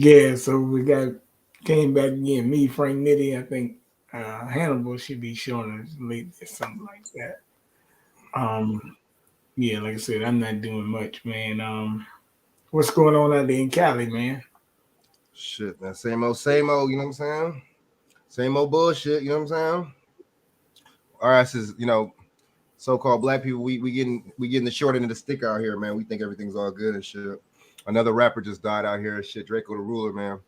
Yeah, so we got came back again. Me, Frank Nitty, I think Hannibal should be showing us late or something like that. Um, yeah, like I said, I'm not doing much, man. What's going on out there in Cali, man? Shit, man. Same old, you know what I'm saying? Same old bullshit, you know what I'm saying? Our asses, so-called black people, we getting the short end of the stick out here, man. We think everything's all good and shit. Another rapper just died out here and shit. Draco the Ruler, man.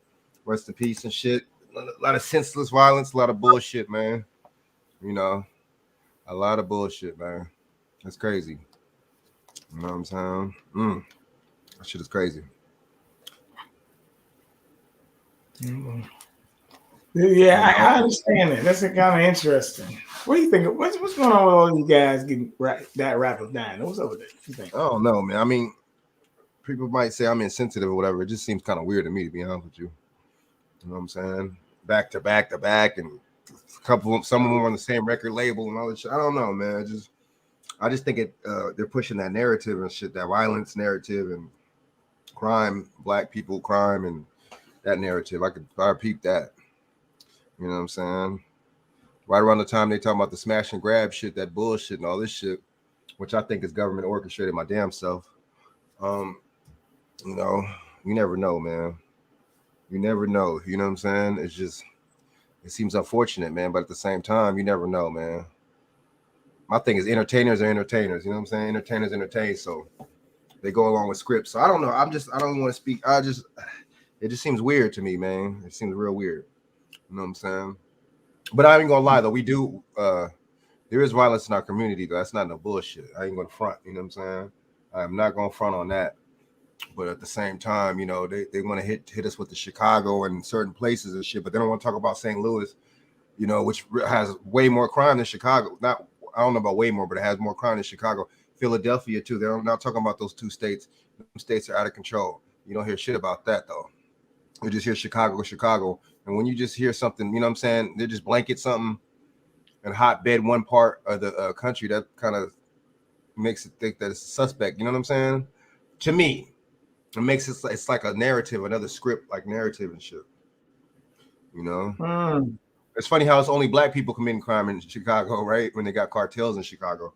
Rest in peace and shit. A lot of senseless violence, a lot of bullshit, man. You know, a lot of bullshit, man. That's crazy. You know what I'm saying? That shit is crazy. Mhm. Yeah, You know? I understand that. That's kind of interesting. What do you think? What's going on with all these guys getting that rappers dying? What's up with that? You think? I don't know, man. I mean, people might say I'm insensitive or whatever. It just seems kind of weird to me, to be honest with you. You know what I'm saying? Back to back to back, and some of them on the same record label and all that shit. I don't know, man. I just think they're pushing that narrative and shit, that violence narrative and crime, black people crime, and that narrative. I peep that. You know what I'm saying? Right around the time they talking about the smash and grab shit, that bullshit and all this shit, which I think is government orchestrated my damn self. Um, you know, you never know, man. You never know. You know what I'm saying? It seems unfortunate, man, but at the same time, you never know, man. My thing is entertainers are entertainers. You know what I'm saying? Entertainers entertain, so they go along with scripts. So I don't know. I don't want to speak. It just seems weird to me, man. It seems real weird. You know what I'm saying? But I ain't gonna lie though. We do. There is violence in our community though. That's not no bullshit. I ain't gonna front. You know what I'm saying? I'm not gonna front on that. But at the same time, they want to hit us with the Chicago and certain places and shit. But they don't want to talk about St. Louis, which has way more crime than Chicago. Not I don't know about way more, but it has more crime than Chicago. Philadelphia too. They're not talking about those two states. Them states are out of control. You don't hear shit about that though. You just hear Chicago, Chicago. And when you just hear something, you know what I'm saying? They just blanket something and hotbed one part of the country. That kind of makes it think that it's a suspect. You know what I'm saying? To me, it makes it's like a narrative, another script, like narrative and shit. You know, Mm. it's funny how it's only black people committing crime in Chicago, right? When they got cartels in Chicago.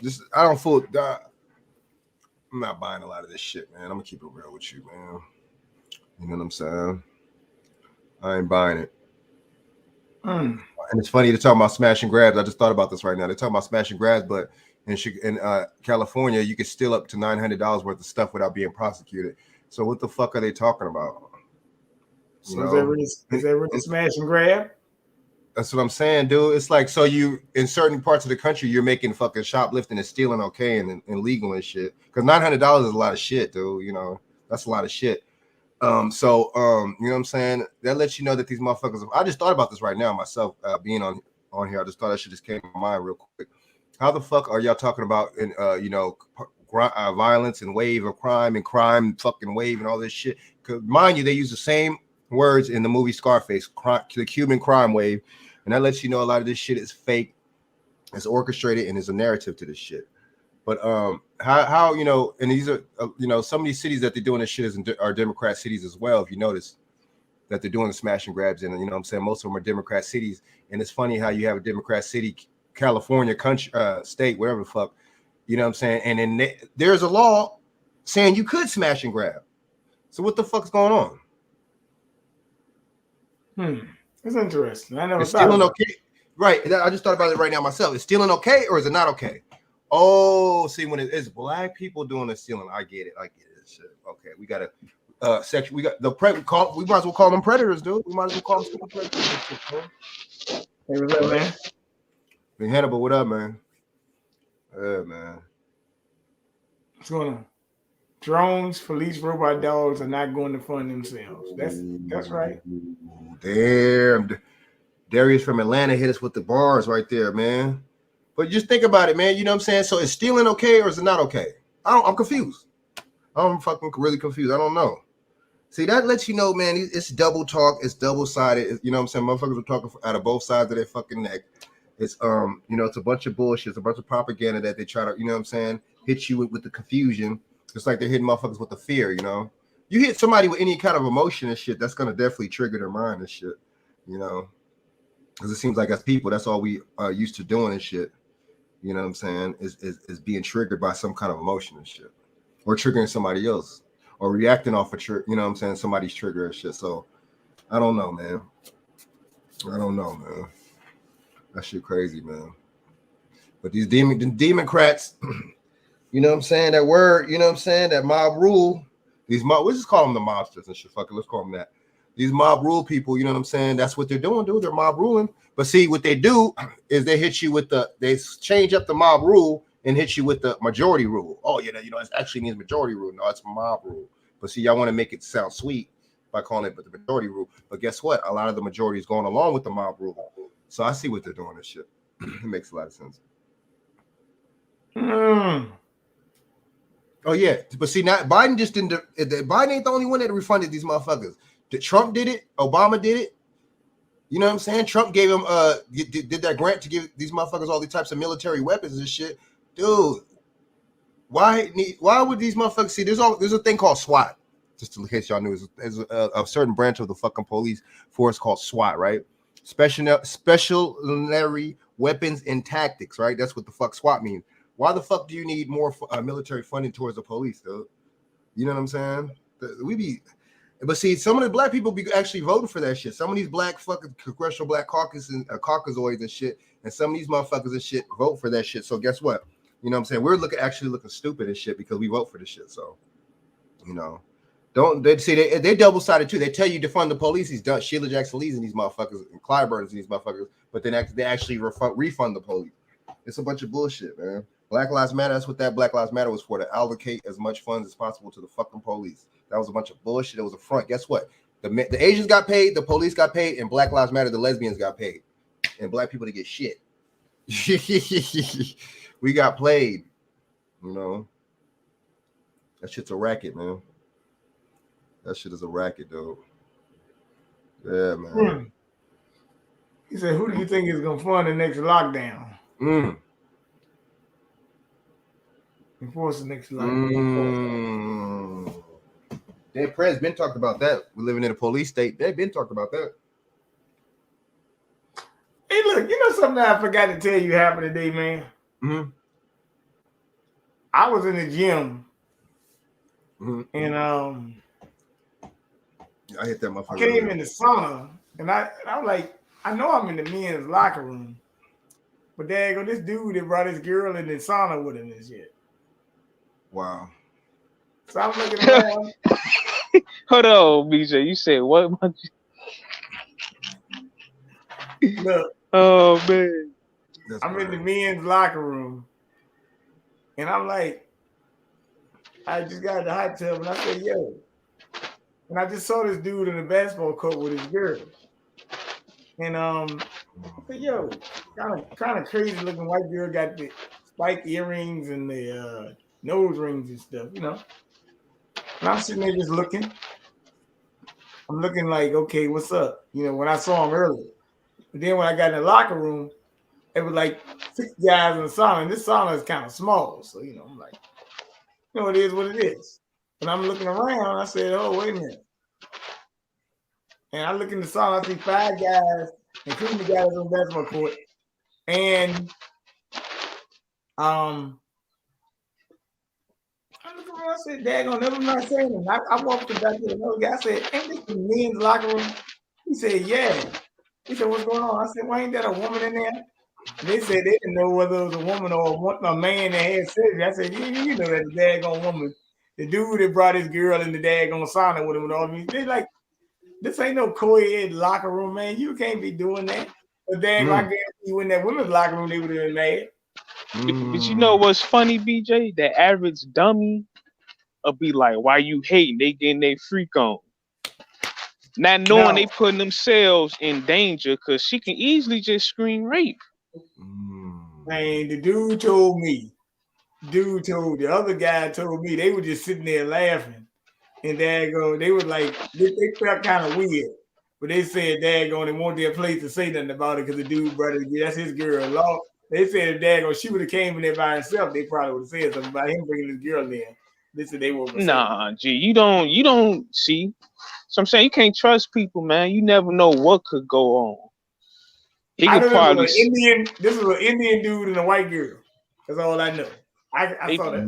Just I don't fool. I'm not buying a lot of this shit, man. I'm gonna keep it real with you, man. You know what I'm saying? I ain't buying it. Mm. And it's funny to talk about smash and grabs. I just thought about this right now. They're talking about smash and grabs, but in California, you can steal up to $900 worth of stuff without being prosecuted. So what the fuck are they talking about? You So know, is that really smash and grab? that's what I'm saying, dude. It's like so you in certain parts of the country, you're making fucking shoplifting and stealing okay and legal and shit. Because $900 is a lot of shit, dude. That's a lot of shit. You know what I'm saying? That lets you know that these motherfuckers. I just thought about this right now myself, being on here. I just thought that shit just came to my mind real quick. How the fuck are y'all talking about in violence and wave of crime fucking wave and all this shit? Because mind you, they use the same words in the movie Scarface, the Cuban crime wave, and that lets you know a lot of this shit is fake, it's orchestrated, and there's a narrative to this shit. But how and these are some of these cities that they're doing this shit are Democrat cities as well. If you notice that they're doing the smash and grabs in, what I'm saying, most of them are Democrat cities, and it's funny how you have a Democrat city, California, country, state, whatever the fuck, you know what I'm saying, and then there's a law saying you could smash and grab. So what the fuck's going on? That's interesting. I never Is thought stealing about okay? Right. I just thought about it right now myself. Is stealing okay or is it not okay? Oh, see, when it's black people doing the stealing, I get it. Shit. Okay, we got a section. We got the we might as well call them predators, dude. We might as well call them stupid predators. it. Hey, what's up, man? Hey, Hannibal, what up, man? Yeah, man. What's going on? Drones, police, robot dogs are not going to fund themselves. That's right. Damn. Darius from Atlanta hit us with the bars right there, man. But just think about it, man. You know what I'm saying? So is stealing okay or is it not okay? I'm confused. I'm fucking really confused. I don't know. See, that lets you know, man, it's double talk. It's double-sided. You know what I'm saying? Motherfuckers are talking out of both sides of their fucking neck. It's, it's a bunch of bullshit. It's a bunch of propaganda that they try to, you know what I'm saying, hit you with the confusion. It's like they're hitting motherfuckers with the fear, you know? you hit somebody with any kind of emotion and shit, that's gonna definitely trigger their mind and shit. You know, because it seems like as people, that's all we are used to doing and shit. You know what I'm saying? Is being triggered by some kind of emotion and shit, or triggering somebody else, or reacting off a you know what I'm saying, somebody's trigger and shit. So I don't know, man. That shit crazy, man. But these Democrats, you know what I'm saying? That word, you know what I'm saying? That mob rule. These mob, let's just call them the mobsters and shit. Fuck it, let's call them that. These mob rule people, you know what I'm saying? That's what they're doing, dude. They're mob ruling. But see, what they do is they hit you with they change up the mob rule and hit you with the majority rule. Oh, yeah, you know, it actually means majority rule. No, it's mob rule. But see, y'all want to make it sound sweet by calling it the majority rule. But guess what? A lot of the majority is going along with the mob rule. So I see what they're doing and shit. It makes a lot of sense. Oh yeah, but see, now Biden just didn't. Biden ain't the only one that refunded these motherfuckers. Trump did it. Obama did it. You know what I'm saying? Trump gave him did that grant to give these motherfuckers all these types of military weapons and shit, dude. Why would these motherfuckers see? There's a thing called SWAT. Just in case y'all knew, there's a certain branch of the fucking police force called SWAT, right? Specialary Weapons and Tactics, right? That's what the fuck SWAT means. Why the fuck do you need more military funding towards the police, dude? You know what I'm saying? But see, some of the black people be actually voting for that shit. Some of these black fucking congressional black caucus and caucusoids and shit, and some of these motherfuckers and shit vote for that shit. So guess what? You know what I'm saying? We're actually looking stupid and shit because we vote for this shit. So, you know, they double-sided too. They tell you to fund the police. He's done Sheila Jackson Lee's and these motherfuckers and Clyburn's and these motherfuckers, but then they actually refund the police. It's a bunch of bullshit, man. Black Lives Matter, that's what that Black Lives Matter was for, to allocate as much funds as possible to the fucking police. That was a bunch of bullshit. It was a front. Guess what? The Asians got paid, the police got paid, and Black Lives Matter, the lesbians got paid. And black people to get shit. We got played. You know? That shit's a racket, man. That shit is a racket, dude. Yeah, man. He said, who do you think is going to fund the next lockdown? Enforce the next lockdown. Their president's been talking about that. We're living in a police state. They've been talking about that. Hey, look, you know something I forgot to tell you happened today, man? I was in the gym. And I hit that motherfucker. I came in the sauna, and I was like, I know I'm in the men's locker room. But there you go, this dude that brought his girl in the sauna with him and shit. Wow. So I'm looking around. Hold on, BJ. You said what? Look. Oh man. I'm in the men's locker room. And I'm like, I just got in the hot tub and I said, yo. And I just saw this dude in a basketball court with his girl. And I said, yo, kind of crazy looking white girl, got the spiked earrings and the nose rings and stuff, you know. And I'm sitting there just looking. I'm looking like, okay, what's up? You know, when I saw him earlier. But then when I got in the locker room, it was like 6 guys in the sauna, and this sauna is kind of small. So, you know, I'm like, you know, it is what it is. But I'm looking around, I said, oh, wait a minute. And I look in the sauna, I see 5 guys, including the guys on the basketball court. And I look around, I said, daggone, never mind saying it. I walked back to another guy. I said, ain't this the men's locker room? He said, yeah. He said, what's going on? I said, why ain't that a woman in there? And they said they didn't know whether it was a woman or a man that had surgery. I said, you know that the daggone woman, the dude that brought his girl in the daggone sauna with him and all of me. They like, this ain't no co-ed locker room, man. You can't be doing that. But daggone, I guarantee you in that women's locker room, they would have been mad. But you know what's funny, BJ? The average dummy will be like, why you hating? They getting their freak on. Not knowing they putting themselves in danger because she can easily just scream rape. Man, the dude told me. The other guy told me they were just sitting there laughing. And daggone, they were like, they felt kind of weird. But they said daggone, they wanted their place to say nothing about it because the dude brother, that's his girl. They said daggone, she would have came in there by herself, they probably would have said something about him bringing his girl in. Listen, they were. Nah, G, you don't see. So I'm saying you can't trust people, man. You never know what could go on. He I could know probably this was an Indian dude and a white girl. That's all I know. I saw that.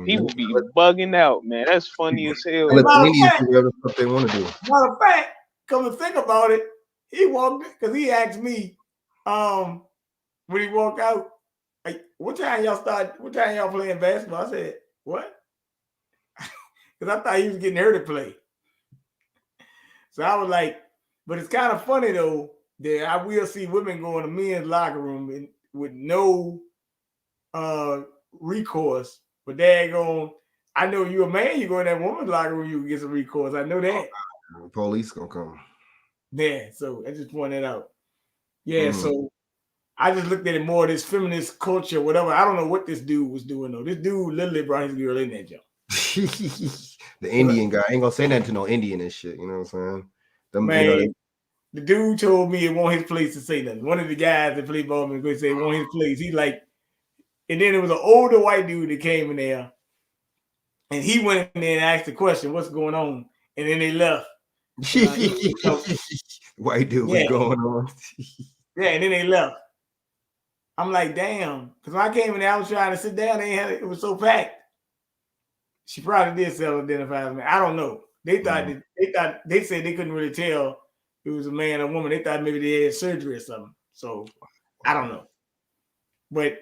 People be bugging out, man. That's funny as hell. Let the Indians do whatever stuff they want to do. Matter of fact, come to think about it, he walked because he asked me, when he walked out, like, what time y'all playing basketball? I said, what? Because I thought he was getting her to play. So I was like, but it's kind of funny though that I will see women go in the men's locker room with no recourse. But daggone, I know you a man, you go in that woman's locker room, you can get some recourse. I know that. Police gonna come. Yeah, so I just pointed out. Yeah, so I just looked at it more, this feminist culture, whatever. I don't know what this dude was doing though. This dude literally brought his girl in that jump. The Indian guy ain't gonna say nothing to no Indian and shit. You know what I'm saying? Man, the dude told me it wasn't his place to say nothing. One of the guys that played ball was going to say it wasn't his place. He like, and then there was an older white dude that came in there, and he went in there and asked the question, "What's going on?" And then they left. White dude was going on. Yeah, and then they left. I'm like, damn, because when I came in there, I was trying to sit down. It was so packed. She probably did self-identify as me. I don't know. They said they couldn't really tell if it was a man or woman. They thought maybe they had surgery or something. So I don't know. But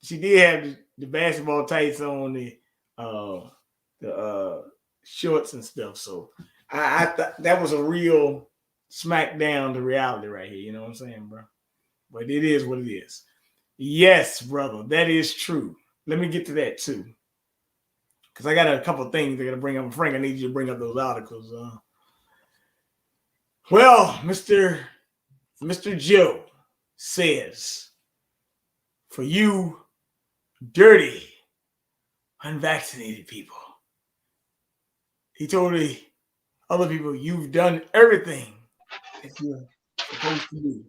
she did have the basketball tights on, the shorts and stuff. So I thought that was a real smackdown to reality right here. You know what I'm saying, bro? But it is what it is. Yes, brother, that is true. Let me get to that too. Because I got a couple of things I got to bring up. Frank, I need you to bring up those articles. Well, Mr. Joe says, for you dirty, unvaccinated people, he told the other people, you've done everything that you're supposed to do.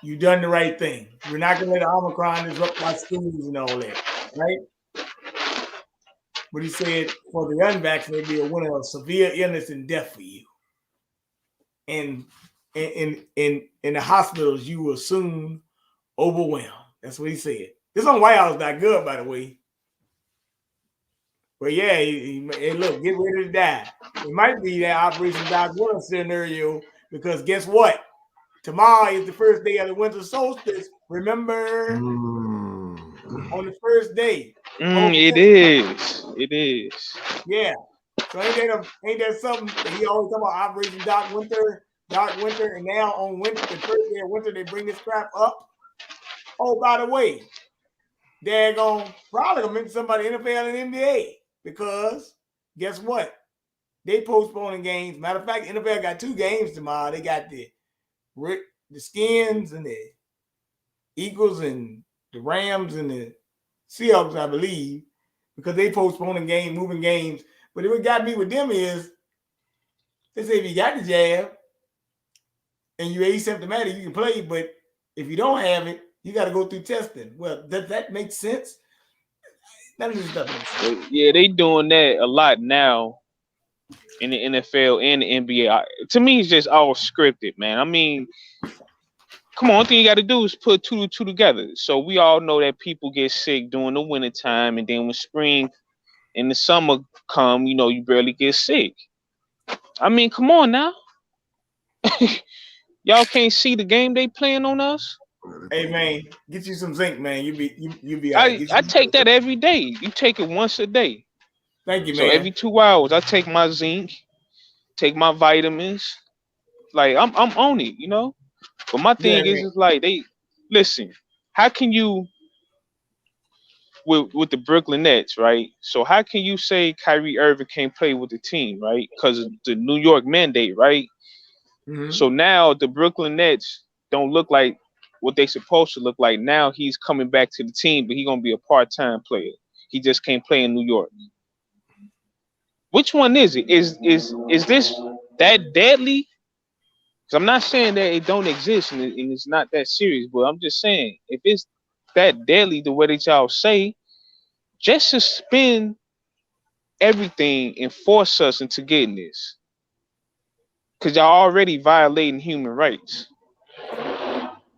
You've done the right thing. We're not going to let Omicron disrupt our schools and all that, right? But he said, for the unvaccinated, be a winner of severe illness and death for you. And in the hospitals, you will soon overwhelm. That's what he said. This on WhiteHouse.gov, by the way. But yeah, hey, look, get ready to die. It might be that Operation Dark Winter scenario because guess what? Tomorrow is the first day of the winter solstice. Remember? On the first day. It is. Yeah. So ain't that something that he always talk about Operation Dark Winter, and now on winter, the first day of winter, they bring this crap up. Oh, by the way, they're probably gonna make somebody NFL and NBA because guess what? They postponing games. Matter of fact, NFL got 2 games tomorrow. They got the Skins and the Eagles and the Rams and the Seahawks, I believe, because they postponing games, moving games. But what got me with them is they say if you got the jab and you're asymptomatic, you can play. But if you don't have it, you got to go through testing. Well, does that make sense? None of this stuff makes sense. Yeah, they doing that a lot now in the NFL and the NBA. To me, it's just all scripted, man. I mean, come on, one thing you got to do is put two together. So we all know that people get sick during the wintertime, and then when spring and the summer come, you barely get sick. I mean, come on now. Y'all can't see the game they playing on us? Hey man, get you some zinc, man. You be. I take that every day. You take it once a day. Thank you, So man. every 2 hours, I take my zinc, take my vitamins. Like I'm on it, But my thing is like they listen. How can you with the Brooklyn Nets, right? So how can you say Kyrie Irving can't play with the team, right? Because of the New York mandate, right? Mm-hmm. So now the Brooklyn Nets don't look like what they supposed to look like. Now he's coming back to the team, but he's gonna be a part-time player. He just can't play in New York. Which one is it? Is this that deadly? Because I'm not saying that it don't exist and it's not that serious, but I'm just saying if it's that deadly the way that y'all say, just suspend everything and force us into getting this. Cause y'all already violating human rights.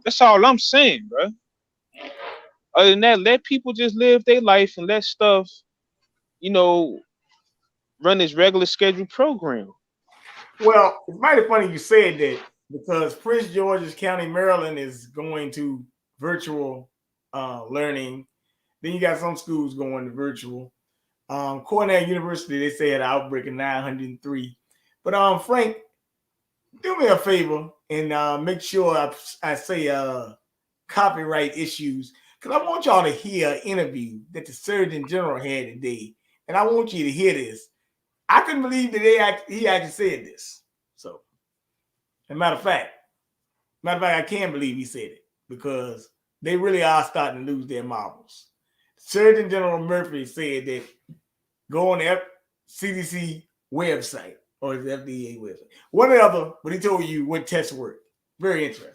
That's all I'm saying, bro. Other than that, let people just live their life and let stuff, you know, run its regular scheduled program. Well, it's mighty funny you said that because Prince George's County, Maryland is going to virtual learning. Then you got some schools going to virtual. Cornell University, they say had an outbreak of 903. But Frank, do me a favor and make sure I say copyright issues because I want y'all to hear an interview that the Surgeon General had today, and I want you to hear this. I couldn't believe that he actually said this. So, as a matter of fact, I can't believe he said it because they really are starting to lose their marbles. Surgeon General Murphy said that go on the CDC website or the FDA website, whatever, but he told you what tests work. Very interesting.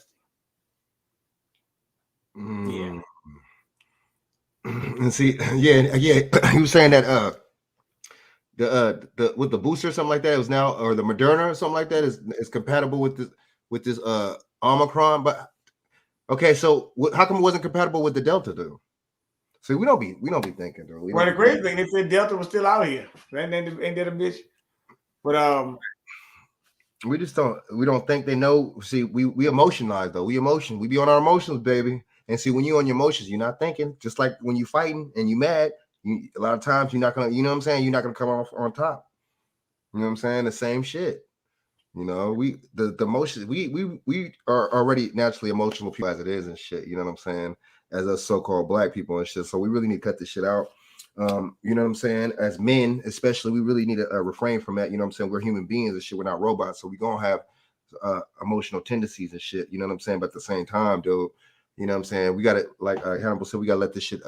Yeah. And see, yeah, he was saying that the with the booster or something like that, it was now, or the Moderna or something like that is compatible with this Omicron. But okay, so how come it wasn't compatible with the Delta though? See, we don't be thinking though. Well, the crazy thing, they said Delta was still out here. Ain't that a bitch? But we don't think they know. See, we emotionalize though. We be on our emotions, baby. And see, when you're on your emotions, you're not thinking. Just like when you're fighting and you mad, a lot of times you're not gonna, you know what I'm saying? You're not gonna come off on top. You know what I'm saying? The same shit. You know, the emotions, we are already naturally emotional people as it is and shit. You know what I'm saying? As us so-called black people and shit. So we really need to cut this shit out. You know what I'm saying? As men, especially, we really need to refrain from that. You know what I'm saying? We're human beings and shit. We're not robots. So we're gonna have emotional tendencies and shit. You know what I'm saying? But at the same time, dude, you know what I'm saying? We gotta, like Hannibal said, we gotta let this shit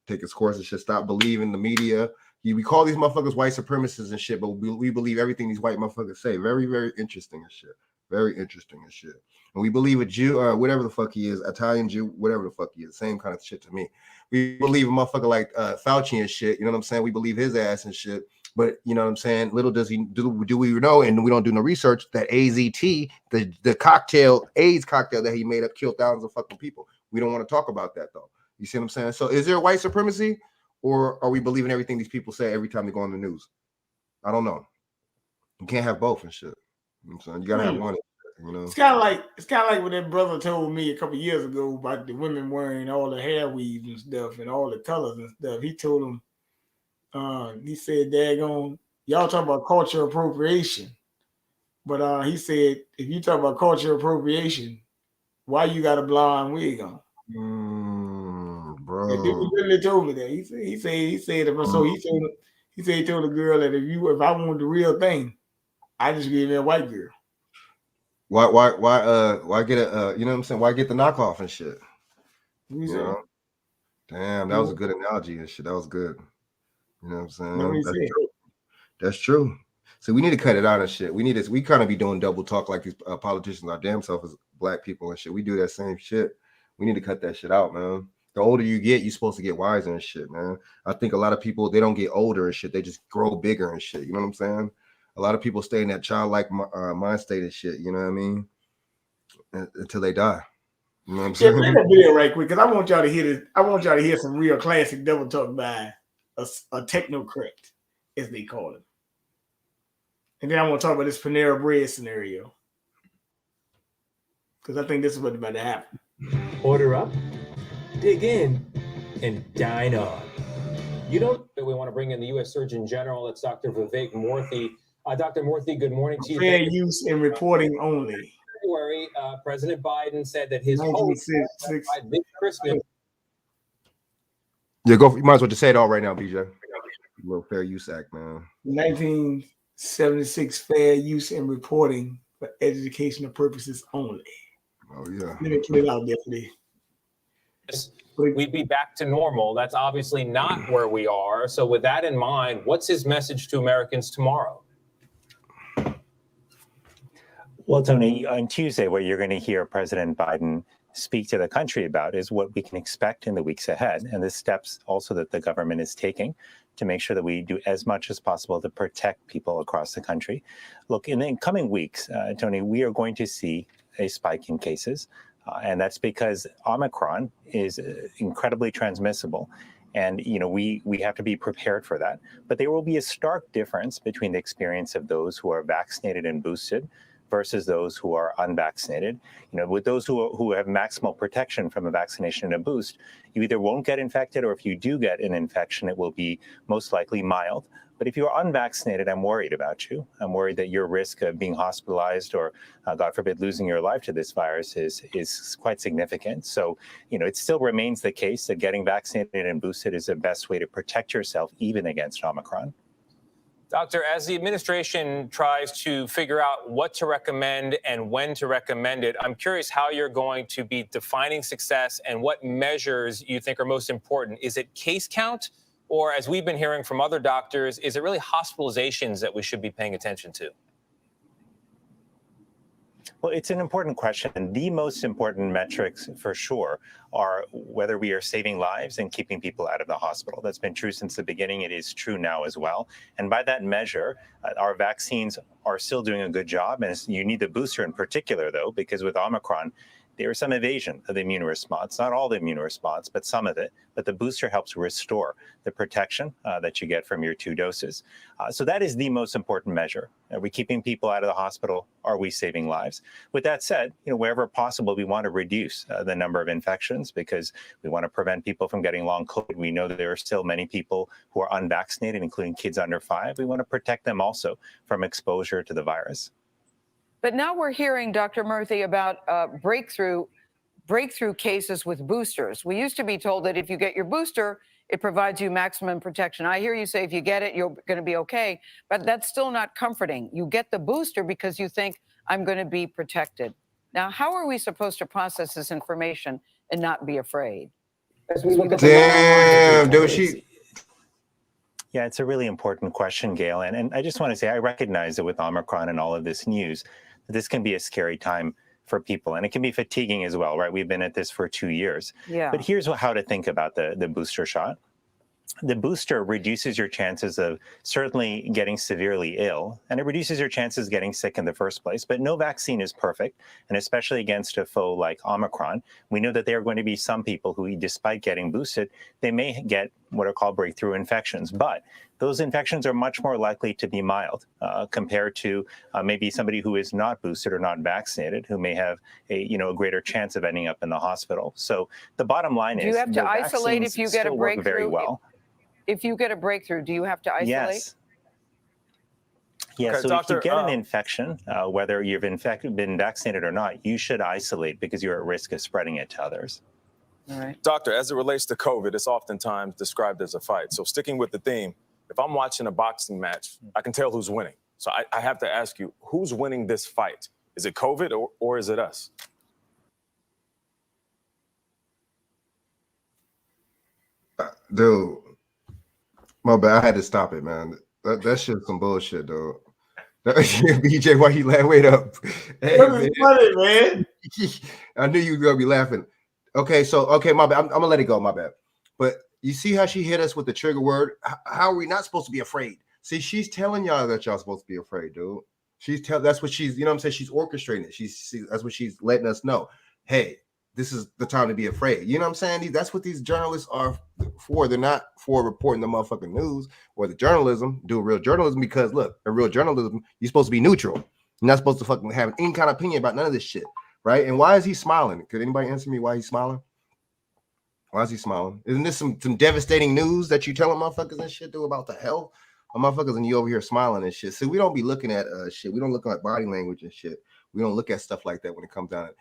take its course and shit. Stop believing the media. We call these motherfuckers white supremacists and shit, but we believe everything these white motherfuckers say. Very, very interesting and shit. Very interesting and shit. And we believe a Jew, whatever the fuck he is, Italian Jew, whatever the fuck he is, same kind of shit to me. We believe a motherfucker like Fauci and shit. You know what I'm saying? We believe his ass and shit. But you know what I'm saying? Little does he do we know, and we don't do no research that AZT, the cocktail, AIDS cocktail that he made up, killed thousands of fucking people. We don't want to talk about that though. You see what I'm saying? So is there white supremacy, or are we believing everything these people say every time they go on the news? I don't know. You can't have both and shit. You know what I'm saying? You gotta have one. You know, it's kind of like what that brother told me a couple years ago about the women wearing all the hair weaves and stuff and all the colors and stuff. He told them, he said, "Daggone, y'all talk about cultural appropriation," but he said, "If you talk about cultural appropriation, why you got a blonde wig on?" Bro, the dude literally told me that. He said, he told the girl that if I wanted the real thing, I just give me a white girl. Why get a you know what I'm saying? Why get the knockoff and shit? You know? Damn, that was a good analogy and shit. That was good. You know what I'm saying? That's true. That's true. So we need to cut it out and shit. We kind of be doing double talk like these politicians our damn self as black people and shit. We do that same shit. We need to cut that shit out, man. The older you get, you're supposed to get wiser and shit, man. I think a lot of people, they don't get older and shit. They just grow bigger and shit. You know what I'm saying? A lot of people stay in that childlike mind state and shit. You know what I mean? Until they die. You know what I'm saying? Play that video right quick because I want y'all to hear this. I want y'all to hear some real classic double talk by a technocrat, as they call it. And then I want to talk about this Panera Bread scenario because I think this is what's about to happen. Order up, dig in, and dine on. You don't. We want to bring in the U.S. Surgeon General. It's Dr. Vivek Murthy. Dr. Murthy, good morning to you. Fair use and reporting only. February, President Biden said that his hope by this Christmas. Yeah, go. You might as well just say it all right now, BJ. A little Fair Use Act, man. 1976 Fair Use and Reporting for educational purposes only. Oh yeah. Let me put it out there for you. We'd be back to normal. That's obviously not where we are. So with that in mind, what's his message to Americans tomorrow? Well, Tony, on Tuesday, what you're going to hear President Biden speak to the country about is what we can expect in the weeks ahead, and the steps also that the government is taking to make sure that we do as much as possible to protect people across the country. Look, in the coming weeks, Tony, we are going to see a spike in cases, and that's because Omicron is incredibly transmissible. And, we have to be prepared for that. But there will be a stark difference between the experience of those who are vaccinated and boosted versus those who are unvaccinated. With those who have maximal protection from a vaccination and a boost, you either won't get infected, or if you do get an infection, it will be most likely mild. But if you're unvaccinated, I'm worried about you. I'm worried that your risk of being hospitalized or, God forbid, losing your life to this virus is quite significant. So, it still remains the case that getting vaccinated and boosted is the best way to protect yourself, even against Omicron. Doctor, as the administration tries to figure out what to recommend and when to recommend it, I'm curious how you're going to be defining success and what measures you think are most important. Is it case count? Or, as we've been hearing from other doctors, is it really hospitalizations that we should be paying attention to? Well, it's an important question. And the most important metrics for sure are whether we are saving lives and keeping people out of the hospital. That's been true since the beginning. It is true now as well. And by that measure, our vaccines are still doing a good job. And you need the booster in particular, though, because with Omicron, there is some evasion of the immune response, not all the immune response, but some of it. But the booster helps restore the protection that you get from your 2 doses. So that is the most important measure. Are we keeping people out of the hospital? Are we saving lives? With that said, wherever possible, we want to reduce the number of infections because we want to prevent people from getting long COVID. We know that there are still many people who are unvaccinated, including kids under 5. We want to protect them also from exposure to the virus. But now we're hearing, Dr. Murthy, about breakthrough cases with boosters. We used to be told that if you get your booster, it provides you maximum protection. I hear you say if you get it, you're going to be okay. But that's still not comforting. You get the booster because you think, I'm going to be protected. Now, how are we supposed to process this information and not be afraid? Damn, dude, Yeah, it's a really important question, Gail. And I just want to say, I recognize that with Omicron and all of this news, this can be a scary time for people. And it can be fatiguing as well, right? We've been at this for 2 years. Yeah. But here's how to think about the booster shot. The booster reduces your chances of certainly getting severely ill, and it reduces your chances of getting sick in the first place. But no vaccine is perfect, and especially against a foe like Omicron, we know that there are going to be some people who, despite getting boosted, they may get what are called breakthrough infections. But those infections are much more likely to be mild compared to maybe somebody who is not boosted or not vaccinated, who may have a greater chance of ending up in the hospital. So the bottom line is, do you have to isolate if you get a breakthrough? Very well. If you get a breakthrough, do you have to isolate? Yes. Yeah, Okay, so Doctor, if you get an infection, whether you've been vaccinated or not, you should isolate because you're at risk of spreading it to others. All right. Doctor, as it relates to COVID, it's oftentimes described as a fight. So sticking with the theme, if I'm watching a boxing match, I can tell who's winning. So I have to ask you, who's winning this fight? Is it COVID or is it us? Dude, my bad. I had to stop it, man. That shit's some bullshit, dude. BJ, why you laugh? Wait up. Hey, That's funny, man. I knew you were gonna be laughing. Okay, my bad. I'm gonna let it go, my bad. But you see how she hit us with the trigger word? How are we not supposed to be afraid? See, she's telling y'all that y'all supposed to be afraid, dude. That's what she's, what I'm saying? She's orchestrating it. That's what she's letting us know. Hey, this is the time to be afraid. You know what I'm saying? That's what these journalists are for. They're not for reporting the motherfucking news or the journalism, do real journalism, because look, in real journalism, you're supposed to be neutral. You're not supposed to fucking have any kind of opinion about none of this shit, right? And why is he smiling? Could anybody answer me why he's smiling? Why is he smiling? Isn't this some devastating news that you telling motherfuckers and shit, dude, about the health of motherfuckers, and you over here smiling and shit? So we don't be looking at shit. We don't look at body language and shit. We don't look at stuff like that when it comes down to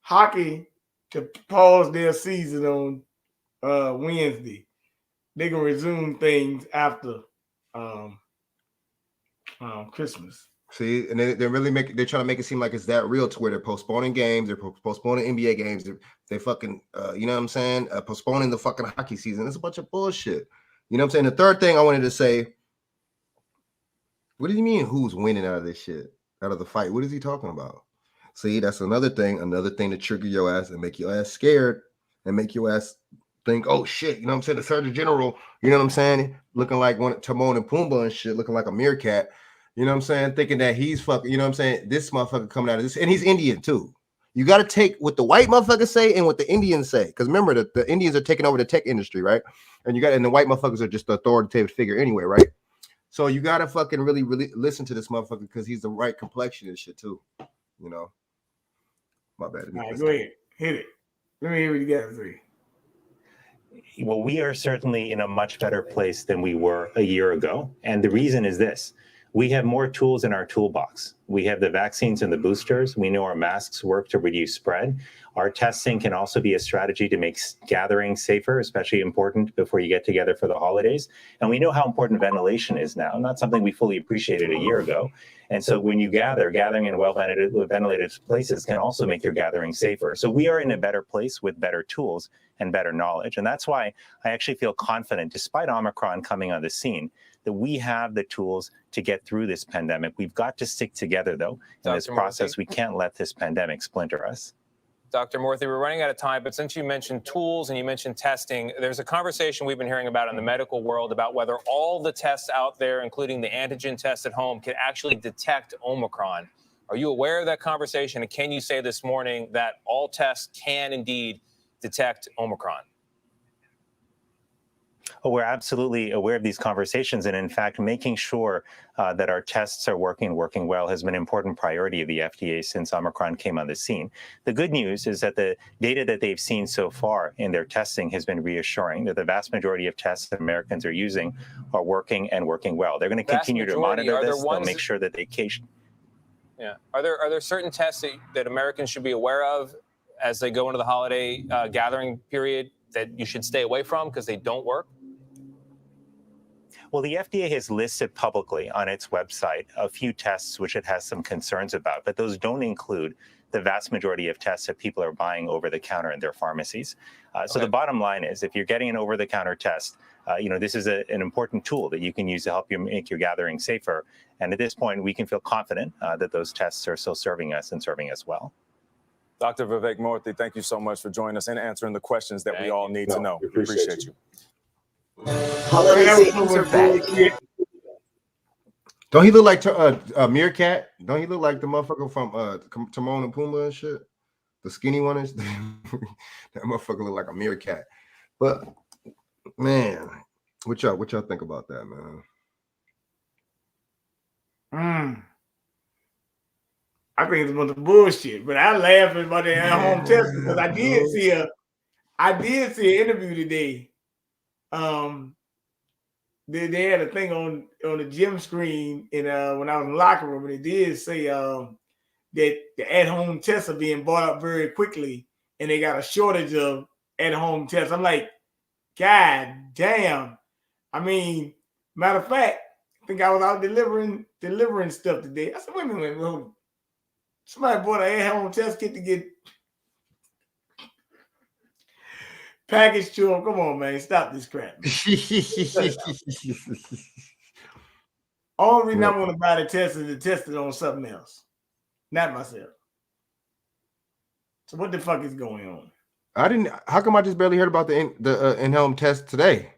hockey to pause their season on Wednesday. They can resume things after Christmas. See, and they're trying to make it seem like it's that real to where they're postponing games, they're postponing NBA games, they fucking you know what I'm saying, postponing the fucking hockey season. It's a bunch of bullshit. You know what I'm saying? The third thing I wanted to say, what do you mean who's winning out of this shit, out of the fight? What is he talking about? See, that's another thing to trigger your ass and make your ass scared and make your ass think, oh shit, you know what I'm saying? The Surgeon General, you know what I'm saying? Looking like one Timon and Pumbaa and shit, looking like a meerkat. You know what I'm saying? Thinking that he's fucking, you know what I'm saying? This motherfucker coming out of this, and he's Indian too. You got to take what the white motherfuckers say and what the Indians say. Because remember, the Indians are taking over the tech industry, right? And the white motherfuckers are just the authoritative figure anyway, right? So you got to fucking really listen to this motherfucker because he's the right complexion and shit too. You know? My bad. All right, go ahead. Hit it. Let me hear what you got to say. Well, we are certainly in a much better place than we were a year ago. And the reason is this. We have more tools in our toolbox. We have the vaccines and the boosters. We know our masks work to reduce spread. Our testing can also be a strategy to make gatherings safer, especially important before you get together for the holidays. And we know how important ventilation is now, not something we fully appreciated a year ago. And so when you gathering in well-ventilated places can also make your gathering safer. So we are in a better place with better tools and better knowledge. And that's why I actually feel confident, despite Omicron coming on the scene, that we have the tools to get through this pandemic. We've got to stick together, though, in this process. We can't let this pandemic splinter us. Dr. Murthy, we're running out of time, but since you mentioned tools and you mentioned testing, there's a conversation we've been hearing about in the medical world about whether all the tests out there, including the antigen test at home, can actually detect Omicron. Are you aware of that conversation? And can you say this morning that all tests can indeed detect Omicron? Oh, we're absolutely aware of these conversations. And in fact, making sure that our tests are working well has been an important priority of the FDA since Omicron came on the scene. The good news is that the data that they've seen so far in their testing has been reassuring that the vast majority of tests that Americans are using are working and working well. They're going to continue to monitor this. They'll make sure that they Yeah. Are there certain tests that Americans should be aware of as they go into the holiday gathering period that you should stay away from because they don't work? Well, the FDA has listed publicly on its website a few tests which it has some concerns about, but those don't include the vast majority of tests that people are buying over the counter in their pharmacies. So the bottom line is, if you're getting an over-the-counter test, this is an important tool that you can use to help you make your gathering safer. And at this point, we can feel confident that those tests are still serving us and serving us well. Dr. Vivek Murthy, thank you so much for joining us and answering the questions that we all need to know. We appreciate you. Holiday seasons are back. Don't he look like a meerkat? Don't he look like the motherfucker from Timon and Pumbaa and shit? The skinny one is that motherfucker look like a meerkat. But man, what y'all think about that, man? I think it's a bunch of bullshit, but I laugh about the at-home test because I did see an interview today. They had a thing on the gym screen when I was in the locker room, and it did say that the at-home tests are being bought up very quickly, and they got a shortage of at-home tests. I'm like, God damn! I mean, matter of fact, I think I was out delivering stuff today. I said, wait a minute. Somebody bought an at-home test kit to get packaged to them. Come on, man. Stop this crap. Only reason I want to buy the test is to test it on something else, not myself. So what the fuck is going on? How come I just barely heard about the in-home test today?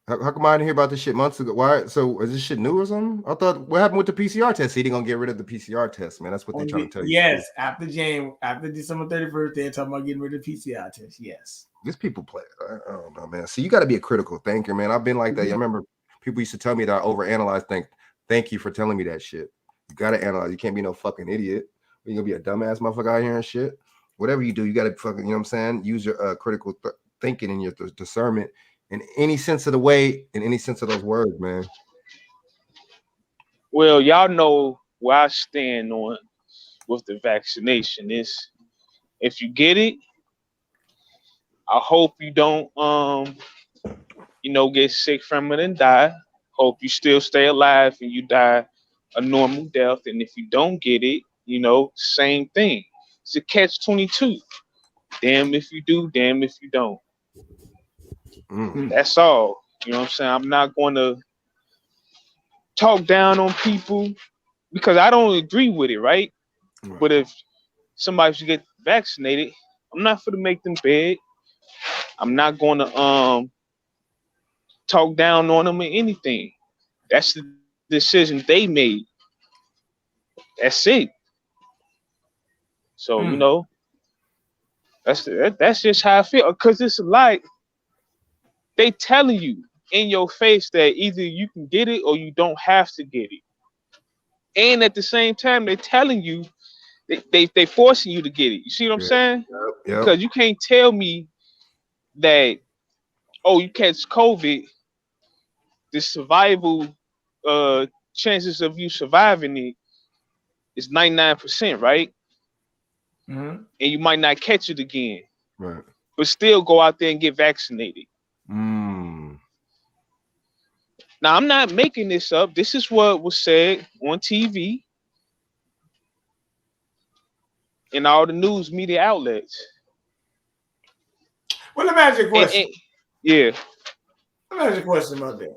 How come I didn't hear about this shit months ago? Why? So is this shit new or something? I thought, what happened with the PCR test? He didn't gonna get rid of the PCR test, man. That's what they're trying to tell you. Yes, after December 31st, they're talking about getting rid of the PCR test. Yes. These people play. I don't know, man. See, you got to be a critical thinker, man. I've been like that. I remember people used to tell me that I overanalyze things. Thank you for telling me that shit. You got to analyze. You can't be no fucking idiot. You're gonna be a dumbass motherfucker out here and shit. Whatever you do, you got to fucking, you know what I'm saying? Use your critical thinking and your discernment in any sense of the way, in any sense of those words, man. Well, y'all know where I stand on with the vaccination is if you get it, I hope you don't get sick from it and die. Hope you still stay alive and you die a normal death. And if you don't get it, same thing. It's a catch-22. Damn if you do, damn if you don't. That's all. You know what I'm saying? I'm not going to talk down on people because I don't agree with it, right? But if somebody should get vaccinated, I'm not for to make them beg. I'm not going to talk down on them or anything. That's the decision they made. That's it. So you know, that's just how I feel. Because it's like they telling you in your face that either you can get it or you don't have to get it. And at the same time, they're telling you they forcing you to get it. You see what I'm saying? Yep. Because you can't tell me that, oh, you catch COVID, the survival chances of you surviving it is 99%, right? Mm-hmm. And you might not catch it again. Right. But still go out there and get vaccinated. Mm. Now, I'm not making this up. This is what was said on TV and all the news media outlets. Well, let me ask you a question. Yeah. Let me ask you a question about that.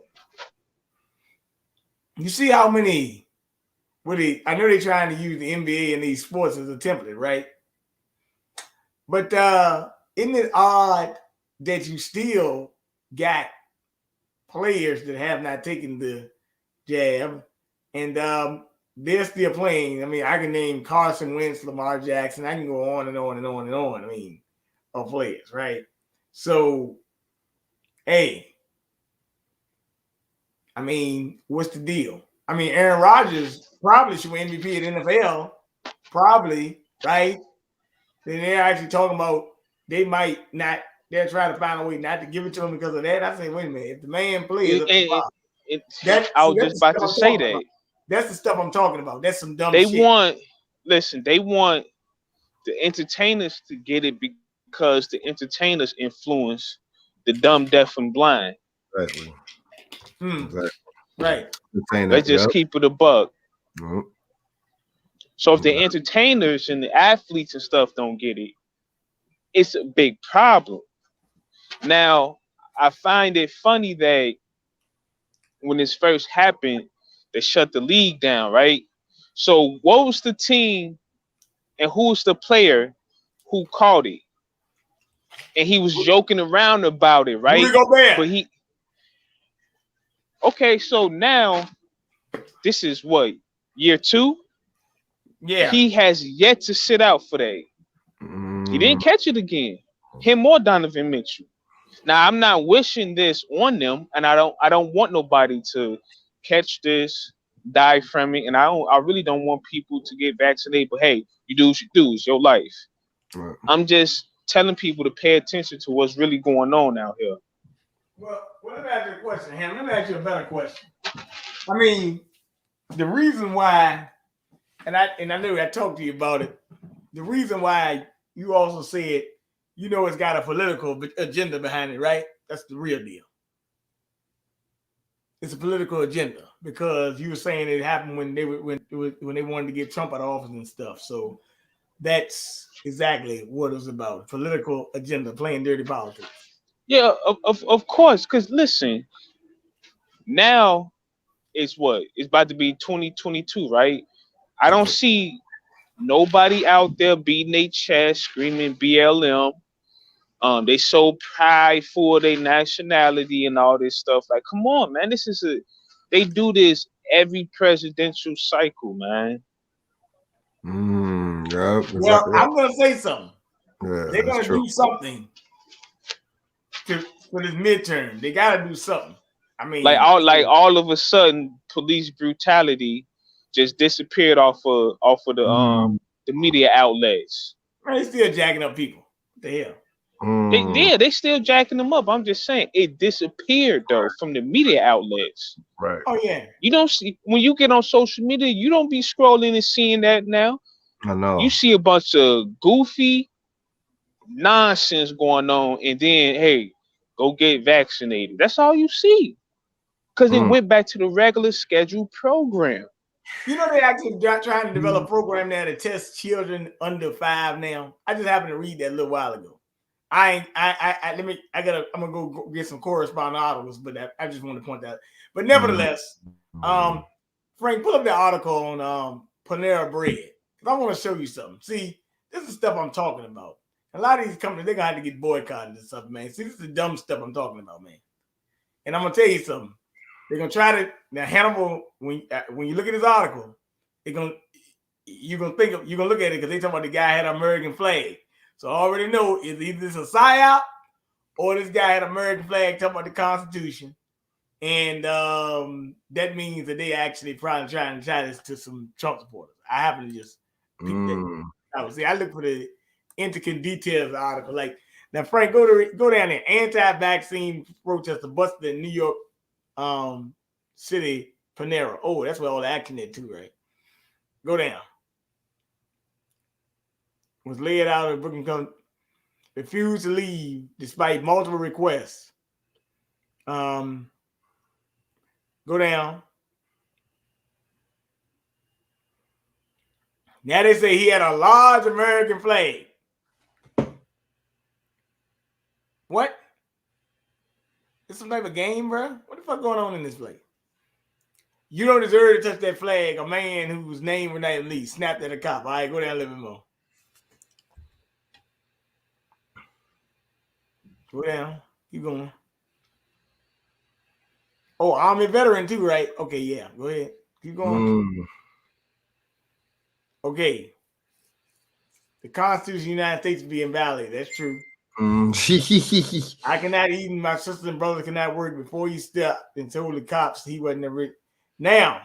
You see how many, I know they're trying to use the NBA and these sports as a template, right? But isn't it odd that you still got players that have not taken the jab and they're still playing? I mean, I can name Carson Wentz, Lamar Jackson. I can go on and on and on and on. I mean, of players, right? So, hey, I mean, what's the deal? I mean, Aaron Rodgers probably should win MVP at NFL, probably, right? Then they're actually talking about they might not. They're trying to find a way not to give it to him because of that. I say, wait a minute, if the man plays, I was just about to say that. That's the stuff I'm talking about. That's some dumb shit. They want the entertainers to get it because the entertainers influence the dumb, deaf, and blind. Exactly. Exactly. Right. Let's just keep it a buck. So if the entertainers and the athletes and stuff don't get it, it's a big problem. Now, I find it funny that when this first happened, they shut the league down, right? So what was the team and who was the player who caught it? And he was joking around about it, right? But okay, so now this is what, year 2? Yeah. He has yet to sit out for that. He didn't catch it again. Him or Donovan Mitchell. Now I'm not wishing this on them, and I don't want nobody to catch this, die from it, and I really don't want people to get vaccinated. But hey, you do what you do. It's your life. Right. I'm just telling people to pay attention to what's really going on out here. Well, let me ask you a question, Ham. Let me ask you a better question. I mean, the reason why, and I know I talked to you about it. The reason why you also said, you know, it's got a political agenda behind it, right? That's the real deal. It's a political agenda because you were saying it happened when they wanted to get Trump out of office and stuff. So that's exactly what it was about. Political agenda, playing dirty politics. Yeah, of course. Because listen, now it's what? It's about to be 2022, right? I don't see nobody out there beating their chest, screaming BLM. They so prideful of their nationality and all this stuff. Like, come on, man. They do this every presidential cycle, man. Yeah, exactly. Well, I'm gonna say something. Yeah, they're gonna do something for this midterm. They gotta do something. I mean, all of a sudden, police brutality just disappeared off of the media outlets. They still jacking up people. What the hell? They still jacking them up. I'm just saying it disappeared though from the media outlets. Right. Oh yeah. You don't see when you get on social media, you don't be scrolling and seeing that now. I know. You see a bunch of goofy nonsense going on, and then hey, go get vaccinated. That's all you see. Because it went back to the regular scheduled program. You know, they actually trying to develop a program now to test children under 5 now. I just happened to read that a little while ago. I'm gonna go get some corresponding articles, but I just want to point that out. But nevertheless, Frank, pull up the article on Panera Bread. I want to show you something. See, this is stuff I'm talking about. A lot of these companies, they're gonna have to get boycotted and stuff, man. See, this is the dumb stuff I'm talking about, man. And I'm gonna tell you something. They're gonna try to now Hannibal. When you look at this article, you're gonna look at it because they talking about the guy had an American flag. So I already know is either this a psyop or this guy had an American flag talking about the Constitution, and that means that they actually probably trying to tie this to some Trump supporters. I happen to just pick that out. See, I look for the intricate details of the article. Like now, Frank, go down there. Anti-vaccine protester busted in New York City Panera. Oh, that's where all the action is too, right? Go down. Was laid out in Brooklyn County. Refused to leave despite multiple requests. Go down. Now they say he had a large American flag. What? This some type of game, bro? What the fuck going on in this place? You don't deserve to touch that flag. A man whose name was not Lee snapped at a cop. All right, go down a little bit more. Go down. Keep going. Oh, Army veteran too, right? Okay, yeah. Go ahead. Keep going. Okay. The Constitution of the United States be invalid. That's true. I cannot even, my sisters and brothers cannot work before you stepped and told the cops he wasn't a rich. Now,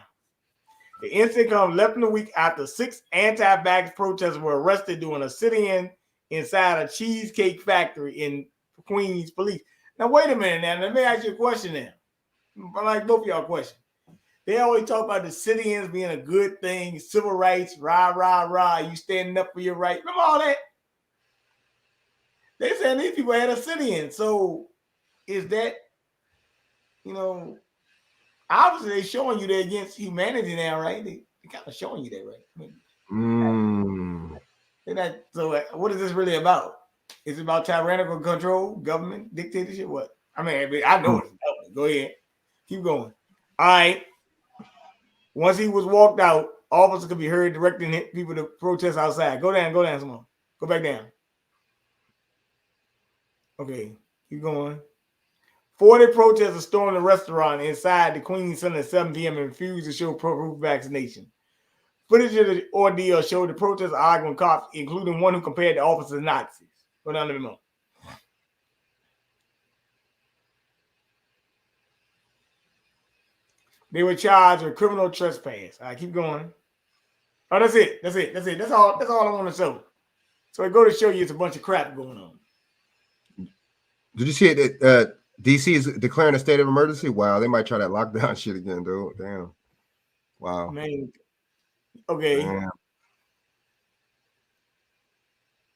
the incident comes less than a week after 6 anti-vax protesters were arrested doing a sit-in inside a cheesecake factory in Queens Police. Now, wait a minute now. Let me ask you a question now. I like both of y'all questions. They always talk about the sit-ins being a good thing, civil rights, rah, rah, rah, you standing up for your right. Remember all that? They saying these people had a sit-in. So is that, obviously they're showing you they're against humanity now, right? They kind of showing you that, right? I mean, so what is this really about? Is it about tyrannical control, government, dictatorship? What? I mean, I know it's about. Go ahead. Keep going. All right. Once he was walked out, officers could be heard directing people to protest outside. Go down some more. Go back down. Okay, keep going. 40 protesters stormed the restaurant inside the Queens Center at 7 p.m. and refused to show proof vaccination. Footage of the ordeal showed the protesters arguing cops, including one who compared the officers to Nazis. Go down a bit more. They were charged with criminal trespass. All right, keep going. Oh, that's it. That's all I want to show. So I go to show you it's a bunch of crap going on. Did you see it that DC is declaring a state of emergency? Wow, they might try that lockdown shit again, dude. Damn. Wow. Man. Okay. Damn.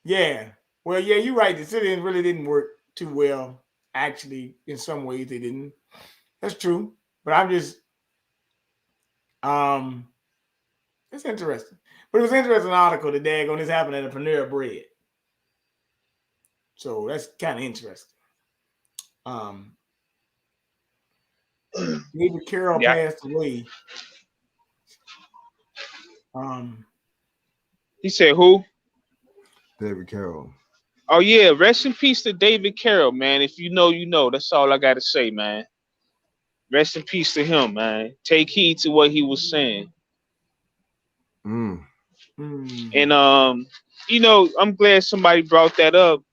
Yeah. Well, yeah, you're right. The city really didn't work too well. Actually, in some ways they didn't. That's true. But I'm just it's interesting. But it was an interesting article today on this happening at a Panera Bread. So that's kind of interesting. David Carroll passed away. He said who? David Carroll. Oh yeah, rest in peace to David Carroll, man. If you know, you know. That's all I gotta say, man. Rest in peace to him, man. Take heed to what he was saying. And I'm glad somebody brought that up.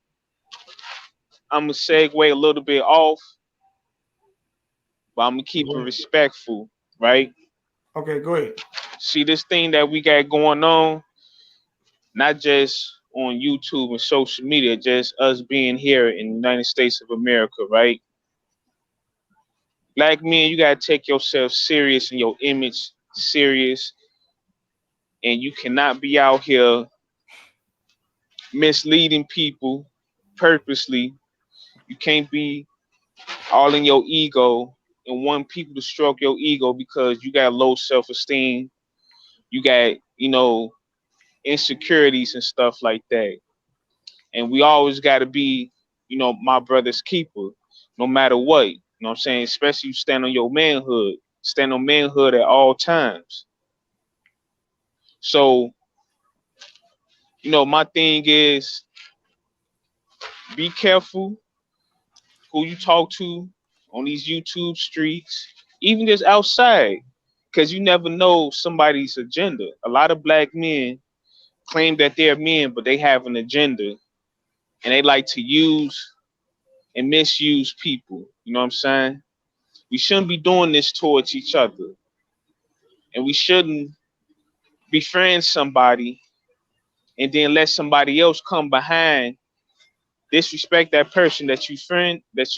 I'm gonna segue a little bit off, but I'm gonna keep it respectful, right? Okay, go ahead. See this thing that we got going on, not just on YouTube and social media, just us being here in the United States of America, right? Black men, you gotta take yourself serious and your image serious, and you cannot be out here misleading people purposely. You can't be all in your ego and want people to stroke your ego because you got low self-esteem. You got, insecurities and stuff like that. And we always got to be, my brother's keeper, no matter what. You know what I'm saying? Especially you stand on your manhood. Stand on manhood at all times. So, my thing is, be careful who you talk to on these YouTube streets, even just outside, because you never know somebody's agenda. A lot of black men claim that they're men, but they have an agenda, and they like to use and misuse people. You know what I'm saying? We shouldn't be doing this towards each other, and we shouldn't befriend somebody and then let somebody else come behind, disrespect that person that you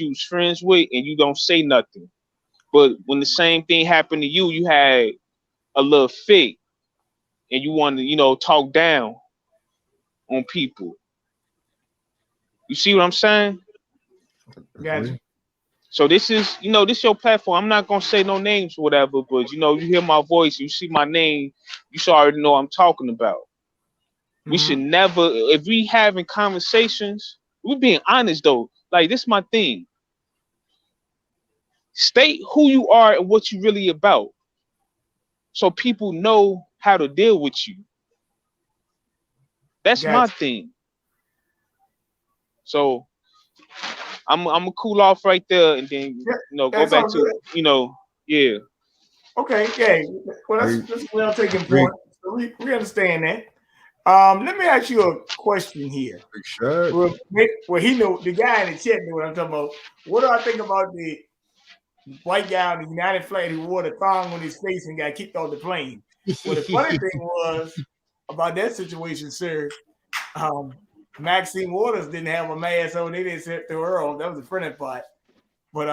was friends with, and you don't say nothing. But when the same thing happened to you, you had a little fit and you want to, talk down on people. You see what I'm saying? Gotcha. So this is, this your platform. I'm not gonna say no names or whatever, but you hear my voice, you see my name, you should already know what I'm talking about. We should never, if we having conversations, we being honest though. Like, this is my thing. State who you are and what you really about, so people know how to deal with you. That's my thing. So I'm gonna cool off right there and then go back to yeah. Okay, yeah. Well, that's well taken point. So we understand that. Let me ask you a question here. Well, he know, the guy in the chat knew what I'm talking about. What do I think about the white guy on the United flag who wore the thong on his face and got kicked off the plane? Well, the funny thing was about that situation, sir. Maxine Waters didn't have a mask on. They didn't set the world. That was the funny part. But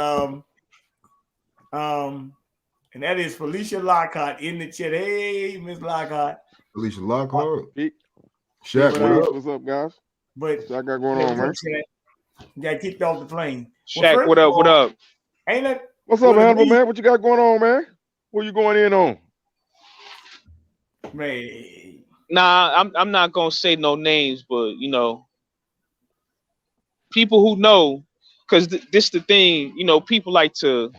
and that is Felicia Lockhart in the chat. Hey, Miss Lockhart. Felicia Lockhart. Shaq, what's up, guys? But what y'all got going on, man? Got kicked off the plane. Shaq, what up? What up? Ain't it? What's up, Hannibal, man? What you got going on, man? What you going in on? Man. Nah, I'm not gonna say no names, but people who know, because this the thing, people like to,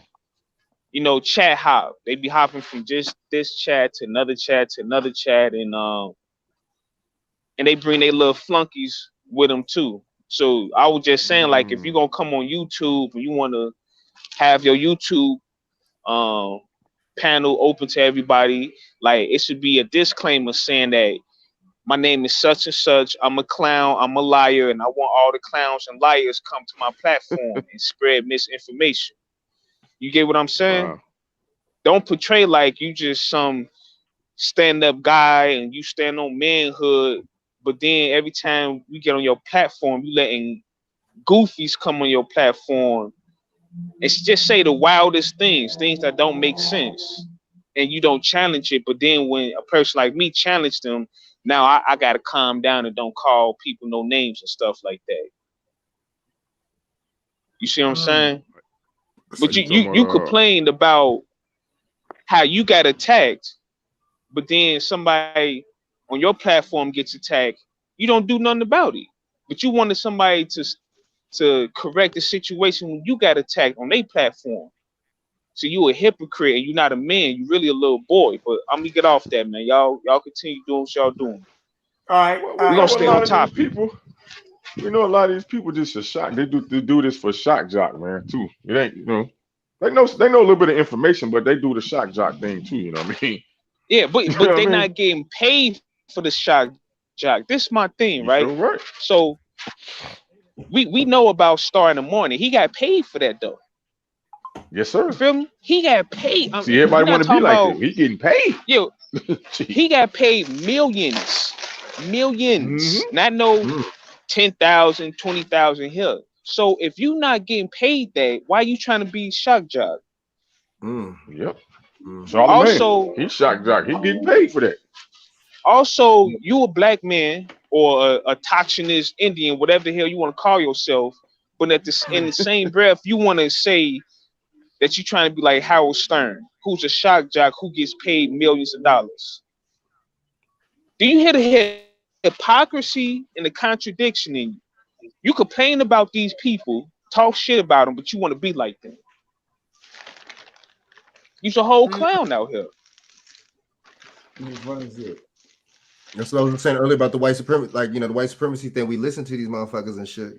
chat hop. They be hopping from just this chat to another chat to another chat, and they bring their little flunkies with them too. So I was just saying, like, if you're gonna come on YouTube and you want to have your YouTube panel open to everybody, like, it should be a disclaimer saying that my name is such and such, I'm a clown, I'm a liar, and I want all the clowns and liars come to my platform and spread misinformation. You get what I'm saying? Wow. Don't portray like you just some stand-up guy and you stand on manhood, but then every time we get on your platform, you letting goofies come on your platform and just say the wildest things that don't make sense, and you don't challenge it. But then when a person like me challenge them, now I gotta calm down and don't call people no names and stuff like that. You see what I'm saying? But you complained about how you got attacked, but then somebody on your platform gets attacked, you don't do nothing about it. But you wanted somebody to correct the situation when you got attacked on their platform. So you a hypocrite and you're not a man. You really a little boy. But I'm gonna get off that, man. Y'all continue doing what y'all doing. All right, we're gonna stay on topic. We know a lot of these people just are shocked. They do this for shock jock, man. Too. It ain't they know a little bit of information, but they do the shock jock thing too. You know what I mean? Yeah, but they're not getting paid for the shock jock. This is my thing, right? Sure, right. So we know about Star in the Morning. He got paid for that though. Yes, sir. You feel me? He got paid. See, everybody want to be like him. He getting paid. Yo, he got paid millions. Not no 10,000, 20,000 here. So if you not getting paid that, why you trying to be shock jock? Yep. Also, he's shock jock. He getting paid for that. Also, you a black man or a toxinist Indian, whatever the hell you want to call yourself, but in the same breath, you want to say that you're trying to be like Howard Stern, who's a shock jock who gets paid millions of dollars. Do you hear the hypocrisy and the contradiction in you? You complain about these people, talk shit about them, but you want to be like them. You's a whole clown out here. That's what I was saying earlier about the white supremacy, the white supremacy thing. We listen to these motherfuckers and shit.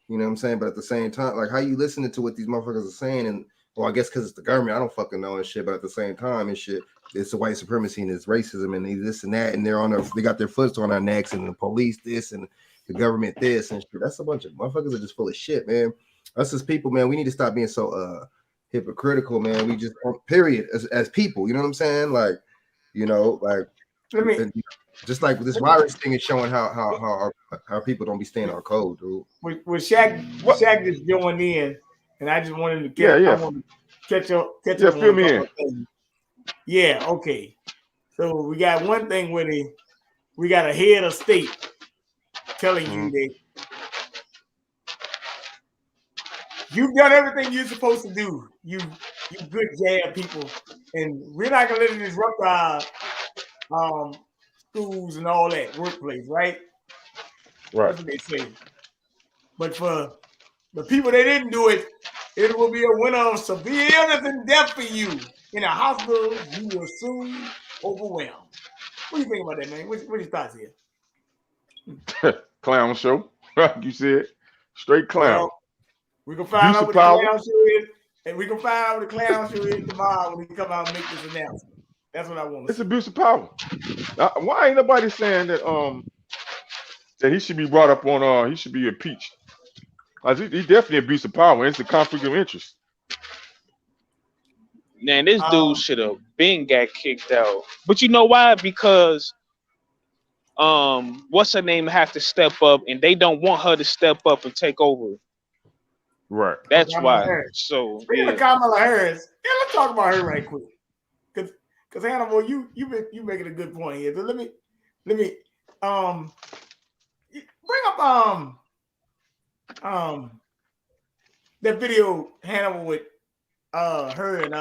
You know what I'm saying? But at the same time, like, how you listening to what these motherfuckers are saying? And well, I guess because it's the government, I don't fucking know and shit. But at the same time, and shit, it's the white supremacy and it's racism and this and that, and they got their foot on our necks, and the police this and the government this and shit. That's a bunch of motherfuckers are just full of shit, man. Us as people, man, we need to stop being so hypocritical, man. We just period as people, you know what I'm saying? Like, you know, like just like this virus thing is showing how people don't be staying on code, dude. With Shaq just joined in, and I just wanted to get I want to catch up fill me in. Yeah, okay. So we got one thing where we got a head of state telling you that you've done everything you're supposed to do. You good jab people, and we're not gonna let it disrupt our schools and all that workplace, right? Right. That's what they say. But for the people that didn't do it, it will be a winter of severe illness and death for you. In a hospital, you will soon overwhelmed. What do you think about that, man? What's your thoughts here? Clown show, like you said, straight clown. Well, we can find out what the clown show is, and we can find out what the clown show is tomorrow when we come out and make this announcement. That's what I want to It's abuse of power. Why ain't nobody saying that that he should be brought up on he should be impeached? He definitely abuse of power. It's a conflict of interest. Man, this dude should have been got kicked out. But you know why? Because what's her name have to step up, and they don't want her to step up and take over. Right. That's Kamala why. Harris. So speaking of Kamala Harris, let's talk about her right quick. Because Hannibal, you making a good point here. So let me bring up that video, Hannibal, with her and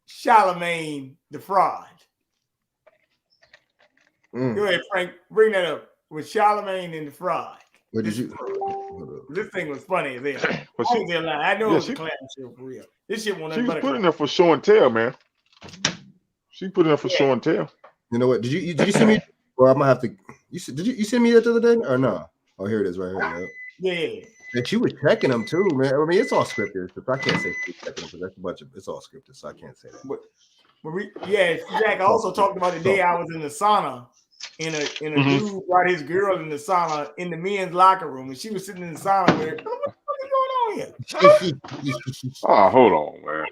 Charlemagne the fraud. Go ahead, Frank. Bring that up with Charlemagne and the fraud. What did you? This thing was funny as hell. I know it was a class show for real. This shit won't. She was putting there for show and tell, man. She put it there for show and tell. You know what? Did you see me? Well, I'm gonna have to. Did you send me that the other day or no? Oh, here it is, right here. Yeah. And she was checking them too, man. I mean, it's all scripted. I can't say she's checking them because that's a bunch of. It's all scripted, so I can't say that. Jack also talked about the day I was in the sauna, in a dude brought his girl in the sauna in the men's locker room, and she was sitting in the sauna there. What is going on here? Oh, hold on, man.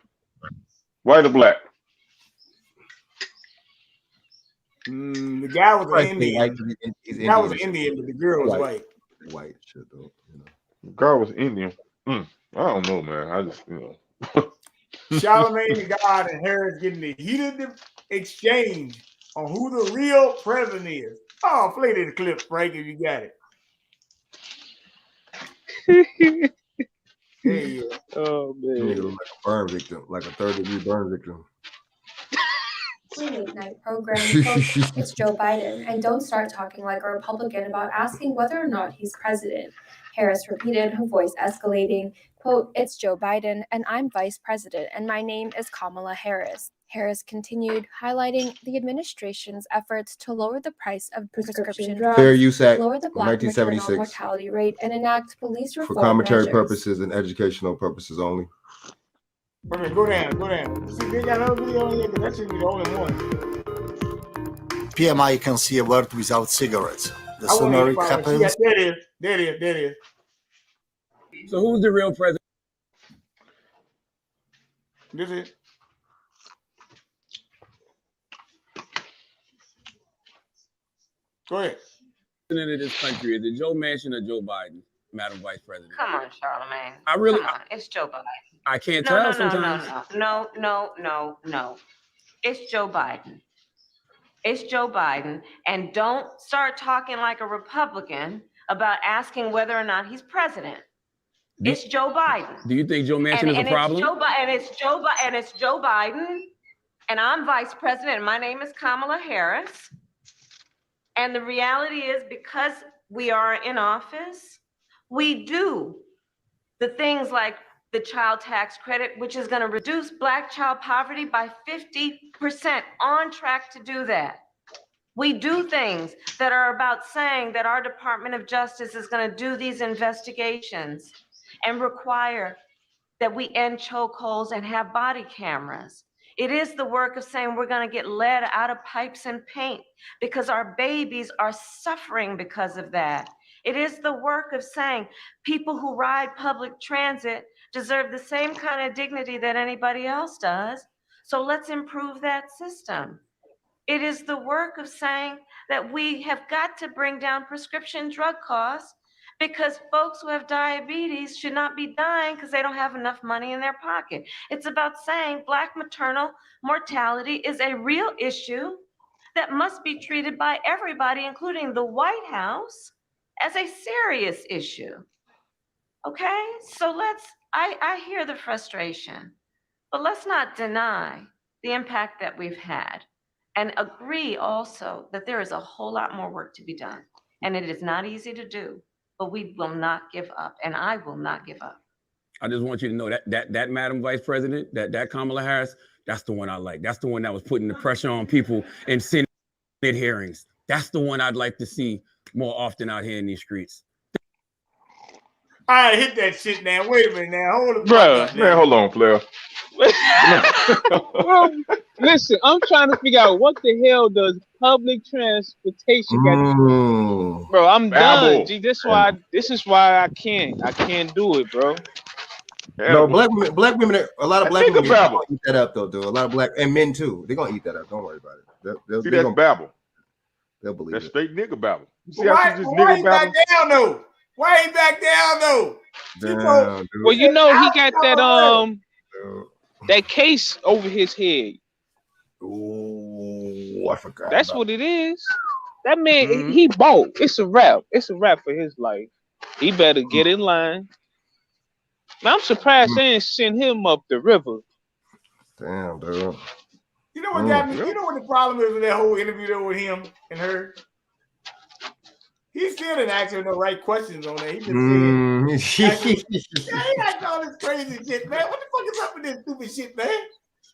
White or black? The guy was an Indian. The guy was an Indian, but the girl was white. White shit though. You know. The girl was Indian. I don't know, man. I just Charlemagne the God and Harris getting the heated exchange on who the real president is. Oh, play the clip, Frank, if you got it. Hey, oh man, like a burn victim, like a third-degree burn victim. Late night program, it's Joe Biden, and don't start talking like a Republican about asking whether or not he's president. Harris repeated, her voice escalating, quote, "It's Joe Biden, and I'm vice president, and my name is Kamala Harris." Harris continued, highlighting the administration's efforts to lower the price of prescription drugs, Fair Use Act lower the black maternal mortality rate, and enact police reform for commentary measures. purposes and educational purposes only. Go down. See, they got another video on here, but that should be the only one. PMI can see a world without cigarettes. The sooner it happens. Yeah, there it is. So who's the real president? This is. Go ahead. President of this country, is it Joe Manchin or Joe Biden, Madam Vice President? Come on, Charlemagne. Come on. It's Joe Biden. I can't tell sometimes. No. It's Joe Biden. It's Joe Biden. And don't start talking like a Republican about asking whether or not he's president. It's Joe Biden. Do you think Joe Manchin is a problem? It's Joe Biden. And I'm vice president. And my name is Kamala Harris. And the reality is, because we are in office, we do the things like the child tax credit, which is going to reduce Black child poverty by 50%, on track to do that. We do things that are about saying that our Department of Justice is going to do these investigations and require that we end chokeholds and have body cameras. It is the work of saying we're going to get lead out of pipes and paint because our babies are suffering because of that. It is the work of saying people who ride public transit deserve the same kind of dignity that anybody else does. So let's improve that system. It is the work of saying that we have got to bring down prescription drug costs because folks who have diabetes should not be dying because they don't have enough money in their pocket. It's about saying Black maternal mortality is a real issue that must be treated by everybody, including the White House, as a serious issue. Okay, so I hear the frustration, but let's not deny the impact that we've had. And agree also that there is a whole lot more work to be done. And it is not easy to do, but we will not give up. And I will not give up. I just want you to know that Madam Vice President, that Kamala Harris, that's the one I like. That's the one that was putting the pressure on people in Senate hearings. That's the one I'd like to see more often out here in these streets. All right, hit that shit now. Wait a minute now. Hold it, bro. Man, hold on, Flair. Well, listen, I'm trying to figure out what the hell does public transportation got to do? Bro, I'm done. Gee, this is why I can't do it, bro. No, black women, a lot of black women gonna eat that up though, dude. A lot of black and men too. They're gonna eat that up. Don't worry about it. See, that's babble. They'll believe that's it. straight nigga babble. You see Why, how she just why nigga ain't back babble? down though? Why ain't back down though? Damn, well, you know he got that case over his head. Oh, I forgot. That's what it is. That man, he bought. It's a wrap. It's a wrap for his life. He better get in line. Man, I'm surprised they didn't send him up the river. Damn, dude. You know what got me? You know what the problem is with that whole interview there with him and her? He still didn't ask her the right questions on that. He just said, he asked all this crazy shit, man. What the fuck is up with this stupid shit, man?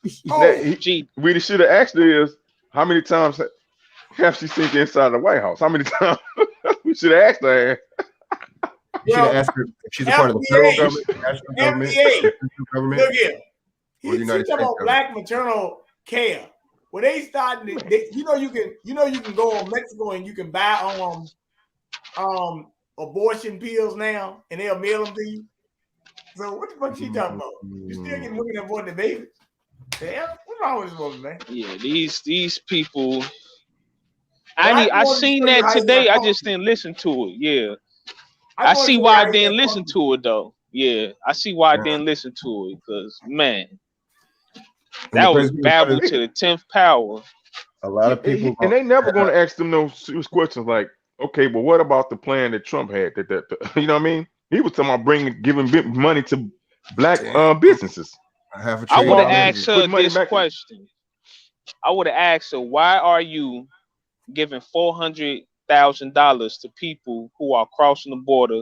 We should have asked her is how many times have she seen inside the White House? How many times? We should have asked her. You should have asked her if she's a part of the federal government, national government. Look here. He's talking about black maternal care. Well, they starting to, you know you can go on Mexico and you can buy abortion pills now, and they'll mail them to you. So what the fuck she talking about? You still getting women that want the baby? Damn, what's wrong with this woman, man? Yeah, these people. I seen that today. I just didn't listen to it. Yeah, I see why I didn't listen to it though. Yeah, I see why I didn't listen to it because man, that was babble to the 10th power. A lot of people, and they never going to ask them those questions like, okay, but what about the plan that Trump had? That you know what I mean? He was talking about giving money to black businesses. I would have asked her this question. I would have asked her, why are you giving $400,000 to people who are crossing the border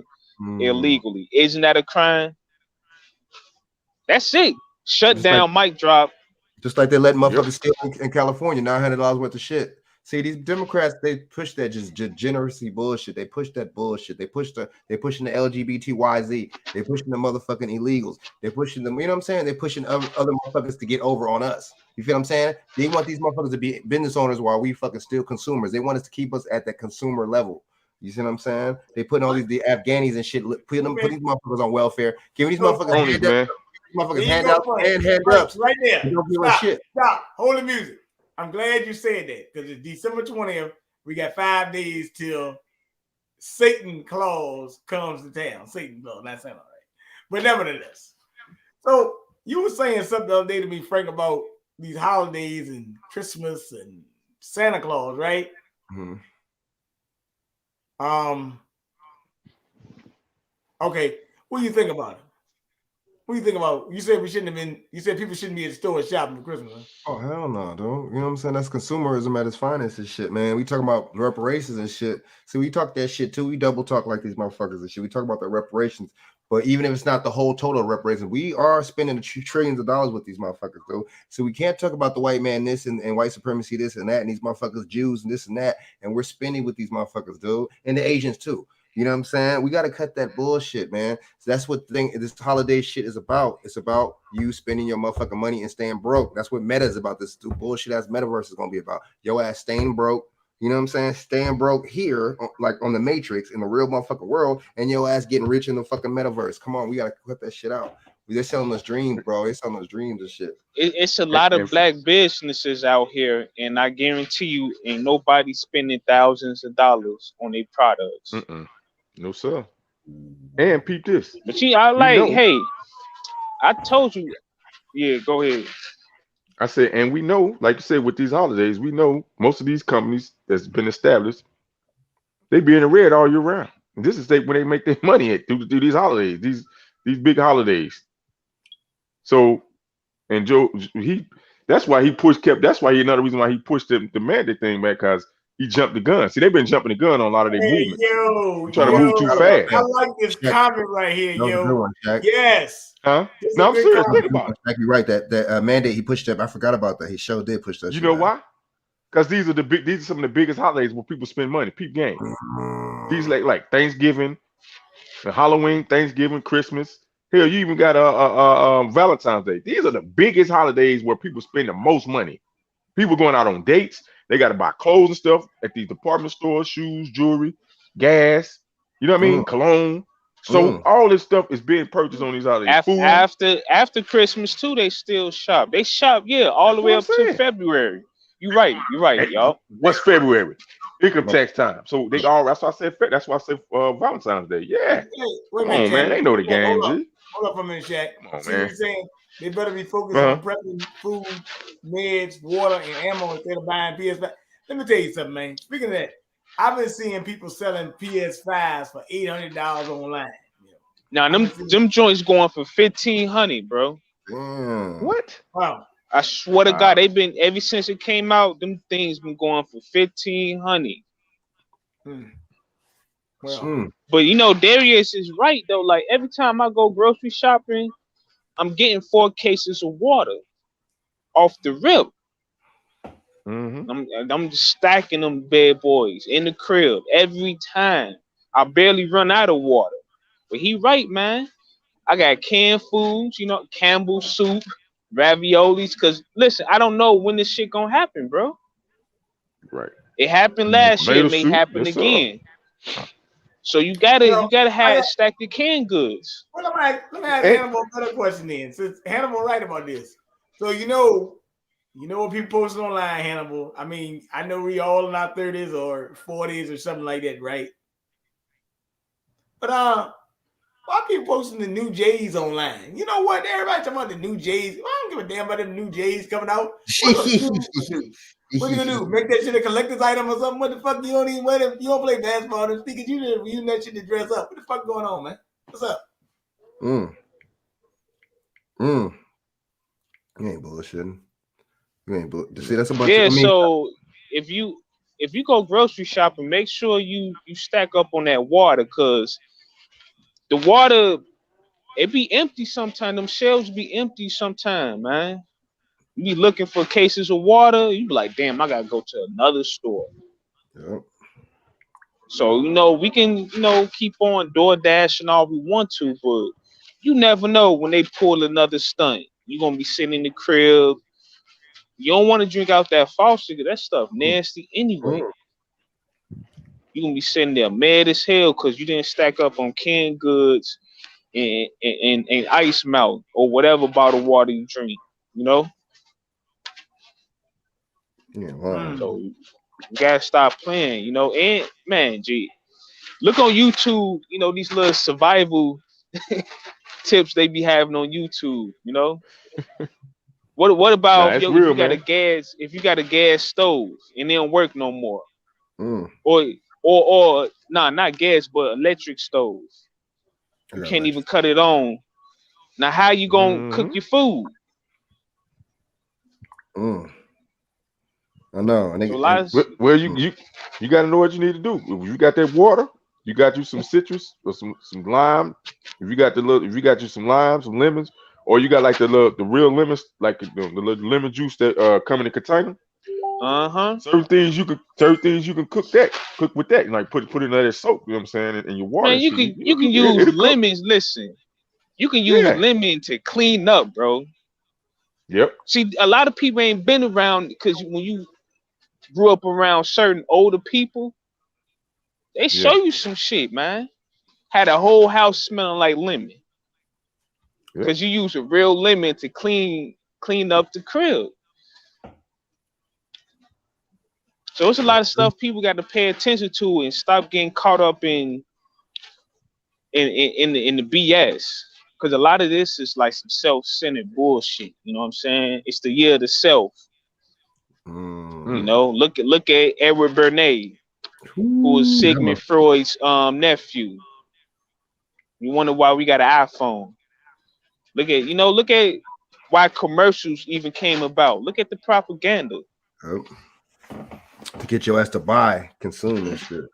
illegally? Isn't that a crime? That's it. Shut down, mic drop. Just like they let motherfuckers steal in California, $900 worth of shit. See, these Democrats, they push that just degeneracy bullshit. They push that bullshit. They pushing the LGBTYZ. They pushing the motherfucking illegals. They're pushing them, you know what I'm saying? They're pushing other motherfuckers to get over on us. You feel what I'm saying? They want these motherfuckers to be business owners while we fucking still consumers. They want us to keep us at that consumer level. You see what I'm saying? They putting all the Afghanis and shit, putting these motherfuckers on welfare, giving these motherfuckers handouts and hand-ups. Right there. You don't give a shit. Stop. Hold the music. I'm glad you said that because it's December 20th. We got 5 days till Satan Claus comes to town. Satan Claus, not Santa, right? But nevertheless. So you were saying something the other day to me, Frank, about these holidays and Christmas and Santa Claus, right? Okay. What do you think about it? What do you think about? You said we shouldn't have been. You said people shouldn't be at the store shopping for Christmas. Huh? Oh hell no, dude. You know what I'm saying? That's consumerism at its finest and shit, man. We talking about reparations and shit. See, we talk that shit too. We double talk like these motherfuckers and shit. We talk about the reparations. But even if it's not the whole total reparations, we are spending trillions of dollars with these motherfuckers, though. So we can't talk about the white man this and white supremacy this and that and these motherfuckers Jews and this and that. And we're spending with these motherfuckers, dude, and the Asians too. You know what I'm saying? We got to cut that bullshit, man. So that's what this holiday shit is about. It's about you spending your motherfucking money and staying broke. That's what meta is about. This bullshit ass metaverse is gonna be about. Your ass staying broke. You know what I'm saying? Staying broke here, like on the Matrix, in the real motherfucking world, and your ass getting rich in the fucking metaverse. Come on, we gotta cut that shit out. They're selling us dreams, bro. They're selling us dreams and shit. It's a lot of black businesses out here, and I guarantee you, ain't nobody spending thousands of dollars on their products. No, sir. And peep this. But hey, I told you. Yeah, go ahead. I said, and we know, like you said, with these holidays, we know most of these companies that's been established, they be in the red all year round. And this is when they make their money through these holidays, these big holidays. So, and Joe, that's why another reason why he pushed the mandate thing back, because he jumped the gun. See, they've been jumping the gun on a lot of their movements. Trying to move too fast. I like this comment right here, yo. Yes. Huh? No, I'm serious. Think about it. Exactly right. That mandate he pushed up. I forgot about that. He sure did push that. You know why? Because these are some of the biggest holidays where people spend money. Peep game. These like Thanksgiving, Halloween, Thanksgiving, Christmas. Hell, you even got Valentine's Day. These are the biggest holidays where people spend the most money. People going out on dates. They got to buy clothes and stuff at these department stores, shoes, jewelry, gas. You know what I mean? Cologne. So all this stuff is being purchased on these holidays. After Christmas too, they still shop. They shop, all the way up to February. You're right, y'all. What's February? Income tax time. So they all. That's why I said. That's why I said Valentine's Day. Yeah. Come on, man. They know the game. Hold up for a minute, Shaq. Come on, See man. what you're saying? They better be focused on prepping food, meds, water, and ammo instead of buying PS5. Let me tell you something, man. Speaking of that, I've been seeing people selling PS5s for $800 online. Now them joints going for $1,500, bro. What? Wow. I swear to God, they've been ever since it came out. Them things been going for $1,500. Well, but Darius is right though. Like every time I go grocery shopping, I'm getting 4 cases of water off the rip. I'm just stacking them bad boys in the crib every time. I barely run out of water. But he right, man. I got canned foods, Campbell's soup, raviolis. Cause listen, I don't know when this shit gonna happen, bro. Right. It happened last year. It may happen again. So you gotta stack the canned goods. Well, let me ask Hannibal another question then. Since Hannibal right about this, so you know what people posting online, Hannibal. I mean, I know we all in our 30s or 40s or something like that, right? But why people posting the new J's online? You know what? Everybody talking about the new J's. I don't give a damn about them new J's coming out. What you gonna do? Make that shit a collector's item or something? What the fuck? You don't even wear them. You don't play basketball. Them speakers, you using that shit to dress up. What the fuck going on, man? What's up? You ain't bullshitting. You ain't bullshitting. See, that's a bunch of so if you go grocery shopping, make sure you stack up on that water, cause the water, it be empty sometimes. Them shelves be empty sometimes, man. You be looking for cases of water. You be like, damn, I gotta go to another store. Yep. So, we can, keep on DoorDash and all we want to, but you never know when they pull another stunt. You're gonna be sitting in the crib. You don't want to drink out that faucet. That stuff nasty anyway. You're gonna be sitting there mad as hell because you didn't stack up on canned goods and ice melt or whatever bottled water you drink, Yeah, So you gotta stop playing, and man, look on YouTube, these little survival tips they be having on YouTube, What about if you got a gas stove and it don't work no more? Or not gas, but electric stove. You can't even cut it on. Now how you gonna cook your food? I know. Well, you got to know what you need to do. If you got that water, You got you some citrus or some lime. If you got you some limes, some lemons, or you got like the real lemons, like the little lemon juice that come in a container. Certain things you can cook with that, like put it in that soap. You know what I'm saying? And your water. Man, you can use lemons. Listen, you can use lemon to clean up, bro. Yep. See, a lot of people ain't been around because when you grew up around certain older people, they show you some shit, man. Had a whole house smelling like lemon because you use a real lemon to clean up the crib. So it's a lot of stuff people got to pay attention to and stop getting caught up in the BS. Because a lot of this is like some self-centered bullshit. You know what I'm saying? It's the year of the self. You know, look at Edward Bernays, who was Sigmund Freud's nephew. You wonder why we got an iPhone. Look at why commercials even came about. Look at the propaganda. To get your ass to buy, consume and shit.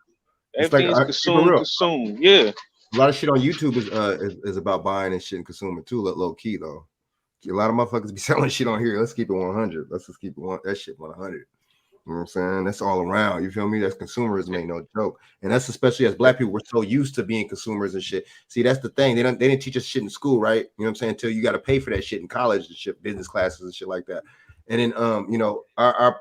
Everything's consume. Yeah. A lot of shit on YouTube is about buying and shit and consuming too. Low key though. A lot of motherfuckers be selling shit on here. Let's keep it 100. Let's just keep it that shit 100. You know what I'm saying? That's all around. You feel me? That's consumerism, ain't no joke. And that's especially as black people, we're so used to being consumers and shit. See, that's the thing. They didn't teach us shit in school, right? You know what I'm saying? Until you got to pay for that shit in college and shit, business classes and shit like that. And then our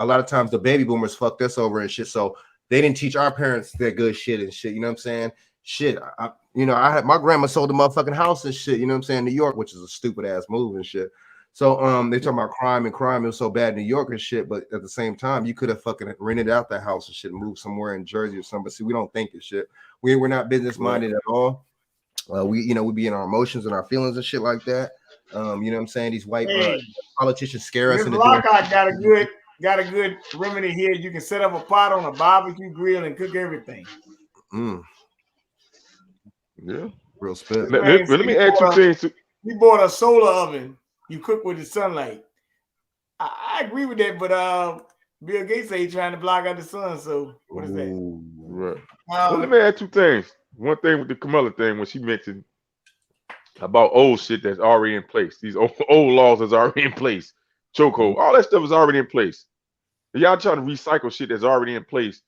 a lot of times the baby boomers fucked us over and shit. So they didn't teach our parents that good shit and shit. You know what I'm saying? Shit. I had my grandma sold a motherfucking house and shit, you know what I'm saying, in New York, which is a stupid ass move and shit. So they talking about crime. It was so bad in New York and shit, but at the same time, you could have fucking rented out that house and shit and moved somewhere in Jersey or something. But see, we don't think this shit. We're not business minded at all. We be in our emotions and our feelings and shit like that. You know what I'm saying? These white politicians scare us into doing. Got a good remedy here. You can set up a pot on a barbecue grill and cook everything. Yeah, real spit. Let me add two things. You bought a solar oven. You cook with the sunlight. I agree with that, but Bill Gates say he's trying to block out the sun. So what is that? Right. Let me add two things. One thing with the Kamala thing when she mentioned about old shit that's already in place. These old laws that's already in place. Chokehold. All that stuff is already in place. Y'all trying to recycle shit that's already in place.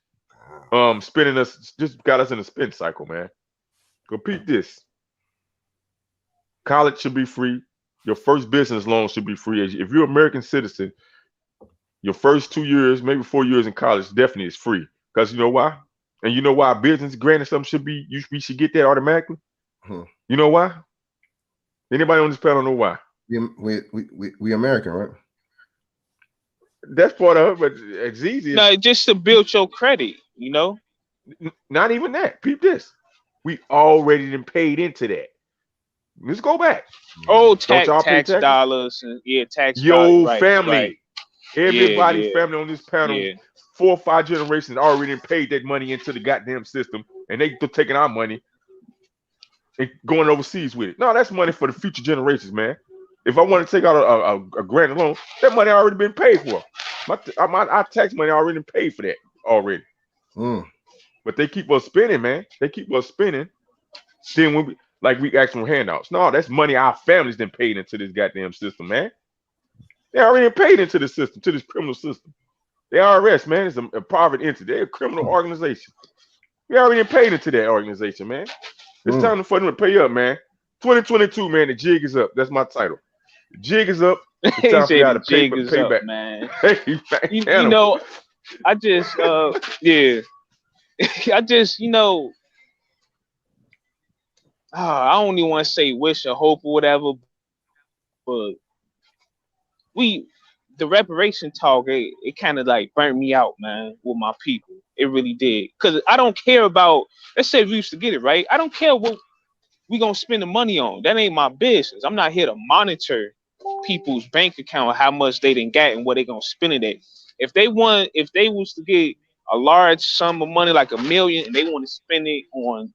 Spinning us just got us in a spin cycle, man. Repeat this. College should be free. Your first business loan should be free. If you're an American citizen, your first 2 years, maybe 4 years in college definitely is free. Because you know why? And you know why a business grant or something should be, we should get that automatically? You know why? Anybody on this panel know why? We American, right? That's part of it, but it's easy. No, just to build your credit, you know? Not even that. Peep this. We already done paid into that. Let's go back. Oh, tax dollars. Tax Yo, dollars. family. Right. Everybody's family on this panel, 4 or 5 generations already paid that money into the goddamn system, and they taking our money and going overseas with it. No, that's money for the future generations, man. If I want to take out a grant loan, that money already been paid for. Our tax money already paid for that already. But they keep us spending, man. They keep us spending. Then when we ask for handouts. No, that's money our families done paid into this goddamn system, man. They already paid into the system, to this criminal system. The IRS, man, is a private entity. They're a criminal organization. We already paid into that organization, man. It's time for them to pay up, man. 2022, man, the jig is up. That's my title. The jig is up. It's time for y'all to pay back, man. you know, I just, I just, I don't even want to say wish or hope or whatever, but the reparation talk, it kind of like burnt me out, man, with my people. It really did. Because I don't care about, let's say we used to get it, right? I don't care what we going to spend the money on. That ain't my business. I'm not here to monitor people's bank account, how much they done got and what they going to spend it at. If they was to get a large sum of money, like $1 million, and they want to spend it on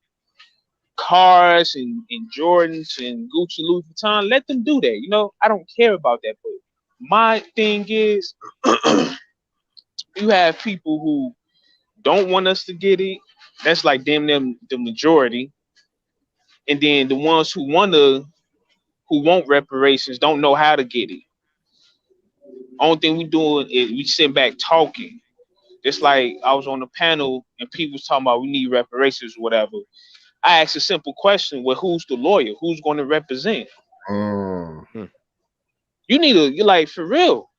cars and Jordans and Gucci, Louis Vuitton, let them do that. I don't care about that. But my thing is, you have people who don't want us to get it, That's like them the majority. And then the ones who want reparations don't know how to get it. Only thing we doing is we sitting back talking. Just like I was on the panel and people was talking about we need reparations or whatever. I asked a simple question: well, who's the lawyer? Who's going to represent? You you're like, for real.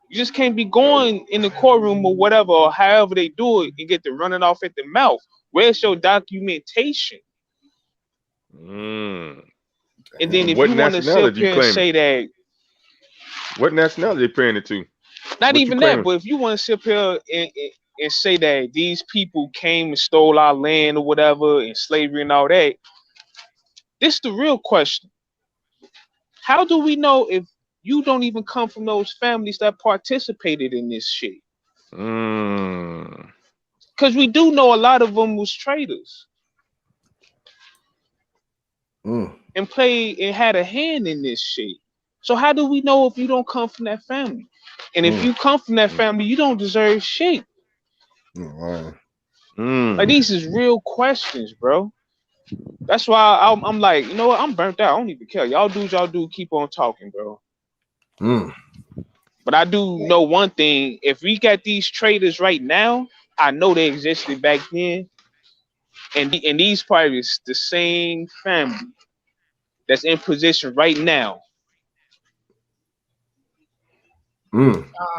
You just can't be going in the courtroom or whatever, or however they do it, and get to running off at the mouth. Where's your documentation? And then if What you want to sit up nationality you here and claiming? say that, What nationality they paying it to? not What you even that, claiming? but if you want to sit up here and say that these people came and stole our land or whatever, and slavery and all that, this is the real question. How do we know if you don't even come from those families that participated in this shit? Because we do know a lot of them was traitors and played and had a hand in this shit. So how do we know if you don't come from that family? And if you come from that family, you don't deserve shit. Like, these is real questions, bro. That's why I'm like, you know what? I'm burnt out. I don't even care. Y'all do. Keep on talking, bro. But I do know one thing. If we got these traitors right now, I know they existed back then. And these probably is the same family that's in position right now.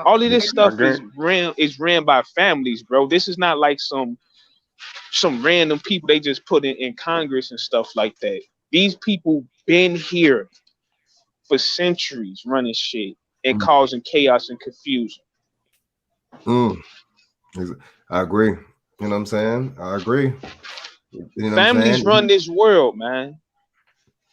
All of this stuff is ran by families, bro. This is not like some random people they just put in Congress and stuff like that. These people been here for centuries running shit and causing chaos and confusion. I agree. You know what I'm saying? I agree. You know Families what I'm saying? run this world, man.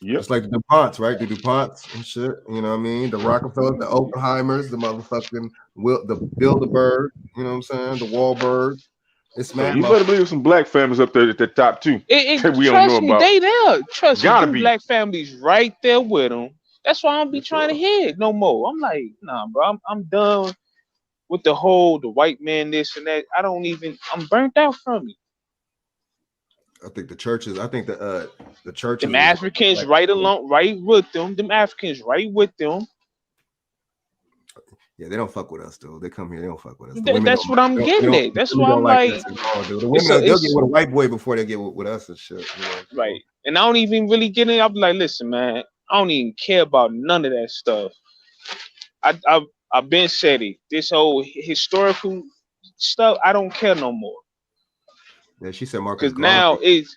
It's like the DuPonts, right? The DuPonts and shit. You know what I mean? The Rockefellers, the Oppenheimers, the motherfucking the Bilderberg. You know what I'm saying? The Wahlberg. It's mad. You better believe some black families up there at the top too. That we don't know Trust me, about. they there. Trust me, Gotta them be. black families right there with them. That's why I don't be trying to hear it no more. I'm like, nah, bro. I'm done with the white man this and that. I'm burnt out from it. I think the churches. I think the churches. Them Africans right with them. Them Africans right with them. Yeah, they don't fuck with us, though. They come here, they don't fuck with us. That's what I'm getting at. That's why I'm like, the women, they'll get with a white boy before they get with us and shit. You know? Right. And I don't even really get it. I'll be like, listen, man, I don't even care about none of that stuff. I've been said it. This whole historical stuff, I don't care no more. Yeah, she said Marcus. Because now the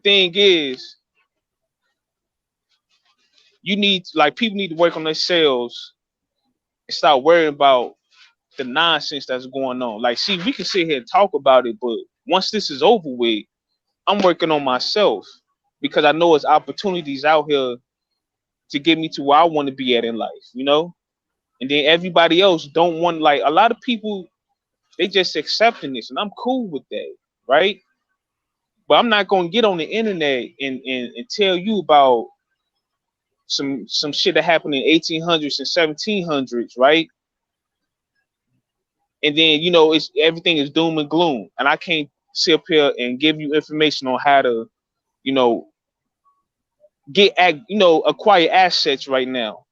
thing is, people need to work on themselves and start worrying about the nonsense that's going on. Like, see, we can sit here and talk about it, but once this is over with, I'm working on myself because I know it's opportunities out here to get me to where I want to be at in life, you know? And then everybody else don't want, like, a lot of people, they just accepting this, and I'm cool with that, right? But I'm not gonna get on the internet and tell you about some shit that happened in 1800s and 1700s, right? And then, you know, everything is doom and gloom, and I can't sit up here and give you information on how to, you know, acquire assets right now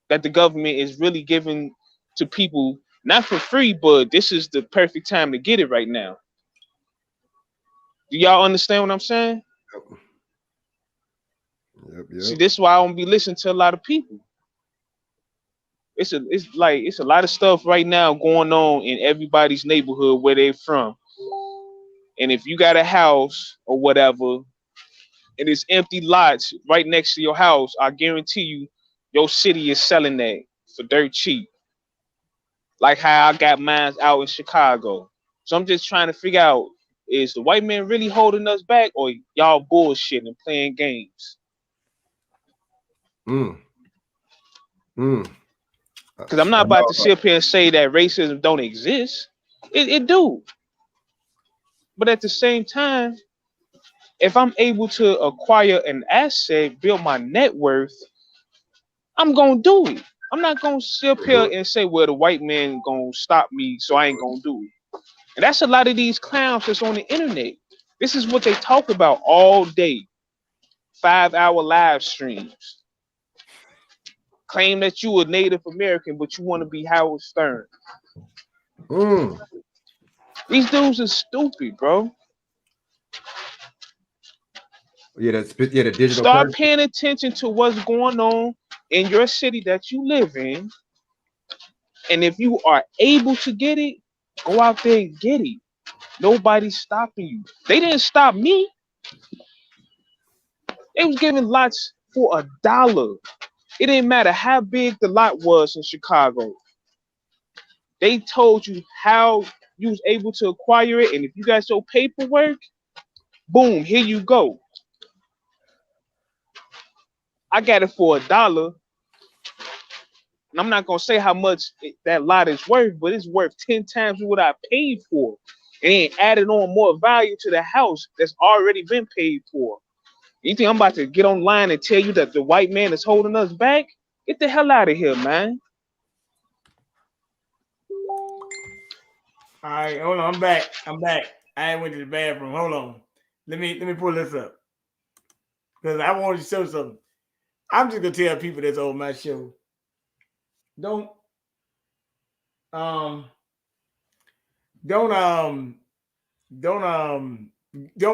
that the government is really giving to people, not for free, but this is the perfect time to get it right now. Do y'all understand what I'm saying? Yep. See, this is why I don't be listening to a lot of people. It's a lot of stuff right now going on in everybody's neighborhood where they're from. And if you got a house or whatever, and it's empty lots right next to your house, I guarantee you, your city is selling that for dirt cheap. Like how I got mine out in Chicago. So I'm just trying to figure out, is the white man really holding us back, or y'all bullshitting and playing games? Because I'm not about to sit up here and say that racism don't exist. It do. But at the same time, if I'm able to acquire an asset, build my net worth, I'm gonna do it. I'm not gonna sit up here and say, well, the white man gonna stop me, so I ain't gonna do it. And that's a lot of these clowns that's on the internet. This is what they talk about all day. 5-hour live streams. Claim that you a Native American, but you want to be Howard Stern. These dudes are stupid, bro. Yeah, the digital Start currency. paying attention to what's going on in your city that you live in. And if you are able to get it, go out there and get it. Nobody's stopping you. They didn't stop me. They was giving lots for $1. It didn't matter how big the lot was in Chicago. They told you how you was able to acquire it, and if you got your paperwork, boom, here you go. I got it for $1. And I'm not gonna say how much that lot is worth, but it's worth 10 times what I paid for. And then added on more value to the house that's already been paid for. You think I'm about to get online and tell you that the white man is holding us back? Get the hell out of here, man. All right, hold on. I'm back. I went to the bathroom. Hold on. Let me pull this up. Because I wanted to show something. I'm just gonna tell people that's on my show. Don't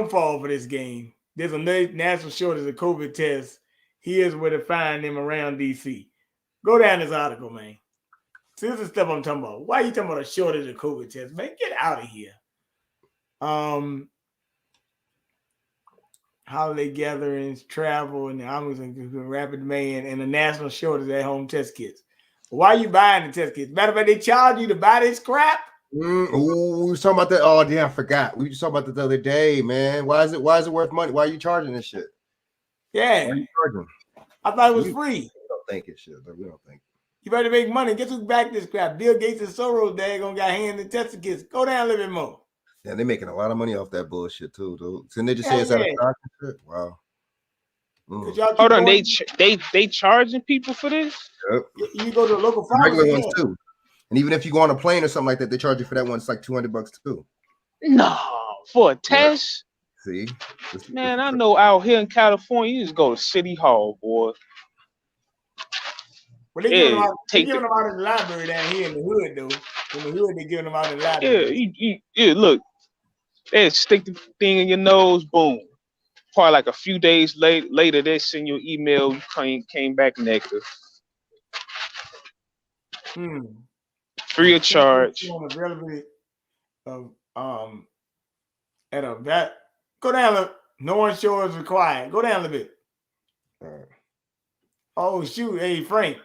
fall for this game. There's a national shortage of COVID tests. Here's where to find them around DC. Go down this article, man. See, this is stuff I'm talking about. Why are you talking about a shortage of COVID tests? Man, get out of here. Holiday gatherings, travel, and rapid demand, and a national shortage at home test kits. Why are you buying the test kits? Matter of fact, they charge you to buy this crap. We were talking about that. Oh, damn, I forgot. We were talking about that the other day, man. Why is it worth money? Why are you charging this shit? Yeah. Why are you charging? I thought it was free. We don't think it shit. We don't think. You better make money. Guess who's back this crap? Bill Gates and Soros daggone got hand in test kits. Go down a little bit more. Yeah, they're making a lot of money off that bullshit too, dude. Didn't they just say it's out of stock and shit? Wow. Hold on, they charging people for this? Yep. You go to the local pharmacy. Regular ones too. And even if you go on a plane or something like that, they charge you for that one. It's like $200 too. No, for a test? See? Man, I know out here in California, you just go to City Hall, boy. Well, they giving them out in the library down here in the hood, though. In the hood, they giving them out in the library. Yeah, look. They stick the thing in your nose, boom. Probably like a few days later, they send you an email, you came back negative. Free of charge. Availability of at a vet. Go down. No insurance required. Go down a bit. Oh shoot! Hey Frank.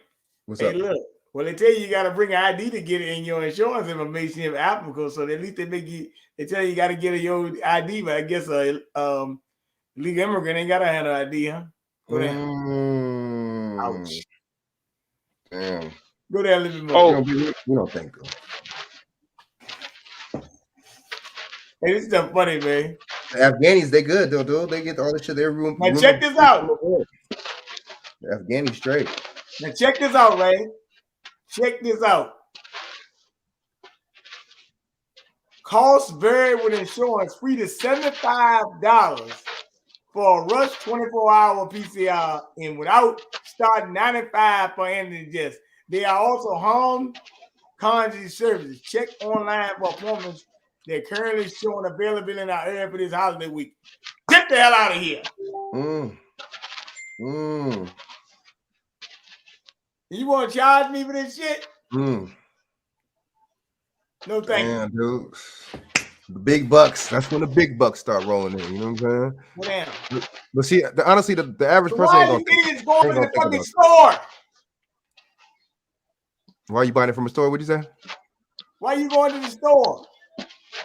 What's up? Look. Well, they tell you got to bring an ID to get it in your insurance information if applicable. So at least they tell you got to get your ID. But I guess legal immigrant ain't got to have an ID, huh? Go down. Ouch. Damn. Go down a little bit more. We don't think so. Hey, this stuff funny, man. The Afghanis, they good though, dude. They get all the shit. Now check this out. The Afghanis straight. Now check this out, Ray. Check this out. Costs vary with insurance, free to $75 for a rush 24-hour PCR and without starting 95 for any test. They are also home concierge services. Check online for appointments. They're currently showing availability in our area for this holiday week. Get the hell out of here. You want to charge me for this shit? No thank you. Damn, dude. The big bucks. That's when the big bucks start rolling in. You know what I'm saying? Damn. But see, honestly, the average person why ain't are you idiots going to the fucking it. store? Why are you buying it from a store? What'd you say? Why are you going to the store?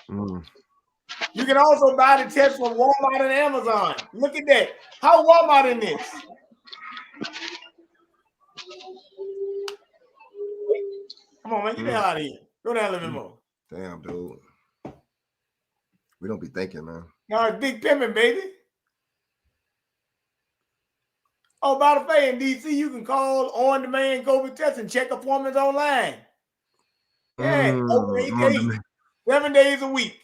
You can also buy the test from Walmart and Amazon. Look at that. How Walmart in this? Come on, man. Get the hell out of here. Go down a little bit more. Damn, dude. We don't be thinking, man. No, it's big pimping, baby. Oh, by the way, in DC, you can call on-demand COVID tests and check appointments online. Yeah, over 8 days. 7 days a week.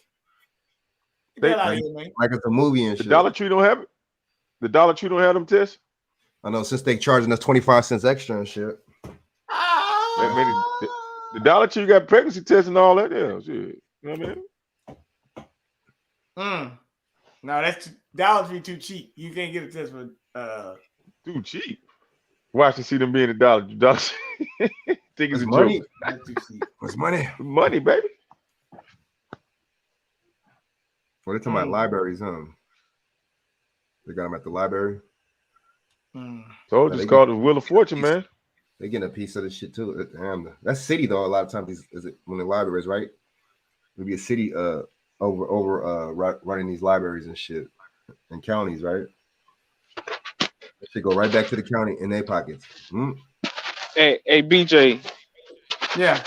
Get They- that out Like, of here, man. like it's a movie and The shit. Dollar Tree don't have it. The Dollar Tree don't have them tests. I know since they charging us 25 cents extra and shit. Man, the Dollar Tree got pregnancy tests and all that. Yeah, shit. You know what I mean? No, that's Dollar Tree too cheap. You can't get a test for too cheap. Watch and see them being the Dollar Tree. Think it's a money. joke. That's too cheap. What's money? Money, baby. Well, they're talking about libraries, huh? They got them at the library. So just called the Wheel of Fortune, man. They getting a piece of the shit too. Damn, that's city though. A lot of times, is it when the libraries, right? It'll be a city running these libraries and shit and counties, right? That shit go right back to the county in their pockets. Hey, BJ. Yeah.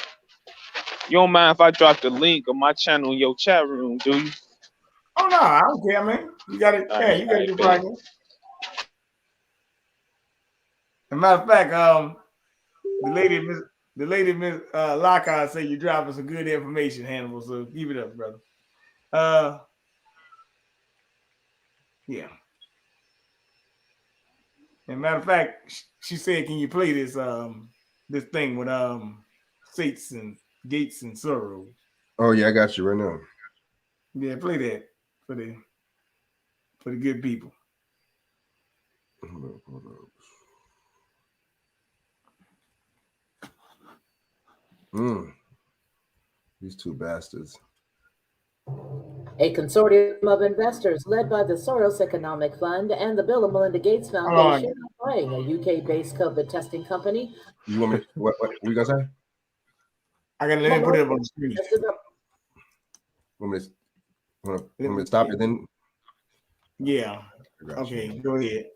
You don't mind if I drop the link of my channel in your chat room, do you? Oh no, I don't care, man. You got it. Yeah, you got to do podcast. As a matter of fact, the lady Miss Lockhart said you're dropping some good information, Hannibal. So keep it up, brother. Yeah. As a matter of fact, she said, "Can you play this this thing with Sates and Gates and Soros?" Oh yeah, I got you right now. Yeah, play that for the good people. Hold up. These two bastards. A consortium of investors led by the Soros Economic Fund and the Bill and Melinda Gates Foundation are buying a UK-based COVID testing company. You want me? What you gonna say? I gotta let him put it up on the screen. Want me to stop it then? Yeah. Okay, go ahead.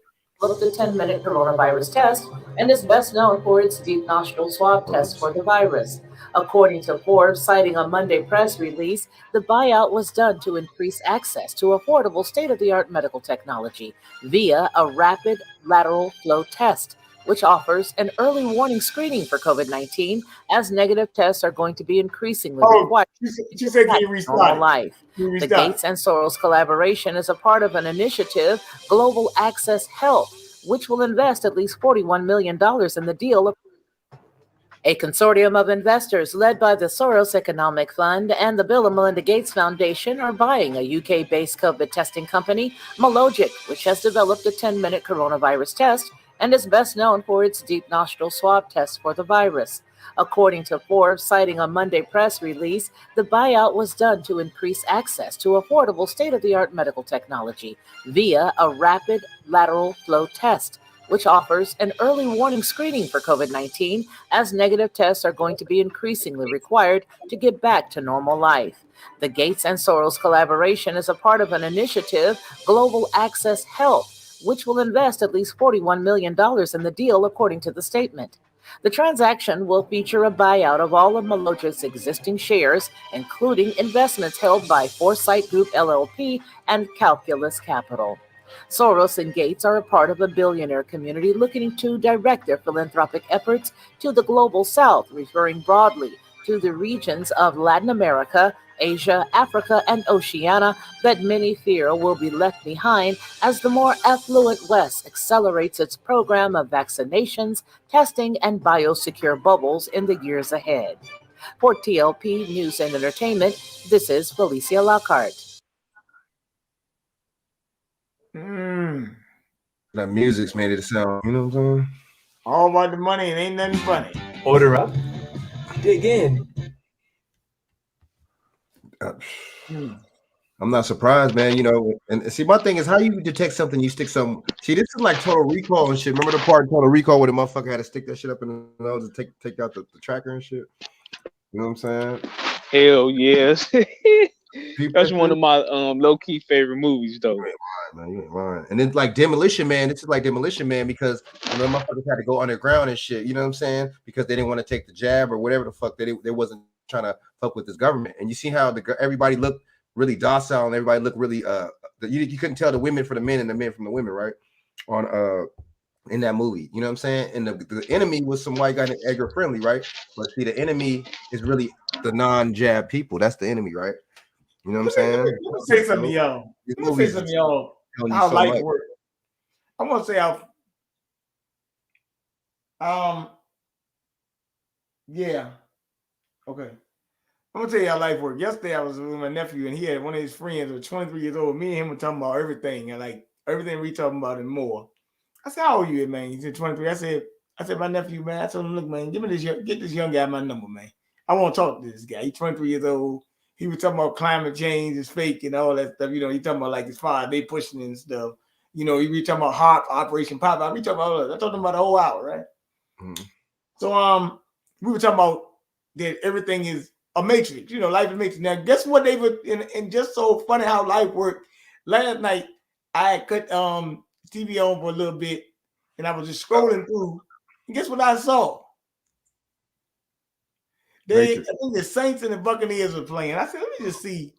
Developed a 10-minute coronavirus test and is best known for its deep nostril swab test for the virus. According to Forbes, citing a Monday press release, the buyout was done to increase access to affordable state-of-the-art medical technology via a rapid lateral flow test, which offers an early warning screening for COVID-19, as negative tests are going to be increasingly required she said, "Can you restart normal it? life." Can you The restart Gates and Soros collaboration is a part of an initiative, Global Access Health, which will invest at least $41 million in the deal. A consortium of investors led by the Soros Economic Fund and the Bill and Melinda Gates Foundation are buying a UK-based COVID testing company, Malogic, which has developed a 10-minute coronavirus test and is best known for its deep nostril swab test for the virus. According to Forbes, citing a Monday press release, the buyout was done to increase access to affordable state-of-the-art medical technology via a rapid lateral flow test, which offers an early warning screening for COVID-19, as negative tests are going to be increasingly required to get back to normal life. The Gates and Soros collaboration is a part of an initiative, Global Access Health, which will invest at least $41 million in the deal, according to the statement. The transaction will feature a buyout of all of Malogic's existing shares, including investments held by Foresight Group LLP and Calculus Capital. Soros and Gates are a part of a billionaire community looking to direct their philanthropic efforts to the global south, referring broadly to the regions of Latin America, Asia, Africa, and Oceania that many fear will be left behind as the more affluent West accelerates its program of vaccinations, testing, and biosecure bubbles in the years ahead. For TLP News and Entertainment, this is Felicia Lockhart. That music's made it sound, you know what I'm saying? All about the money and ain't nothing funny. Order up. Dig in. I'm not surprised, man. You know, and see, my thing is how you detect something, you stick some. See, this is like Total Recall and shit. Remember the part in Total Recall where the motherfucker had to stick that shit up in the nose and take out the tracker and shit? You know what I'm saying? Hell yes. That's one of my low-key favorite movies, though. You ain't lying, man. You ain't lying. And then like Demolition Man, this is like Demolition Man because you know motherfuckers had to go underground and shit. You know what I'm saying? Because they didn't want to take the jab or whatever the fuck. They wasn't trying to fuck with this government. And you see how everybody looked really docile and everybody looked really you couldn't tell the women from the men and the men from the women, right? On in that movie. You know what I'm saying? And the enemy was some white guy named Edgar Friendly, right? But see, the enemy is really the non-jab people. That's the enemy, right? You know what I'm saying? Let me say something to y'all. These Let me say movies something to y'all. telling you How so life much. works. I'm gonna say how. Yeah. Okay. I'm gonna tell you how life works. Yesterday I was with my nephew and he had one of his friends who was 23 years old. Me and him were talking about everything and like everything we talking about and more. I said, "How old are you, man?" He said 23. I said, my nephew, man. I told him, look, man, get this young guy my number, man. I want to talk to this guy. He's 23 years old. He was talking about climate change is fake and all that stuff. You know, he talking about like as far as they pushing and stuff. You know, he be talking about HARP, Operation Pop. I be talking about all that. I told him about the whole hour, right? Mm-hmm. So we were talking about that everything is a matrix. You know, life is a matrix. Now, guess what they were and just so funny how life worked. Last night I had cut TV on for a little bit and I was just scrolling through. And guess what I saw? I think the Saints and the Buccaneers were playing. I said, let me just see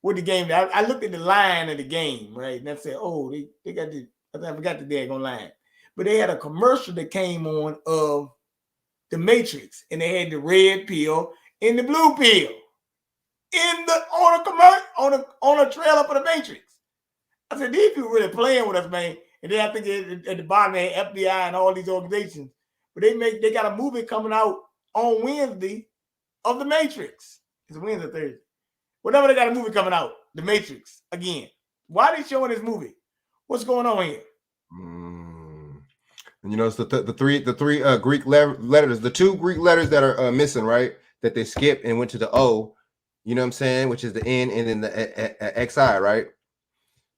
what the game. I looked at the line of the game, right? And I said, oh, they got the. I forgot the daggone line, but they had a commercial that came on of the Matrix, and they had the red pill and the blue pill on a trailer for the Matrix. I said, these people really playing with us, man. And then I think at the bottom they had FBI and all these organizations, but they got a movie coming out on Wednesday of the Matrix. It's Wednesday, Thursday. Whenever they got a movie coming out, the Matrix again. Why are they showing this movie? What's going on here? And you know, it's the three Greek letters, the two Greek letters that are missing, right? That they skipped and went to the O. You know what I'm saying? Which is the N and then the XI, right?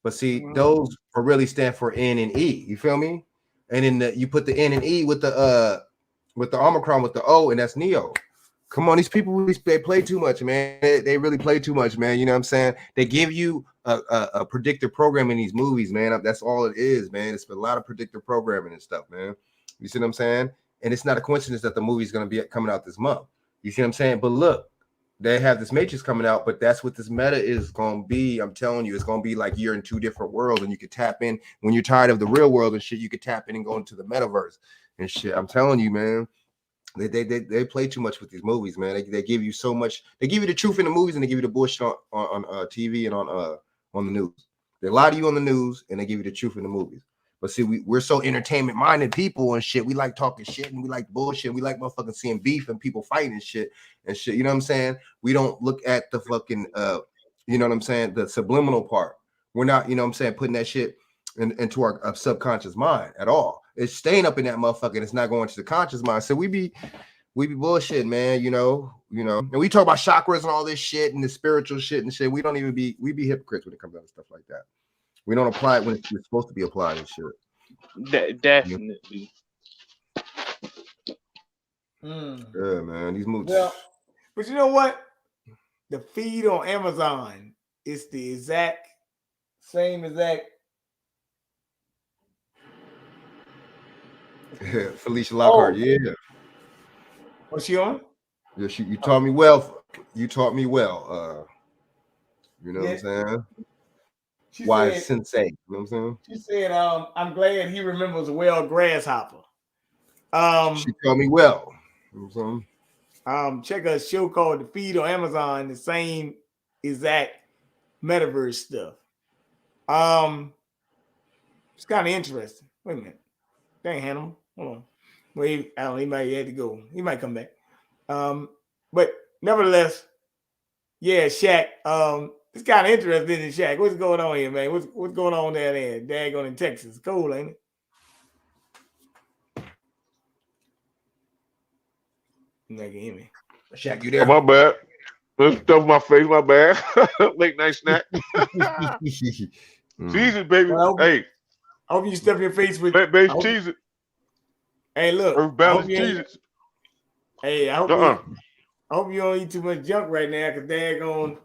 But see, those really stand for N and E. You feel me? And then you put the N and E with the Omicron with the O, and that's Neo. Come on, these people, they play too much, man. They really play too much, man. You know what I'm saying? They give you a predictive program in these movies, man. That's all it is, man. It's a lot of predictive programming and stuff, man. You see what I'm saying? And it's not a coincidence that the movie's going to be coming out this month. You see what I'm saying? But look, they have this Matrix coming out, but that's what this meta is going to be. I'm telling you, it's going to be like you're in two different worlds, and you could tap in when you're tired of the real world and shit. You could tap in and go into the metaverse and shit. I'm telling you, man. They play too much with these movies, man. They give you so much. They give you the truth in the movies, and they give you the bullshit on TV and on the news. They lie to you on the news, and they give you the truth in the movies. But see, we're so entertainment minded people and shit. We like talking shit and we like bullshit. We like motherfucking seeing beef and people fighting and shit. You know what I'm saying? We don't look at the fucking you know what I'm saying? The subliminal part. We're not, you know what I'm saying, putting that shit into our subconscious mind at all. It's staying up in that motherfucker and it's not going to the conscious mind. So we be bullshitting, man, you know, and we talk about chakras and all this shit and the spiritual shit and shit. We be hypocrites when it comes down to stuff like that. We don't apply it when it's supposed to be applied and shit. Definitely. Yeah, man, these movies. Well, but you know what? The feed on Amazon is the same exact. Felicia Lockhart, yeah. What's she on? Yeah, you taught me well. You taught me well. You know what I'm saying? Why Sensei? You know what I'm saying? She said, I'm glad he remembers well Grasshopper. She told me well. You know what I'm saying? Check a show called The Feed on Amazon, the same exact metaverse stuff. It's kind of interesting. Wait a minute. Dang, Hannibal. Hold on. Well, he might have to go. He might come back. But nevertheless, yeah, Shaq. It's kind of interesting in Shaq. What's going on here, man? What's going on there? Daggone in Texas. Cold, ain't it? You can hear me. Shaq, you there? Oh, my bad. Let's stuff my face. My bad. Late night snack. Cheese it, baby. Well, I hope you stuff your face with plant-based cheese it. Hey, look. Earth balance cheese it. Hey, I hope you don't eat too much junk right now, because daggone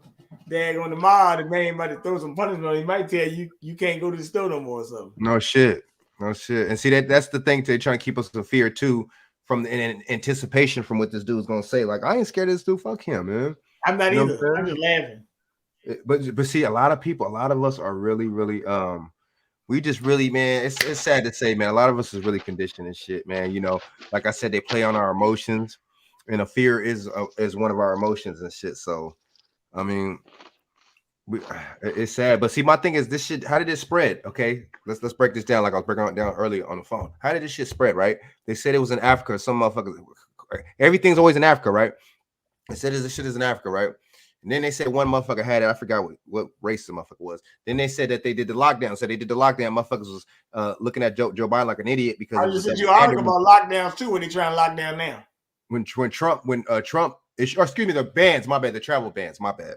tomorrow, the man might have throw some punishment on you. He might tell you you can't go to the store no more or something. No shit. And see, that's the thing. They're trying to keep us in fear too, from in anticipation from what this dude's gonna say. Like, I ain't scared of this dude. Fuck him, man. I'm not either. I'm just laughing. But see, a lot of us are really we just really, man, it's sad to say, man. A lot of us is really conditioned and shit, man. You know, like I said, they play on our emotions, and a fear is one of our emotions and shit. So, I mean, it's sad. But see, my thing is, this shit. How did it spread? Okay, let's break this down. Like I was breaking it down earlier on the phone. How did this shit spread? Right? They said it was in Africa. Some motherfuckers. Everything's always in Africa, right? They said this shit is in Africa, right? And then they said one motherfucker had it. I forgot what race the motherfucker was. Then they said that they did the lockdown. So they did the lockdown. Motherfuckers was looking at Joe Biden like an idiot because I just sent you an article about lockdowns too when they trying to lock down now. When Trump excuse me, the bans, my bad, the travel bans, my bad.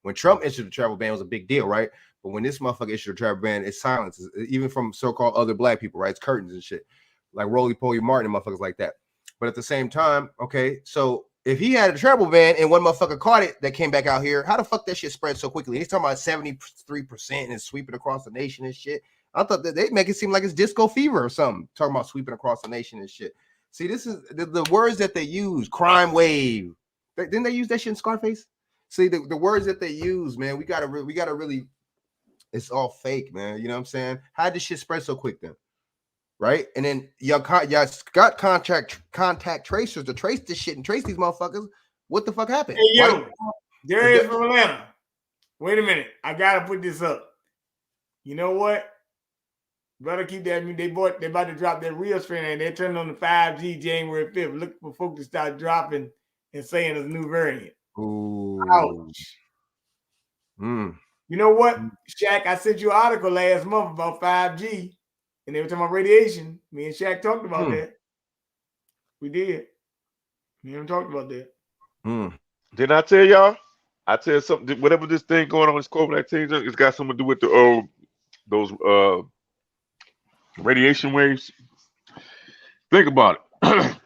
When Trump issued the travel ban, it was a big deal, right? But when this motherfucker issued a travel ban, it's silence, even from so-called other black people, right? It's curtains and shit, like Roly Poly Martin and motherfuckers like that. But at the same time, okay, so if he had a travel ban and one motherfucker caught it that came back out here, how the fuck that shit spread so quickly? He's talking about 73% and sweeping across the nation and shit. I thought that they make it seem like it's disco fever or something, talking about sweeping across the nation and shit. See, this is the words that they use, crime wave. Didn't they use that shit in Scarface? See, the words that they use, man, we gotta really, it's all fake, man. You know what I'm saying? How did this shit spread so quick then? Right? And then y'all got contact tracers to trace this shit and trace these motherfuckers. What the fuck happened? Hey, yo, Darius from Atlanta. Wait a minute. I gotta put this up. You know what? Better keep that. I mean, they about to drop their real strain and they're turning on the 5G January 5th. Look for folks to start dropping and saying it's a new variant. Ooh. Ouch. You know what, Shaq? I sent you an article last month about 5G. And they were talking about radiation. Me and Shaq talked about that. We did. Me and him talked about that. Didn't I tell y'all? I tell you something. Whatever this thing going on with COVID-19, it's got something to do with the those radiation waves. Think about it.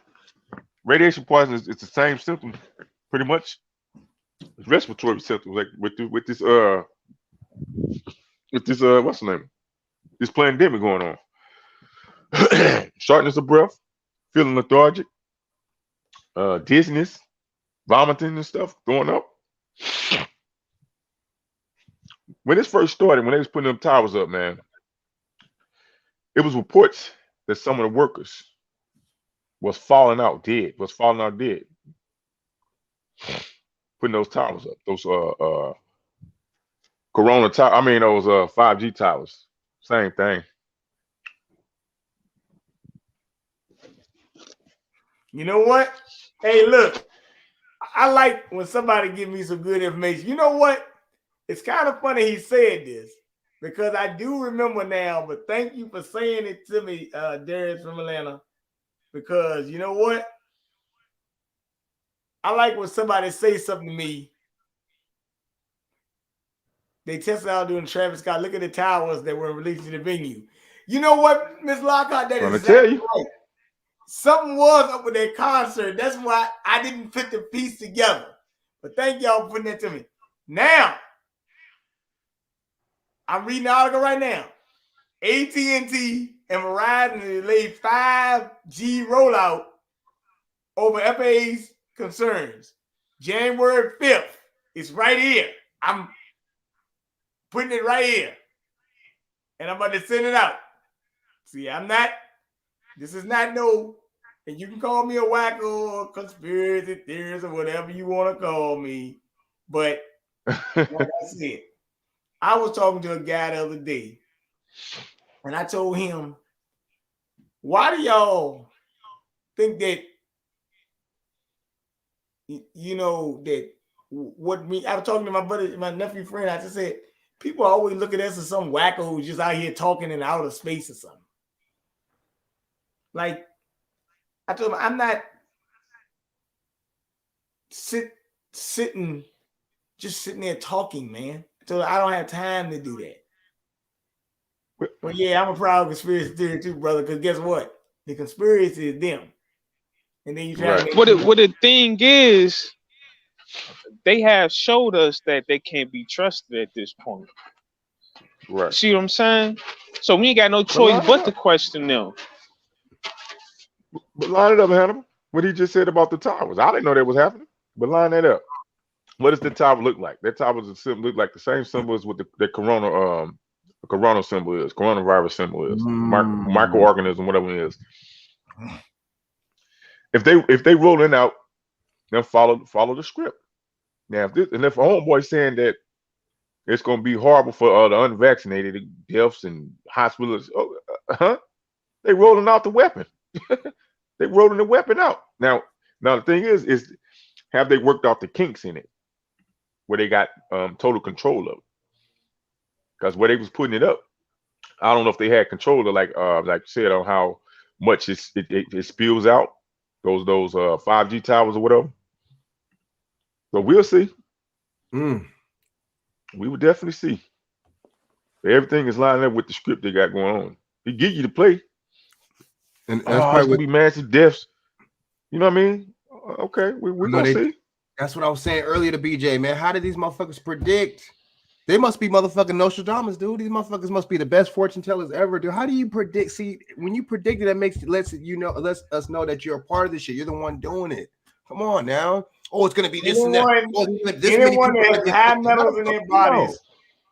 Radiation poisoning is the same symptom, pretty much. It's respiratory symptoms, like with this what's the name? This pandemic going on. Shortness of breath, feeling lethargic, dizziness, vomiting and stuff going up. When this first started, when they was putting them towers up, man, it was reports that some of the workers was falling out dead. Putting those towers up, those Corona towers. I mean those 5G towers. Same thing. You know what? Hey, look, I like when somebody give me some good information. You know what? It's kind of funny he said this because I do remember now, but thank you for saying it to me, Darius from Atlanta, because you know what? I like when somebody say something to me. They tested out doing Travis Scott. Look at the towers that were released to the venue. You know what, Miss Lockhart? That is exactly right. Something was up with that concert. That's why I didn't put the piece together. But thank y'all for putting that to me. Now, I'm reading the article right now. AT&T and Verizon delayed 5G rollout over FAA's concerns. January 5th. It's right here. I'm putting it right here. And I'm about to send it out. See, this is not and you can call me a wacko or conspiracy theorist or whatever you want to call me. But like I said, I was talking to a guy the other day, and I told him, why do y'all think that, that I was talking to my buddy, my nephew friend, I just said, people always look at us as some wacko who's just out here talking in outer space or something. Like, I told him, I'm not sitting there talking, man. I told him, I don't have time to do that. But yeah, I'm a proud conspiracy theory too, brother, because guess what? The conspiracy is them. And then you try to what the thing is, they have showed us that they can't be trusted at this point. Right. See what I'm saying? So we ain't got no choice but to question them. But line it up, Hannibal. What he just said about the towers. I didn't know that was happening. But line that up. What does the tower look like? That tower look like the same symbol as with the Corona a corona symbol is, coronavirus symbol is, microorganism, whatever it is. If they rolling out, then follow the script. Now, if a homeboy saying that it's going to be horrible for the unvaccinated, deaths and hospitals, they rolling out the weapon. They rolling the weapon out. Now the thing is have they worked out the kinks in it, where they got total control of it? Because where they was putting it up, I don't know if they had control of like you said, on how much it spills out, those 5G towers or whatever. So we'll see. We would definitely see. Everything is lining up with the script they got going on. He give you the play. And that's probably gonna be massive deaths. You know what I mean? Okay, we're gonna see. That's what I was saying earlier to BJ, man. How did these motherfuckers predict? They must be motherfucking Nostradamus, dude. These motherfuckers must be the best fortune tellers ever, dude. How do you predict? See, when you predict it, that lets us know that you're a part of this shit. You're the one doing it. Come on now. Oh, it's gonna be this and that. Anyone that has high metals in their bodies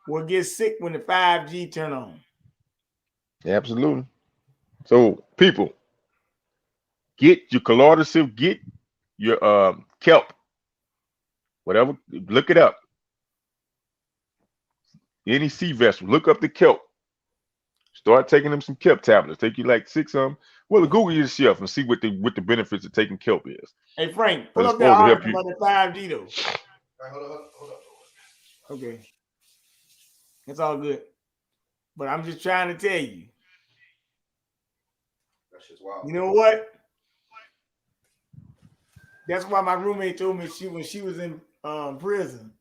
will get sick when the 5G turn on. Absolutely. So, people, get your colloidal silk, get your kelp, whatever. Look it up. Any sea vessel, look up the kelp. Start taking them some kelp tablets. Take you like 6 of them. Well, Google yourself and see what the benefits of taking kelp is. Hey Frank, pull up that article about the 5G though. Right, hold up. Okay, it's all good. But I'm just trying to tell you. That's just wild. You know what? That's why my roommate told me when she was in prison,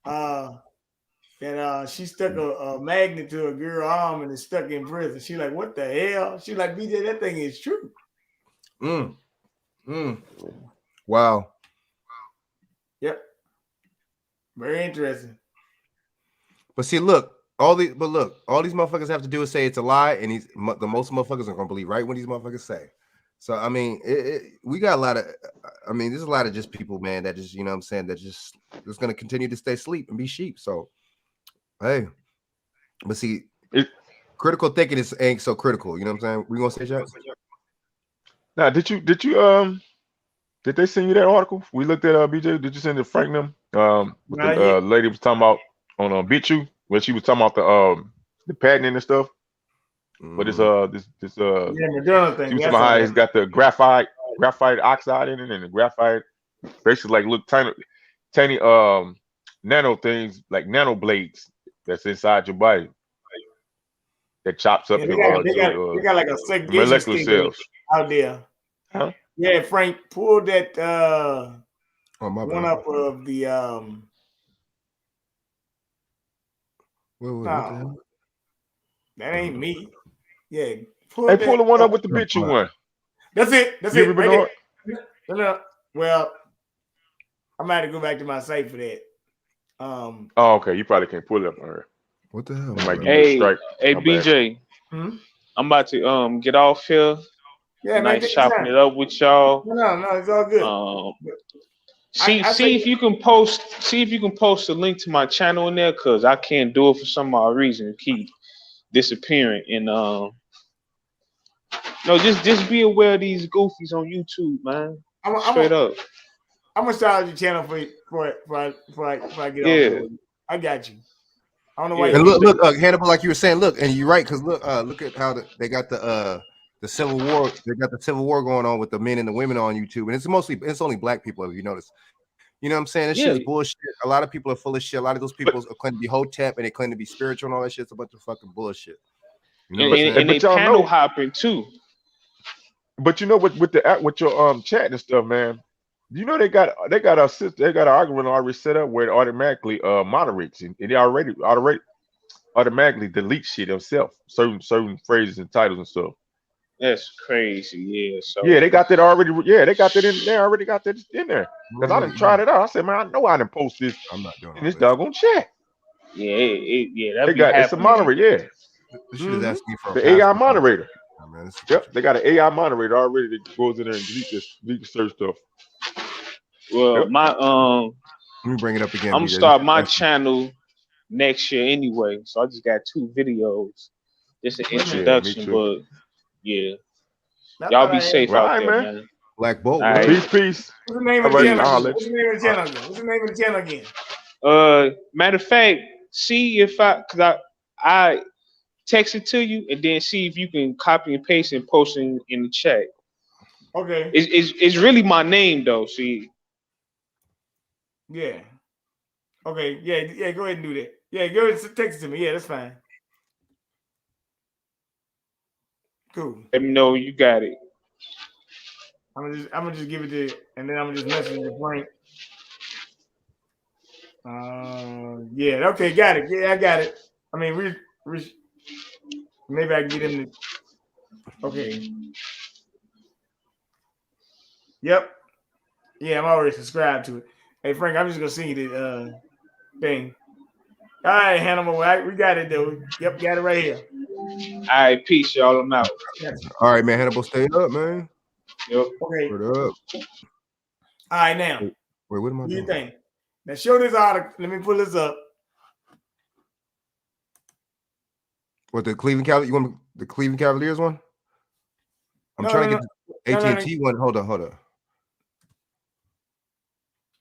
that she stuck a magnet to a girl's arm and it's stuck in prison. She like, what the hell? She like, BJ, that thing is true. Wow. Yep. Very interesting. But see, look, all these motherfuckers have to do is say it's a lie, and the most motherfuckers are gonna believe right when these motherfuckers say. So I mean, we got a lot of. I mean, there's a lot of just people, man, that just, you know what I'm saying, that just gonna continue to stay asleep and be sheep. So hey, but see, critical thinking ain't so critical. You know what I'm saying? We gonna say that. Now, did they send you that article? We looked at BJ. Did you send it to Frank them? What the lady was talking about on BitChute, when she was talking about the patenting and stuff. But it's this Moderna thing. She was talking about how it's got the graphite oxide in it, and the graphite basically like look tiny nano things, like nano blades that's inside your body that chops up they your got like a segregation molecular cells out there. Huh? Yeah, Frank, pull that one bad. up of the what the hell? That ain't me. Yeah, pull the one up with the BitChute one. That's it. That's you it. Right there. Well, I might have to go back to my site for that. Oh, okay. You probably can't pull it up on her. What the hell? Hey, BJ. I'm about to get off here. Yeah, nice chopping it up with y'all. No, it's all good. See if you can post a link to my channel in there, because I can't do it for some odd reason. It keep disappearing. And no, just be aware of these goofies on YouTube, man. Straight up. I'm gonna start your channel for I get off. I got you. I don't know why. And look, Hannibal, like you were saying, look, and you're right, because look at how they got the Civil War. They got the Civil War going on with the men and the women on YouTube, and it's only black people, if you notice. You know what I'm saying? This shit's bullshit. A lot of people are full of shit. A lot of those people claim to be Hotep and they claim to be spiritual and all that shit. It's a bunch of fucking bullshit. You know and they panel hopping too. But you know what, with your chat and stuff, man. You know they got an algorithm already set up where it automatically moderates, and it already automatically deletes shit itself, certain phrases and titles and stuff. That's crazy, yeah. So yeah, they got that already. Yeah, they got that in. They already got that in there. Because I done tried it out. I said, man, I know I done post this. I'm not doing in this doggone chat. Yeah, it's a moderator. Yeah, this shit is asking for the AI moderator. Oh, man, yep, they got an AI moderator already that goes in there and delete the search stuff. Well, let me bring it up again. I'm gonna start my channel next year anyway. So I just got 2 videos. Just an Wait a minute. Yeah, me introduction, too. but yeah, I y'all thought be I had. safe Well, all out right, there, man. man. Black Bolt, All what? right. Peace. What's the name All of the right, channel I'll again? let What's you. the name of the All right. channel again? What's the name of the channel again? Matter of fact, see if I text it to you and then see if you can copy and paste and post in the chat. Okay. It's really my name though. See. Yeah. Okay. Yeah. Go ahead and do that. Yeah. Go ahead and text it to me. Yeah, that's fine. Cool. Let me know you got it. I'm gonna just give it to you, and then I'm gonna just message you, Frank. Yeah. Okay. Got it. Yeah, I got it. I mean, maybe I can get him to. Okay. Yep. Yeah, I'm already subscribed to it. Hey, Frank, I'm just gonna send you the thing. All right, Hannibal, we got it, dude. Yep, got it right here. All right, peace, y'all. I'm out. All right, man. Hannibal, stay up, man. Yep. Okay. Word up. All right, now. Wait, what am I Do you doing? think? Now show this article. Let me pull this up. What, the Cleveland Cavaliers? You want the Cleveland Cavaliers one? I'm trying to get the AT&T one. Hold on.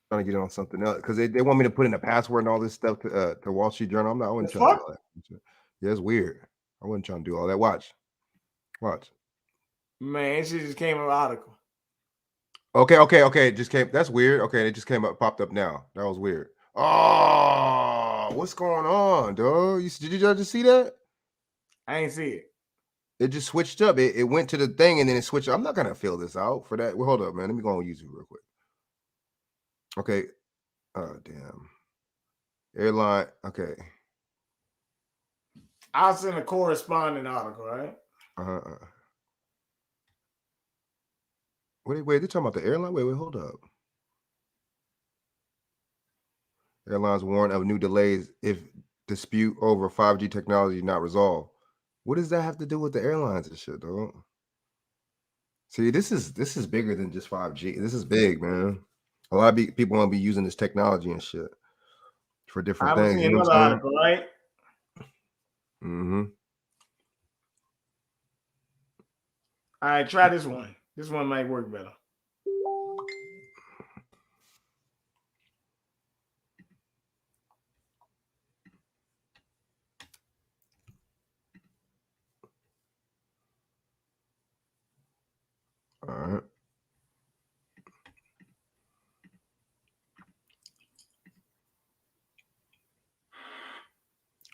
Trying to get it on something else because they want me to put in a password and all this stuff to Wall Street Journal. I wasn't trying to do all that. Yeah, it's weird. I wasn't trying to do all that. Watch. Man, it just came an article. Okay. It just came. That's weird. Okay, it just came up, popped up now. That was weird. Oh, what's going on, dog? Did you just see that? I ain't see it. It just switched up. It went to the thing and then it switched. I'm not gonna fill this out for that. Well, hold up, man. Let me go on YouTube real quick. Okay. Oh, damn. Airline. Okay. I'll send a corresponding article, right? Wait, they're talking about the airline? Wait, hold up. Airlines warn of new delays if dispute over 5G technology not resolved. What does that have to do with the airlines and shit, dog? See, this is bigger than just 5G. This is big, man. A lot of people want to be using this technology and shit for different I'm things. seeing You know another what I'm saying? article, right? Mm-hmm. All right, try this one. This one might work better. All right.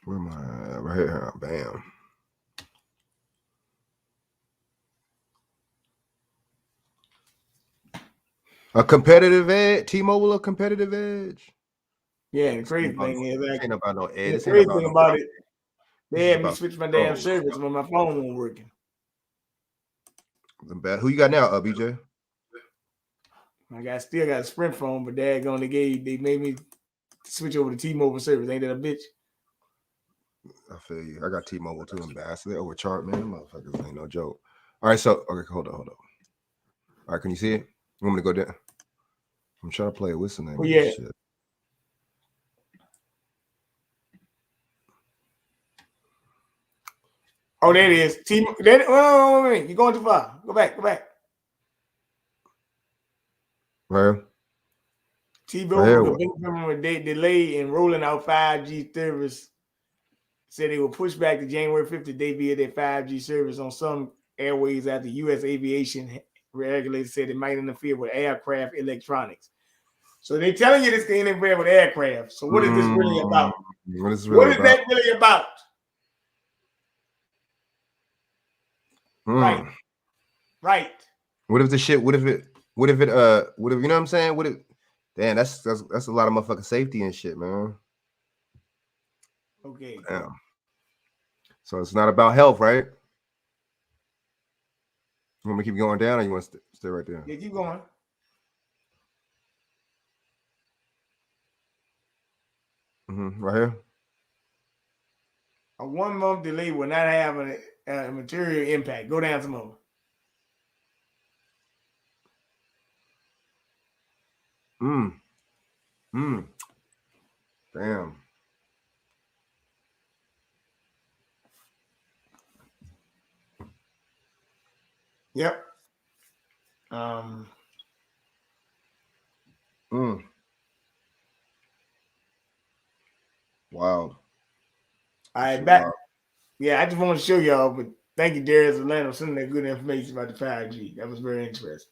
Where am I? Right here. Bam. A competitive edge. T-Mobile, a competitive edge. Yeah, the crazy thing is, this ain't about no edge. the This ain't crazy about thing no about edge. it, This they is had me about switch my damn control. service when my phone wasn't working. Bad. Who you got now, BJ? Still got a Sprint phone, but they made me switch over to T-Mobile service. Ain't that a bitch? I feel you. I got T-Mobile too. I'm bad. So they overcharged, man. Motherfuckers ain't no joke. All right, so okay, hold on. All right, can you see it? You want me to go down? I'm trying to play it. What's the name of this shit? Oh, there it is. Wait. You're going too far. Go back. Right. T-Mobile with delay in rolling out 5G service. Said they will push back to January 5th to debut their 5G service on some airways after U.S. aviation regulators said it might interfere with aircraft electronics. So they're telling you this can interfere with aircraft. So what is this really about? What is that really about? Right. What if the shit? What if you know what I'm saying? Damn, that's a lot of motherfucking safety and shit, man. Okay. Damn. So it's not about health, right? You want me to keep going down, or you want to stay right there? Yeah, keep going. Right here. A 1 month delay will not have a material impact. Go down some more. Damn. Yep. Wow. All right, back. Wow. Yeah, I just want to show y'all, but thank you, Darius Orlando, sending that good information about the 5G. That was very interesting.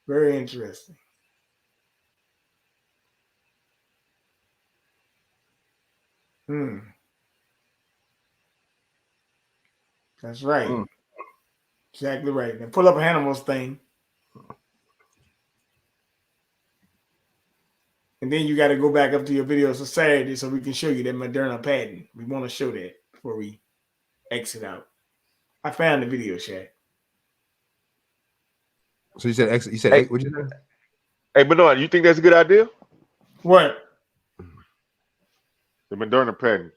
Very interesting. That's right. Exactly right. Now pull up Hannibal's thing. And then you got to go back up to your videos for Saturday so we can show you that Moderna patent. We want to show that before we exit out. I found the video, Shaq. So you said exit? You said hey, what'd you say? Hey, Bernard, you think that's a good idea? What? The Moderna patent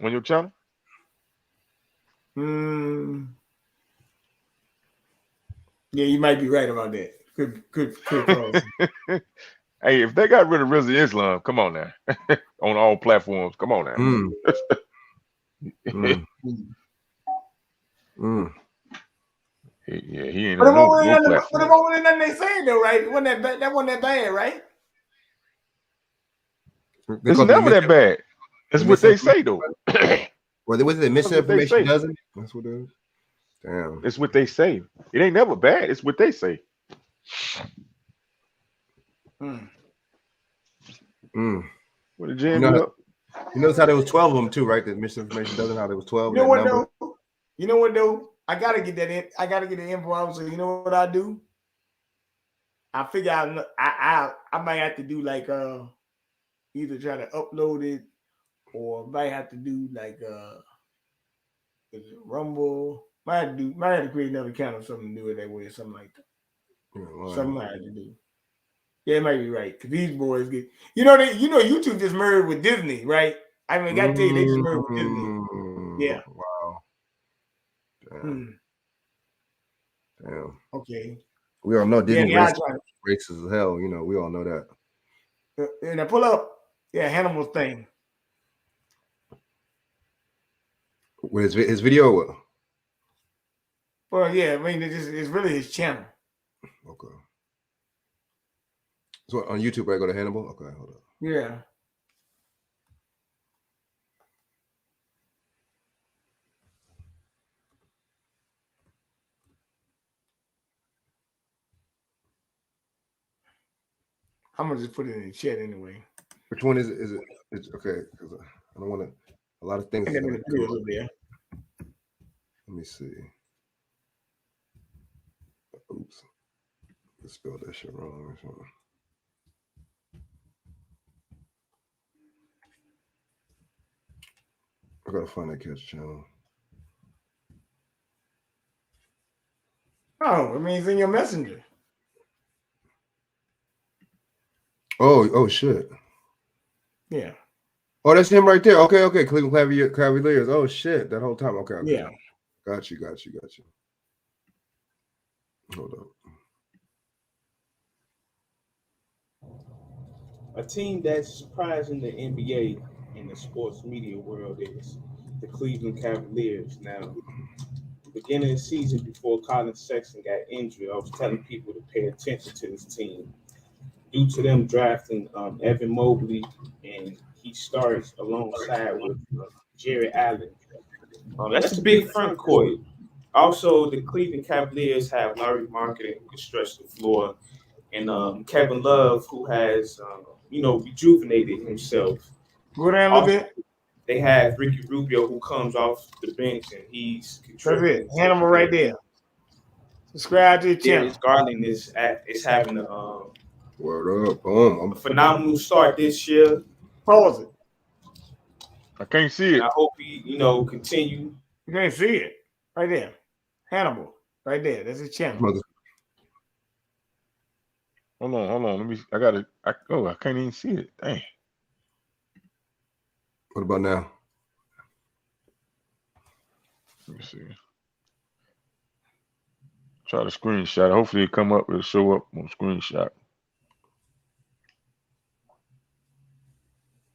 on your channel? Yeah, you might be right about that. Good cause. Hey, if they got rid of Rizzy Islam, come on now. On all platforms, come on now. Yeah, he ain't on no platform. But it wasn't nothing they said though, right? It wasn't that bad, that wasn't that bad, right? It's never that bad. That's what they say though. Well, was it misinformation doesn't? That's what it is. Damn. It's what they say. It ain't never bad. It's what they say. What did Jim do up? You notice how there was 12 of them too, right? The misinformation doesn't how there was 12. You know what though? You know what though? I gotta get that in. I gotta get the info out. So you know what I do? I figure out. I might have to do like either try to upload it or might have to do like is it Rumble? Might have to create another account or something to do it that way or something like that. Yeah, something I had to do. Yeah, it might be right. Cause these boys get YouTube just merged with Disney, right? I mean, I gotta tell you, they just merged with Disney. Yeah. Wow. Damn. Okay. We all know Disney racist as hell. You know, we all know that. And I pull up, Hannibal's thing. With his video? Well, yeah, I mean, it's really his channel. Okay. So on YouTube, I go to Hannibal? Okay, hold up. Yeah. I'm gonna just put it in the chat anyway. Which one is it? It's okay, because I don't want to. A lot of things. Let me see. Oops, I spelled that shit wrong. I gotta find that catch channel. Oh, I mean, it's in your messenger. Oh shit. Yeah. Oh, that's him right there. Okay. Cleveland Cavaliers. Oh shit, that whole time. Okay. Yeah. Got you. Hold up. A team that's surprising the NBA in the sports media world is the Cleveland Cavaliers. Now, beginning of the season before Colin Sexton got injured, I was telling people to pay attention to this team due to them drafting Evan Mobley, and he starts alongside with Jerry Allen. That's a big front court. Also, the Cleveland Cavaliers have Larry Marketing, who can stretch the floor, and Kevin Love, who has rejuvenated himself. Go down a little bit. They have Ricky Rubio, who comes off the bench, and he's contributing. That's it. Hannibal right there. Subscribe to the channel. Darius Garland is having a word up. Boom. A phenomenal start this year. Pause it. I can't see it. I hope he, continue. You can't see it. Right there. Hannibal. Right there. That's his channel. Hold on. Let me. I got it. I can't even see it. Dang. What about now? Let me see. Try to screenshot. Hopefully it come up. It'll show up on screenshot.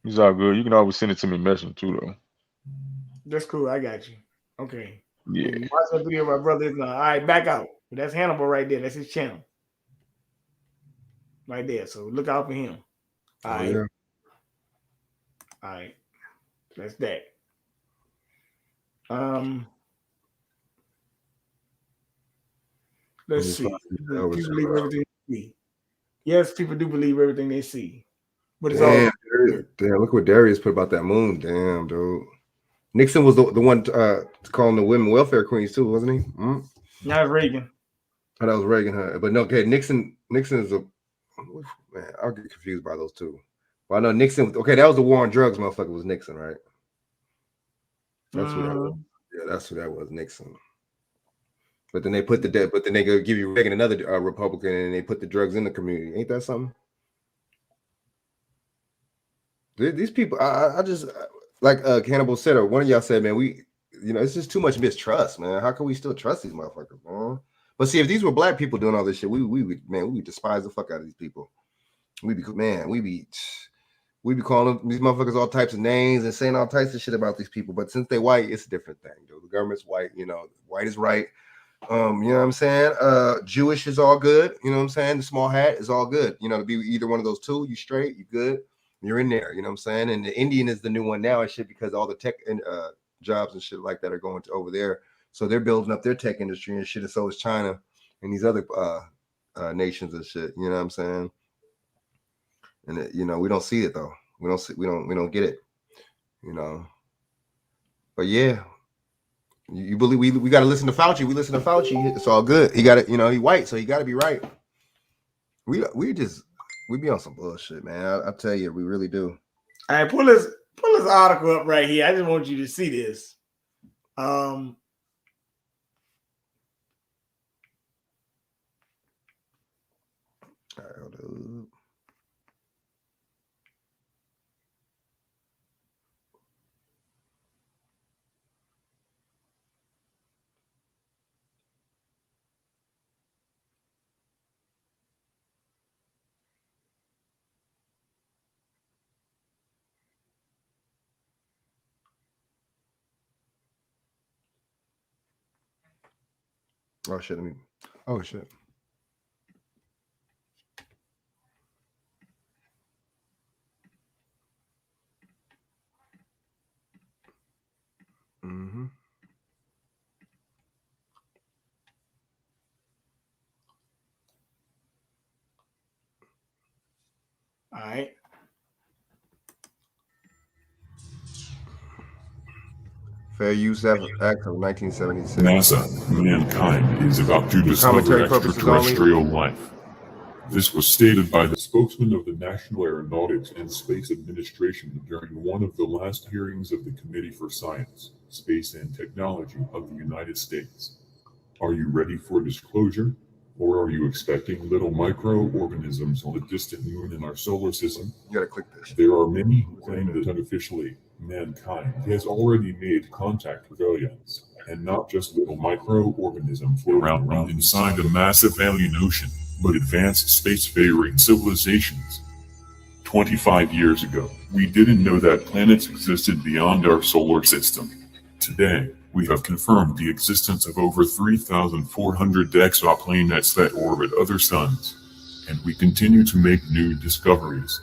It's all good. You can always send it to me messenger too, though. That's cool. I got you. Okay. Yeah. Watch that video, my brother. All right, back out. That's Hannibal right there. That's his channel. Right there. So look out for him. All right. Yeah. All right. That's that. Let's see. People believe everything they see. Yes, people do believe everything they see. But it's all damn, look what Darius put about that moon. Damn, dude. Nixon was the one calling the women welfare queens too, wasn't he? Mm-hmm. Not Reagan. Oh, that was Reagan, huh? But no, okay, Nixon is a man. I'll get confused by those two. Well, I know Nixon. Okay, that was the war on drugs, motherfucker. Was Nixon, right? That's who that was. Yeah, that's who that was, Nixon. But then they put but then they go give you Reagan, another Republican, and they put the drugs in the community. Ain't that something? These people, I just like Hannibal said, or one of y'all said, man, it's just too much mistrust, man. How can we still trust these motherfuckers, man? But see, if these were black people doing all this shit, we would despise the fuck out of these people. We be calling these motherfuckers all types of names and saying all types of shit about these people. But since they white, it's a different thing, dude. The government's white, white is right. You know what I'm saying? Jewish is all good. You know what I'm saying? The small hat is all good. To be either one of those two, you straight, you good. You're in there, you know what I'm saying? And the Indian is the new one now and shit because all the tech and jobs and shit like that are going to over there. So they're building up their tech industry and shit. And so is China and these other nations and shit. You know what I'm saying? And we don't see it though. We don't get it. But yeah, you believe we got to listen to Fauci. We listen to Fauci. It's all good. He got it. He white, so he got to be right. We be on some bullshit, man. I tell you, we really do. All right, pull this article up right here. I just want you to see this. All right, hold up. Oh shit! Oh shit! Mm-hmm. All right. Fair Use Act of 1976. NASA, mankind is about to discover extraterrestrial life. This was stated by the spokesman of the National Aeronautics and Space Administration during one of the last hearings of the Committee for Science, Space and Technology of the United States. Are you ready for disclosure? Or are you expecting little microorganisms on the distant moon in our solar system? You gotta click this. There are many who claim that unofficially, mankind has already made contact with aliens, and not just little microorganisms floating around inside a massive alien ocean, but advanced spacefaring civilizations. 25 years ago, we didn't know that planets existed beyond our solar system. Today, we have confirmed the existence of over 3,400 exoplanets that orbit other suns, and we continue to make new discoveries.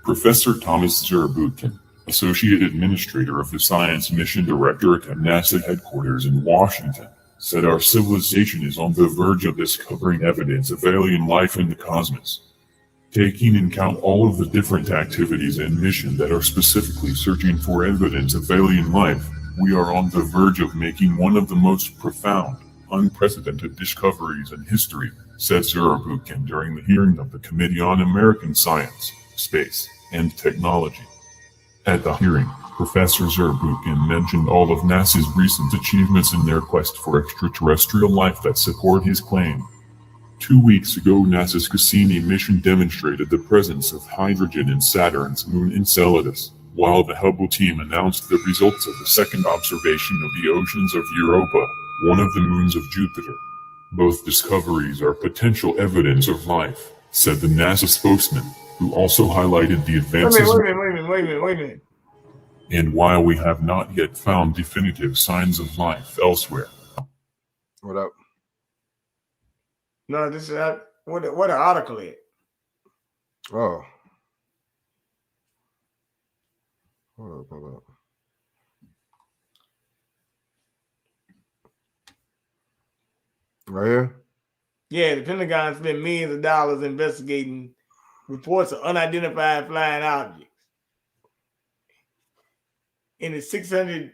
Professor Thomas Zurbuchen, Associate Administrator of the Science Mission Directorate at NASA headquarters in Washington, said our civilization is on the verge of discovering evidence of alien life in the cosmos. Taking into account all of the different activities and missions that are specifically searching for evidence of alien life, we are on the verge of making one of the most profound, unprecedented discoveries in history, said Zurbuchen during the hearing of the Committee on American Science, Space, and Technology. At the hearing, Professor Zurbuchen mentioned all of NASA's recent achievements in their quest for extraterrestrial life that support his claim. 2 weeks ago, NASA's Cassini mission demonstrated the presence of hydrogen in Saturn's moon Enceladus, while the Hubble team announced the results of the second observation of the oceans of Europa, one of the moons of Jupiter. Both discoveries are potential evidence of life, said the NASA spokesman, who also highlighted the advances. Wait a minute. and while we have not yet found definitive signs of life elsewhere. What up? No, this is what the article is. Oh. Hold up. Right here? Yeah, the Pentagon spent millions of dollars investigating reports of unidentified flying objects. In the 600,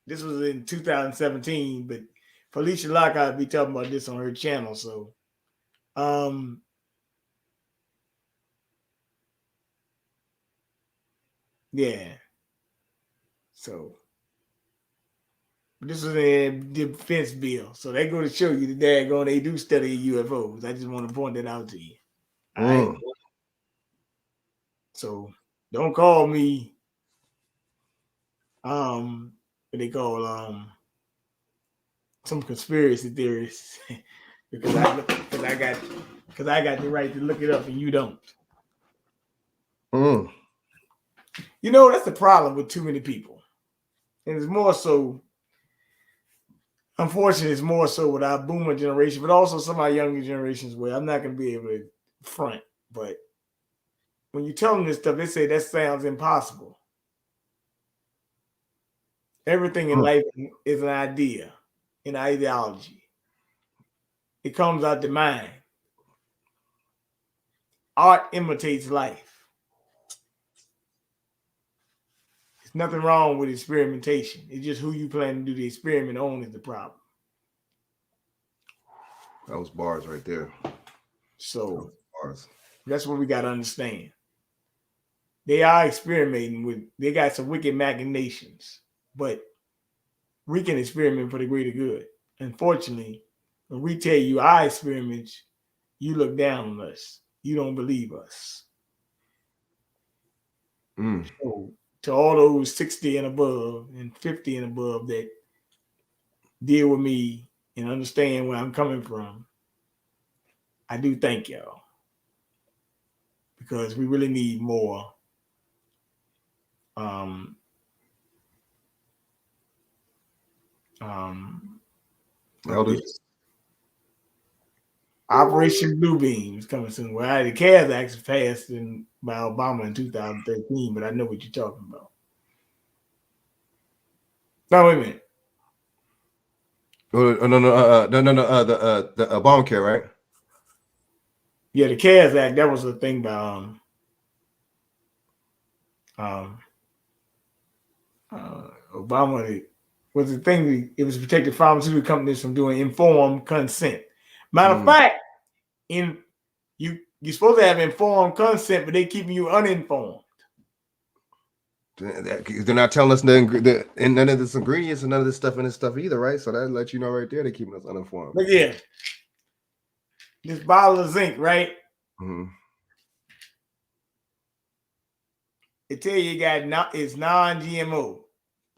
this was in 2017, but Felicia Lockhart be talking about this on her channel. So, yeah. So, this was a defense bill. So they go to show you the daggone they do study UFOs. I just want to point that out to you. All right. So don't call me what they call some conspiracy theorists because I got the right to look it up and you don't. You know, that's the problem with too many people. And it's more so, unfortunately, it's more so with our boomer generation, but also some of our younger generations where I'm not going to be able to front. But when you tell them this stuff, they say that sounds impossible. Everything in life is an idea, an ideology. It comes out the mind. Art imitates life. There's nothing wrong with experimentation. It's just who you plan to do the experiment on is the problem. That was bars right there. So that's what we got to understand. They are experimenting with, they got some wicked machinations, but we can experiment for the greater good. Unfortunately, when we tell you our experiments, you look down on us. You don't believe us. So to all those 60 and above and 50 and above that deal with me and understand where I'm coming from, I do thank y'all. Because we really need more elders. Operation Bluebeam is coming soon. Well, the CARES Act was passed by Obama in 2013, but I know what you're talking about. No, wait a minute. No. The Obamacare, right? Yeah, the CARES Act, that was a thing by Obama. Was the thing, it was protected pharmaceutical companies from doing informed consent. Matter of fact, you're supposed to have informed consent, but they keeping you uninformed. They're not telling us and none of this ingredients and none of this stuff in this stuff either, right? So that lets you know right there they're keeping us uninformed. Look here. This bottle of zinc, right? It tell you it's non-GMO.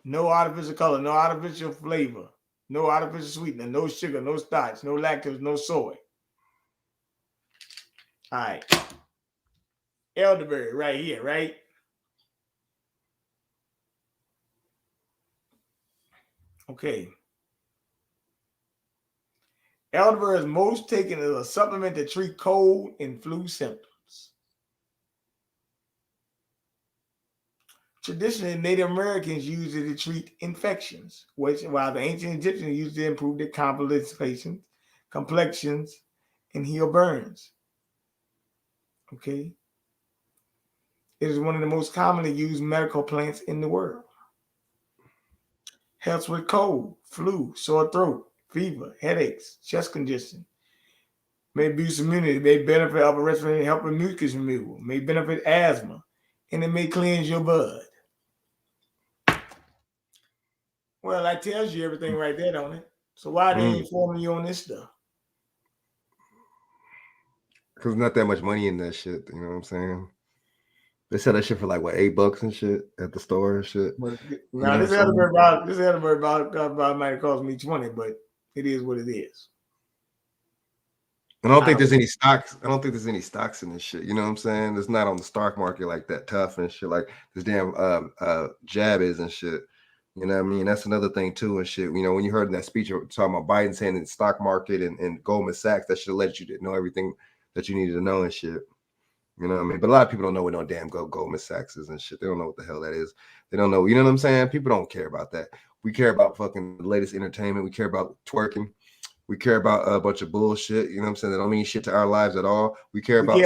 No artificial color, no artificial flavor, no artificial sweetener, no sugar, no starch, no lactose, no soy. All right. Elderberry right here, right? Okay. Elderberry is most taken as a supplement to treat cold and flu symptoms. Traditionally, Native Americans used it to treat infections, while the ancient Egyptians used it to improve their complexions, and heal burns. Okay. It is one of the most commonly used medical plants in the world. Helps with cold, flu, sore throat, fever, headaches, chest congestion. May boost immunity, may benefit upper respiratory, help with mucus removal, may benefit asthma, and it may cleanse your blood. Well, that tells you everything right there, don't it? So why are they informing you on this stuff? Because not that much money in that shit. You know what I'm saying? They sell that shit for like what, $8 and shit at the store and shit. Now this elderberry bottle might have cost me $20, but it is what it is. I don't think there's any stocks. I don't think there's any stocks in this shit. You know what I'm saying? It's not on the stock market like that tough and shit like this damn jab is and shit. You know what I mean? That's another thing too and shit. You know, when you heard in that speech talking about Biden saying the stock market and Goldman Sachs, that should have let you know everything that you needed to know and shit. You know what I mean? But a lot of people don't know what no damn Goldman Sachs is and shit. They don't know what the hell that is. They don't know. You know what I'm saying? People don't care about that. We care about fucking the latest entertainment. We care about twerking. We care about a bunch of bullshit. You know what I'm saying? That don't mean shit to our lives at all. We care about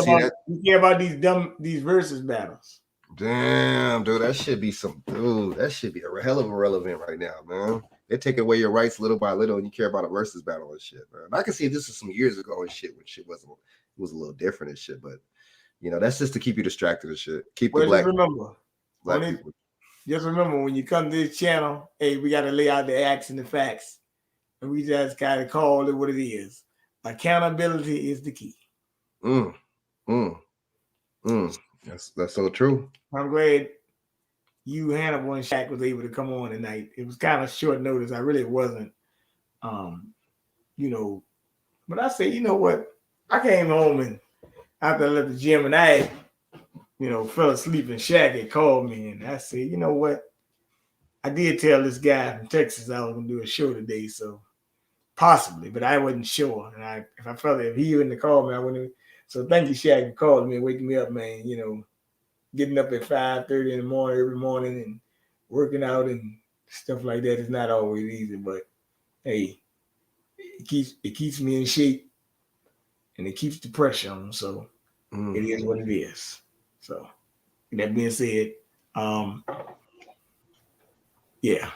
these versus battles. Damn, dude, that should be that should be a hell of a relevant right now, man. They're taking away your rights little by little, and you care about a versus battle and shit, man. I can see this is some years ago and shit when shit was a little different and shit, but you know, that's just to keep you distracted and shit. Keep the black people. Just remember when you come to this channel, hey, we got to lay out the acts and the facts. And we just kind of call it what it is. Accountability is the key. That's so true. I'm glad you, Hannibal, and Shaq was able to come on tonight. It was kind of short notice. I really wasn't, you know. But I said, you know what? I came home and after I left the gym and I, fell asleep and Shaq had called me and I said, you know what? I did tell this guy from Texas I was gonna do a show today, so possibly, but I wasn't sure. And if he wouldn't have called me, I wouldn't. So thank you, Shaq, for calling me and waking me up, man. You know, getting up at 5:30 in the morning every morning and working out and stuff like that is not always easy, but hey, it keeps me in shape and it keeps the pressure on. So it is what it is. So that being said, yeah.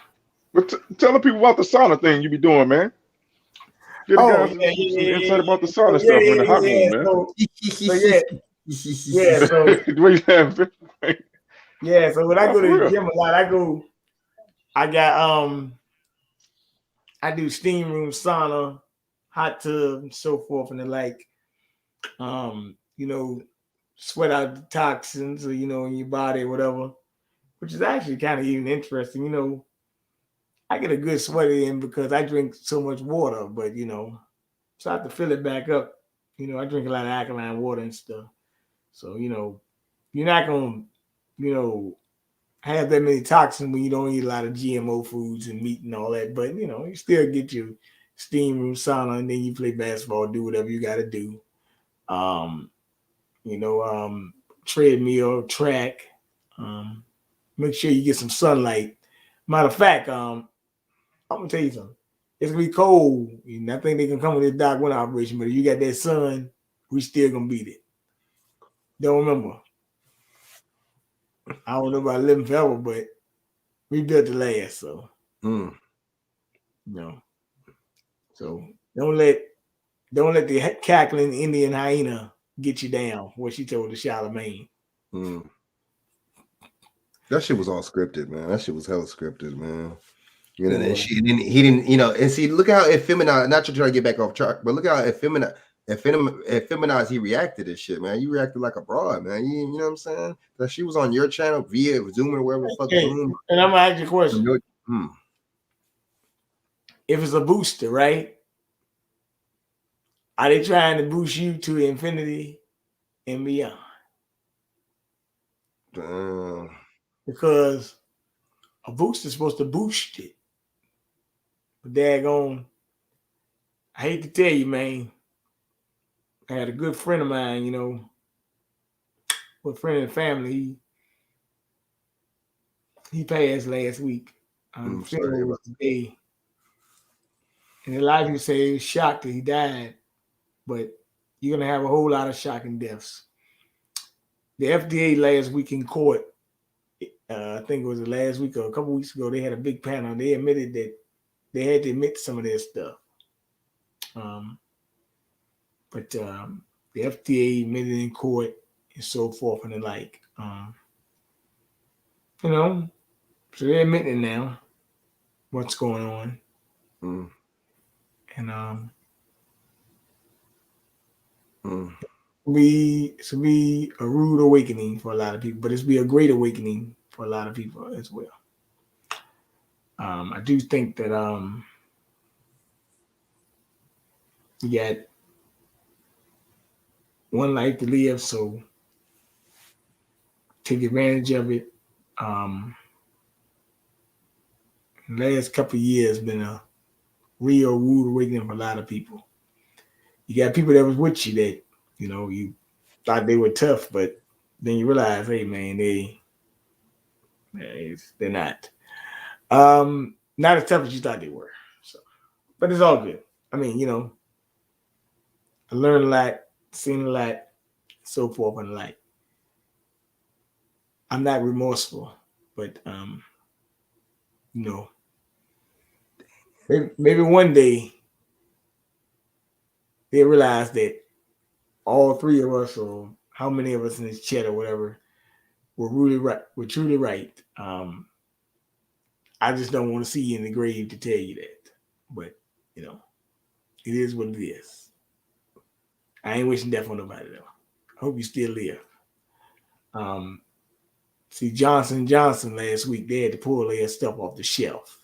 But tell the people about the sauna thing you be doing, man. Get the guys some insight about the sauna stuff in the hot room, man. So when I go to the gym a lot, I do steam room, sauna, hot tub, and so forth, and the like. Sweat out the toxins, or in your body or whatever, which is actually kind of even interesting. I get a good sweat in because I drink so much water, but so I have to fill it back up. I drink a lot of alkaline water and stuff. So, you're not gonna, have that many toxins when you don't eat a lot of GMO foods and meat and all that. But you still get your steam room, sauna, and then you play basketball, do whatever you gotta do. Treadmill, track. Make sure you get some sunlight. Matter of fact, I'm gonna tell you something. It's gonna be cold. And I think they can come with this Doc 1 operation, but if you got that sun, we still gonna beat it. Don't remember. I don't know about living forever, but we built the last, so So don't let the cackling Indian hyena get you down. What she told the Charlemagne. That shit was all scripted, man. That shit was hella scripted, man. And he didn't, and see, look how effeminate, not to try to get back off track, but look how effeminate he reacted to shit, man. You reacted like a broad, man. You know what I'm saying? That she was on your channel via Zoom or wherever the fuck Zoom. And I'm gonna ask you a question. If it's a booster, right? Are they trying to boost you to infinity and beyond? Because a booster is supposed to boost it. But daggone, I hate to tell you, man. I had a good friend of mine, a friend of the family. He passed last week. Funeral was today. And a lot of people say he was shocked that he died, but you're gonna have a whole lot of shocking deaths. The FDA last week in court, I think it was last week or a couple weeks ago, they had a big panel. They admitted that they had to admit some of their stuff. But the FDA admitted in court and so forth and the like. So they're admitting now what's going on. And it's be a rude awakening for a lot of people, but it's be a great awakening for a lot of people as well. I do think that you got one life to live, so take advantage of it. Last couple of years been a real rude awakening for a lot of people. You got people that was with you that, you thought they were tough, but then you realize, hey man, they're not. Not as tough as you thought they were. So, but it's all good. I mean, I learned a lot, seen a lot, so forth and the like. I'm not remorseful, but maybe one day they realize that all three of us, or how many of us in this chat or whatever, were really right. We're truly right. I just don't want to see you in the grave to tell you that. But it is what it is. I ain't wishing death on nobody though. I hope you still live. See, Johnson & Johnson last week, they had to pull their stuff off the shelf.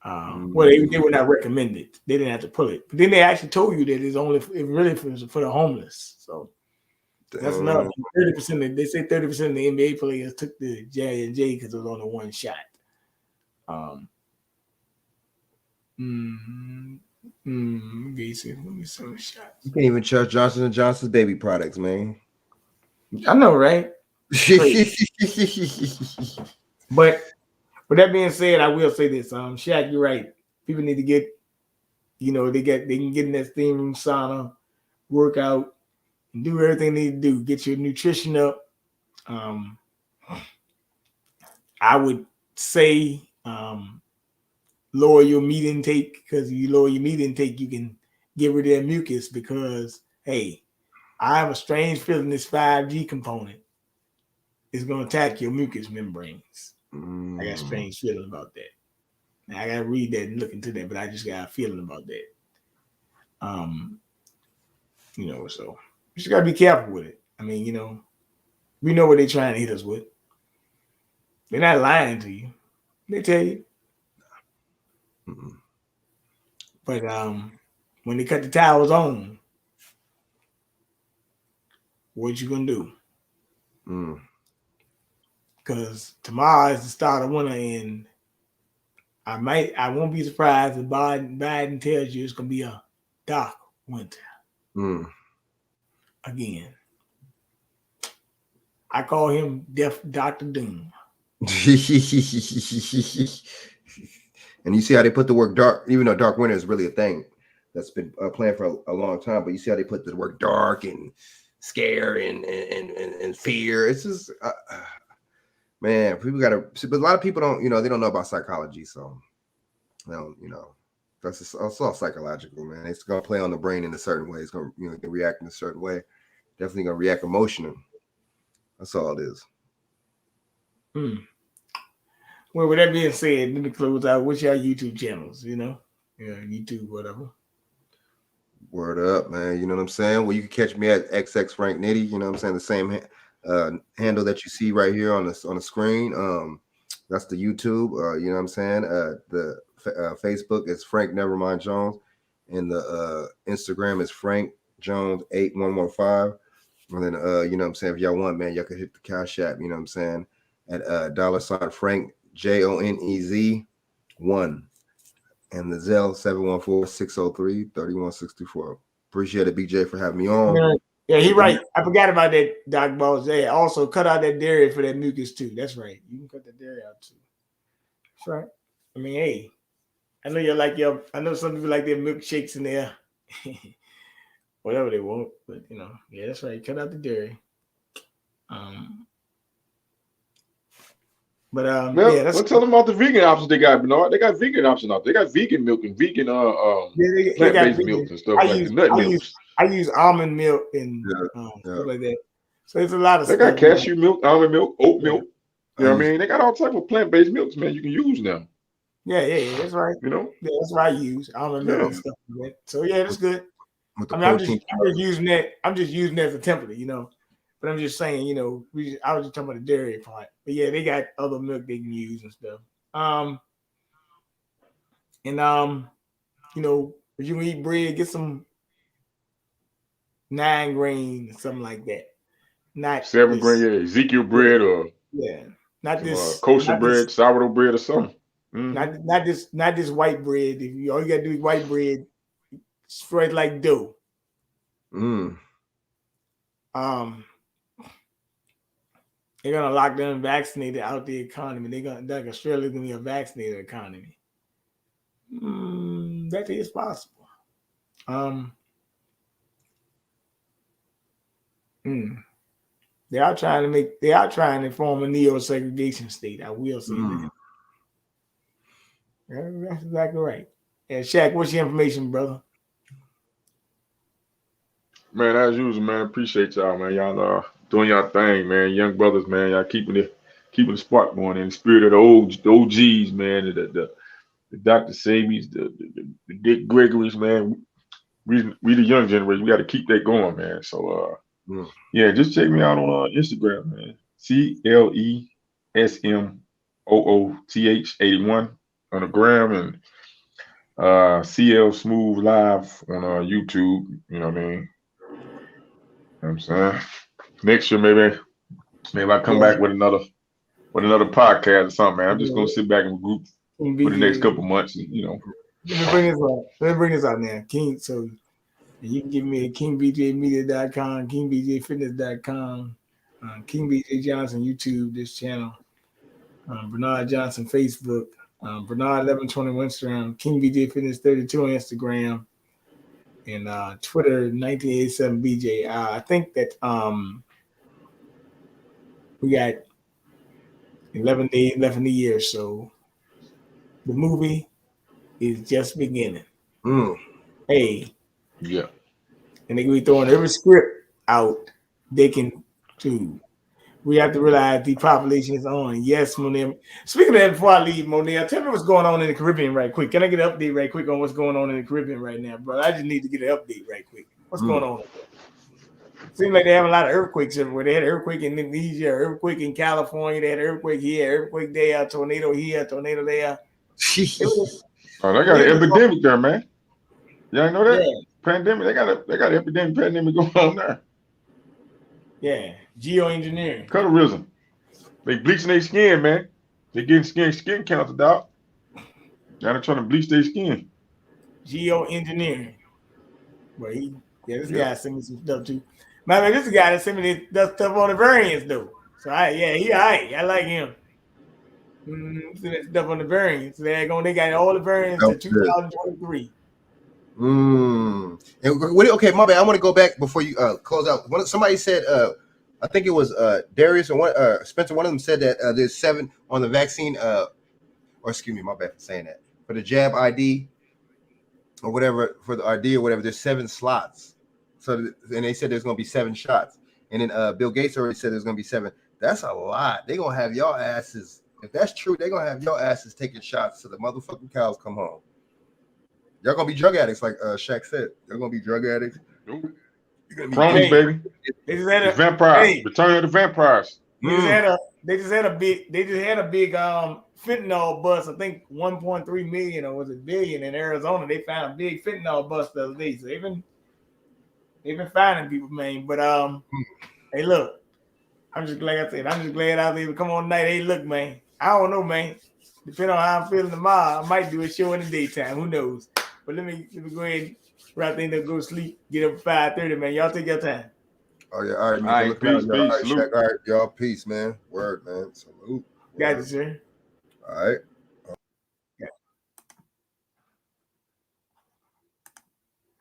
Well, they were not recommended. They didn't have to pull it. But then they actually told you that it really for the homeless. So that's another 30%. They say 30% of the NBA players took the J&J because it was only one shot. Let me see some shots. You can't even trust Johnson & Johnson's baby products, man. I know, right? But with that being said, I will say this. Shaq, you're right. People need to get, they can get in that steam room sauna, work out, and do everything they need to do. Get your nutrition up. I would say lower your meat intake, because if you lower your meat intake, you can get rid of that mucus, because, hey, I have a strange feeling this 5G component is going to attack your mucous membranes. I got a strange feeling about that. Now, I got to read that and look into that, but I just got a feeling about that. So you just got to be careful with it. I mean, we know what they're trying to hit us with. They're not lying to you. They tell you. But when they cut the towers on, what you gonna do? Because tomorrow is the start of winter, and I won't be surprised if Biden tells you it's gonna be a dark winter again. I call him Deaf Dr. Doom. And you see how they put the word dark, even though dark winter is really a thing that's been planned for a long time, but you see how they put the word dark and scare and fear. It's just man, people gotta, but a lot of people don't, they don't know about psychology, so they don't, that's just, it's all psychological, man. It's gonna play on the brain in a certain way. It's gonna, react in a certain way. Definitely gonna react emotionally. That's all it is. Well, with that being said, let me close out. What's your YouTube channels? YouTube, whatever. Word up, man. You know what I'm saying? Well, you can catch me at XX Frank Nitty. You know what I'm saying? The same handle that you see right here on the screen. That's the YouTube. You know what I'm saying? The Facebook is Frank Nevermind Jones, and the Instagram is Frank Jones 8115. And then you know what I'm saying? If y'all want, man, y'all can hit the Cash App. You know what I'm saying? At $ Frank JONEZ 1. And the Zelle 714-603-3164. Appreciate it, BJ, for having me on. Yeah, he right. I forgot about that, Doc Balls. Yeah, also cut out that dairy for that mucus too. That's right. You can cut the dairy out too. That's right. I mean, hey, I know I know some people like their milkshakes in there. Whatever they want, but yeah, that's right. Cut out the dairy. But yeah, that's tell them about the vegan options they got, Bernard. They got vegan options out there. They got vegan milk and vegan plant-based milk and stuff like the nut milks. I use almond milk and stuff like that. So there's a lot of stuff. They got cashew milk, almond milk, oat milk. You know what I mean? They got all type of plant-based milks, man. You can use them. Yeah, that's right. Yeah, that's what I use. Almond milk and stuff like that. So yeah, that's good. I mean, I'm just using that. I'm just using that as a template, But I'm just saying, I was just talking about the dairy part. But yeah, they got other milk they can use and stuff. If you eat bread, get some 9 grain, something like that. Not 7 this, grain, yeah, Ezekiel bread or yeah, not this, kosher not bread, this, sourdough bread or something. not this white bread. If you all you gotta do is white bread, spread like dough. They're gonna lock the unvaccinated out the economy. Like Australia's gonna be a vaccinated economy. That is possible. They are trying to form a neo-segregation state. I will say that. That's exactly right. And Shaq, what's your information, brother? Man, as usual, man. Appreciate y'all, man. Y'all doing y'all thing, man. Young brothers, man. Y'all keeping the spark going in the spirit of the OGs, man. The Dr. Sabies, the Dick Gregory's, man. We the young generation. We got to keep that going, man. So yeah, just check me out on Instagram, man. CLESMOOTH81 on the gram, and CL Smooth Live on YouTube. You know what I mean? You know what I'm saying? Next year, maybe I come back with another podcast or something, man. I'm just gonna sit back and group for the next couple months, and, you know. Let me bring this out now, King. So you can give me at kingbjmedia.com, kingbjfitness.com, King BJ Johnson YouTube, this channel, Bernard Johnson Facebook, Bernard 1121 Instagram, King BJ Fitness 32 on Instagram, and Twitter 1987 BJ. I think that we got 11 days left in the year, so the movie is just beginning. Hey, yeah, and they can be throwing every script out they can do. We have to realize the population is on. Yes, Monet. Speaking of that, before I leave, Monet, tell me what's going on in the Caribbean right quick. Can I get an update right quick on what's going on in the Caribbean right now, bro? I just need to get an update right quick. What's going on? Seems like they have a lot of earthquakes everywhere. They had an earthquake in Indonesia, earthquake in California. They had an earthquake here, earthquake there, tornado here, tornado there. They got an epidemic there, man. Y'all know that? Yeah. Pandemic. They got an epidemic pandemic going on there. Yeah, geoengineering. Colorism. They bleaching their skin, man. They getting skin cancer, dog. Now they're trying to bleach their skin. Geoengineering. Well, this guy sent me some stuff too. Man, this guy that sent me this stuff on the variants though. So he all right. I like him. Stuff on the variants. So they got all the variants to 2023. And okay, my bad. I want to go back before you close out. Somebody said, I think it was Darius or Spencer. One of them said that there's 7 on the vaccine. Or excuse me, my bad for saying that. For the jab ID or whatever, for the RD or whatever, there's 7 slots. So and they said there's going to be 7 shots. And then Bill Gates already said there's going to be 7. That's a lot. They're going to have y'all asses. If that's true, they're going to have y'all asses taking shots till the motherfucking cows come home. Y'all gonna be drug addicts, like Shaq said. You're gonna be drug addicts. You're gonna be cronies, baby. They just had a vampires. Return of the vampires. They just had a big fentanyl bust. I think 1.3 million or was it billion in Arizona. They found a big fentanyl bust the other day. So they've been finding people, man. But hey, look, I'm just glad I was able to come on tonight. Hey, look, man. I don't know, man. Depending on how I'm feeling tomorrow, I might do a show in the daytime. Who knows? But let me go ahead and wrap things up, go to sleep, get up at 5:30, man. Y'all take your time. Oh yeah, all right, man. All right, peace, Shaq. All right, y'all, peace, man. Word, man. Salute. Got you, sir. All right.